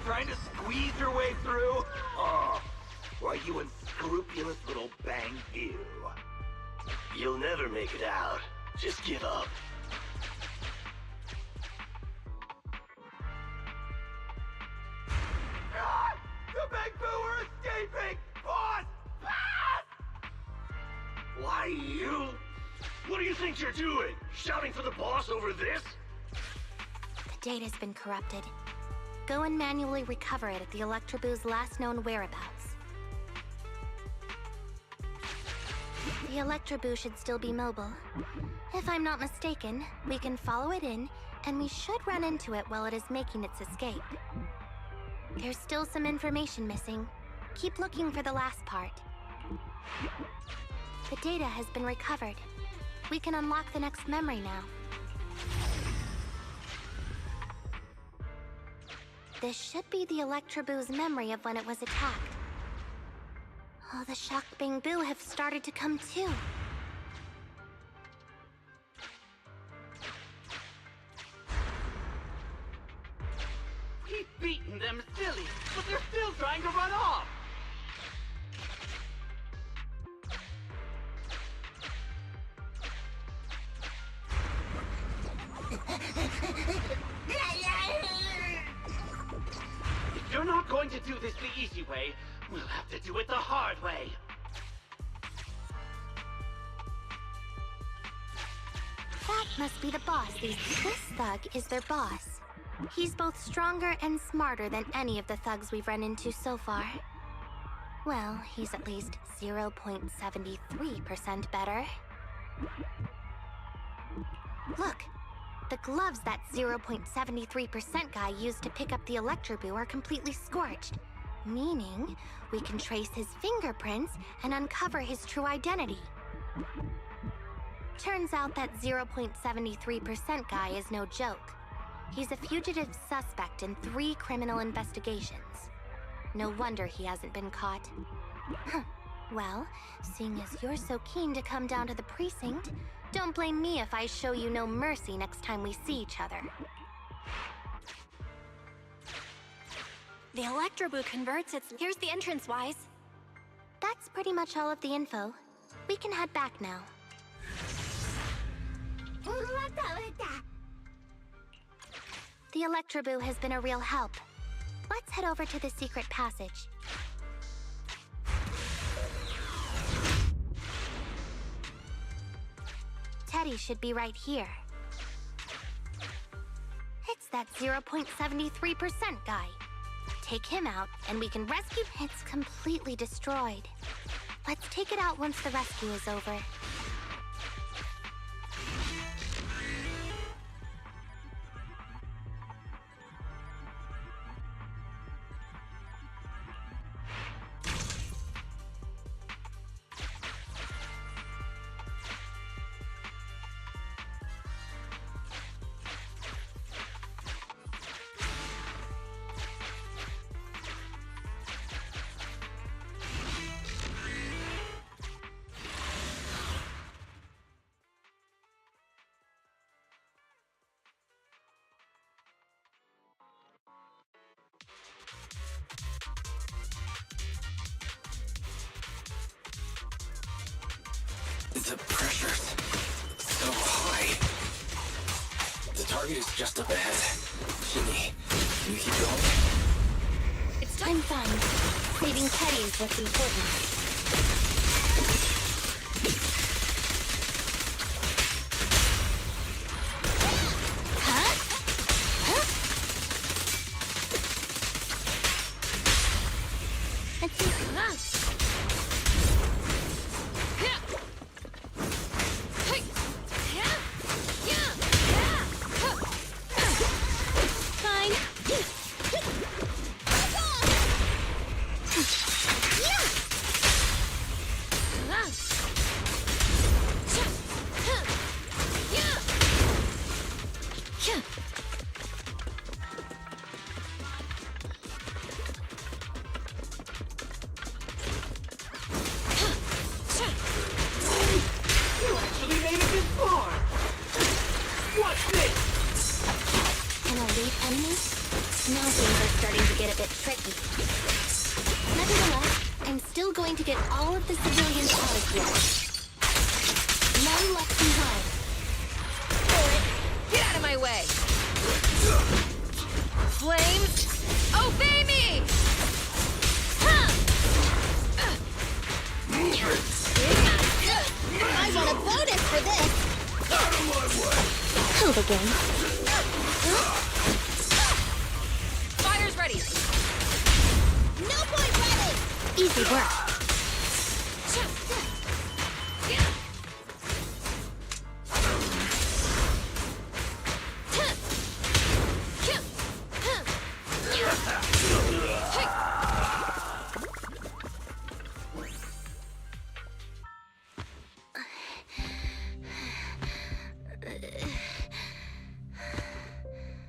Trying to squeeze your way through? Oh, why, you unscrupulous little Bangbu. You'll never make it out. Just give up. Ah! The Bangbu are escaping! Boss! Boss! Why, you? What do you think you're doing? Shouting for the boss over this? The data's been corrupted. Go and manually recover it at the Electroboo's last known whereabouts. The Electroboo should still be mobile. If I'm not mistaken, we can follow it in, and we should run into it while it is making its escape. There's still some information missing. Keep looking for the last part. The data has been recovered. We can unlock the next memory now. This should be the Electroboo's memory of when it was attacked. Oh, the shocked Bangbu have started to come too. We've beaten them silly, but they're still trying to run off! If you're not going to do this the easy way, we'll have to do it the hard way. That must be the boss. This thug is their boss. He's both stronger and smarter than any of the thugs we've run into so far. Well, he's at least 0.73% better. Look! The gloves that 0.73% guy used to pick up the Electroboo are completely scorched. Meaning, we can trace his fingerprints and uncover his true identity. Turns out that 0.73% guy is no joke. He's a fugitive suspect in 3 criminal investigations. No wonder he hasn't been caught. Well, seeing as you're so keen to come down to the precinct, don't blame me if I show you no mercy next time we see each other. The Electroboo converts its... Here's the entrance-wise. That's pretty much all of the info. We can head back now. The Electroboo has been a real help. Let's head over to the secret passage. Teddy should be right here. It's that 0.73% guy. Take him out, and we can rescue... It's completely destroyed. Let's take it out once the rescue is over. The pressure's so high. The target is just up ahead. Shinny, can you keep going? I'm fine. Saving Teddy is what's important.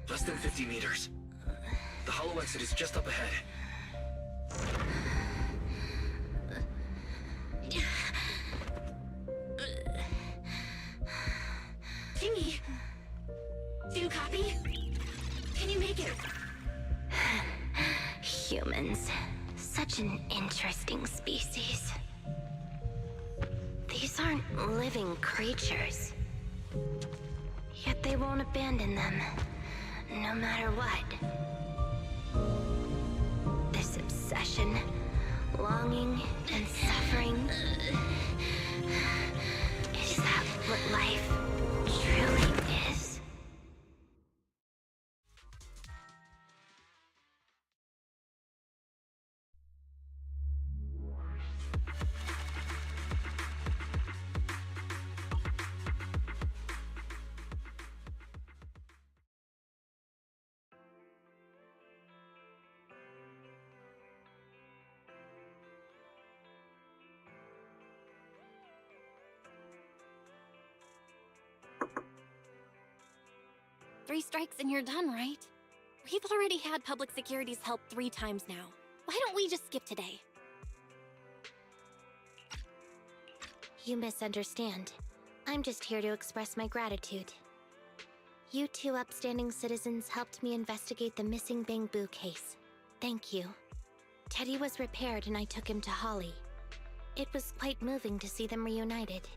Less than 50 meters. The hollow exit is just up ahead. Jimmy, do you copy? Can you make it? Humans. Such an interesting species. These aren't living creatures. Yet they won't abandon them, no matter what. This obsession, longing, and suffering. Is that what life truly is? Three strikes and you're done, right? We've already had public security's help 3 times now. Why don't we just skip today? You misunderstand. I'm just here to express my gratitude. You 2 upstanding citizens helped me investigate the missing Bamboo case. Thank you. Teddy was repaired and I took him to Holly. It was quite moving to see them reunited.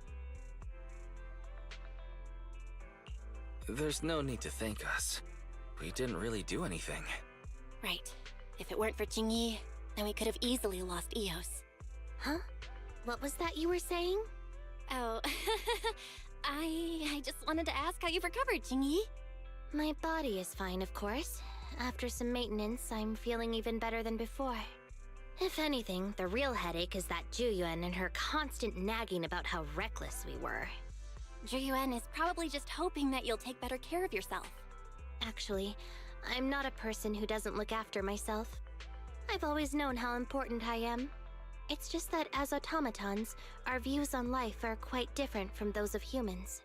There's no need to thank us. We didn't really do anything. Right. If it weren't for Jingyi, then we could have easily lost Eos. Huh? What was that you were saying? Oh, I just wanted to ask how you've recovered, Jingyi. My body is fine, of course. After some maintenance, I'm feeling even better than before. If anything, the real headache is that Juyuan and her constant nagging about how reckless we were. Juyuan is probably just hoping that you'll take better care of yourself. Actually, I'm not a person who doesn't look after myself. I've always known how important I am. It's just that as automatons, our views on life are quite different from those of humans.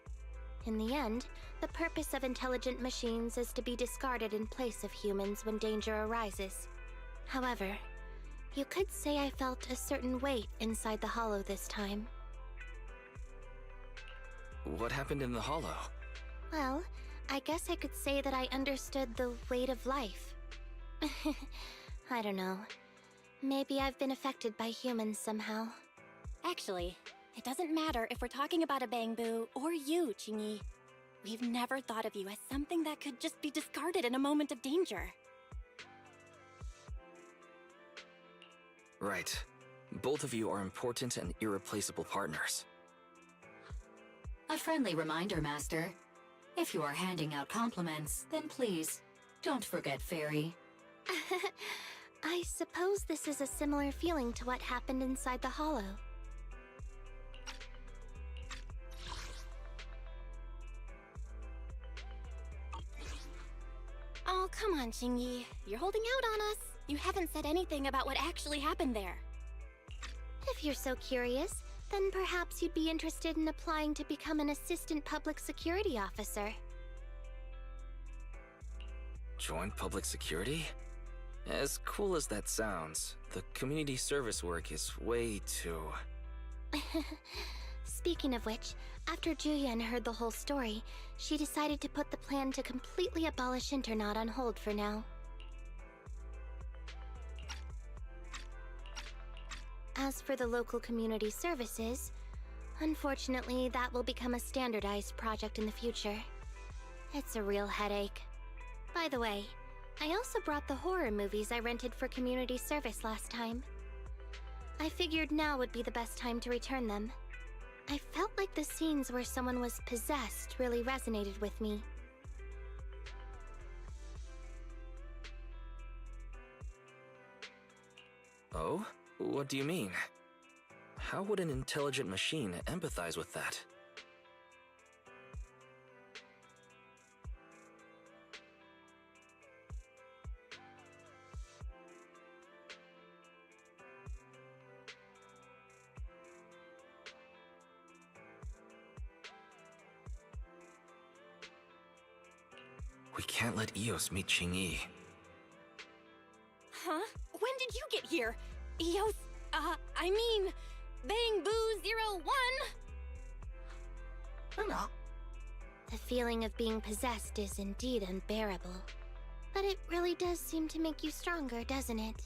In the end, the purpose of intelligent machines is to be discarded in place of humans when danger arises. However, you could say I felt a certain weight inside the hollow this time. What happened in the hollow? Well, I guess I could say that I understood the weight of life. I don't know. Maybe I've been affected by humans somehow. Actually, it doesn't matter if we're talking about a Bangbu or you, Qingyi. We've never thought of you as something that could just be discarded in a moment of danger. Right. Both of you are important and irreplaceable partners. A friendly reminder, Master. If you are handing out compliments, then please, don't forget Fairy. I suppose this is a similar feeling to what happened inside the hollow. Oh, come on, Qingyi. You're holding out on us. You haven't said anything about what actually happened there. If you're so curious, then perhaps you'd be interested in applying to become an assistant public security officer. Join public security? As cool as that sounds, the community service work is way too... Speaking of which, after Juyuan heard the whole story, she decided to put the plan to completely abolish Internaut on hold for now. As for the local community services, unfortunately that will become a standardized project in the future. It's a real headache. By the way, I also brought the horror movies I rented for community service last time. I figured now would be the best time to return them. I felt like the scenes where someone was possessed really resonated with me. Oh? What do you mean? How would an intelligent machine empathize with that? We can't let Eos meet Qingyi. Huh? When did you get here? Eos, I mean, Bangbu 01! The feeling of being possessed is indeed unbearable. But it really does seem to make you stronger, doesn't it?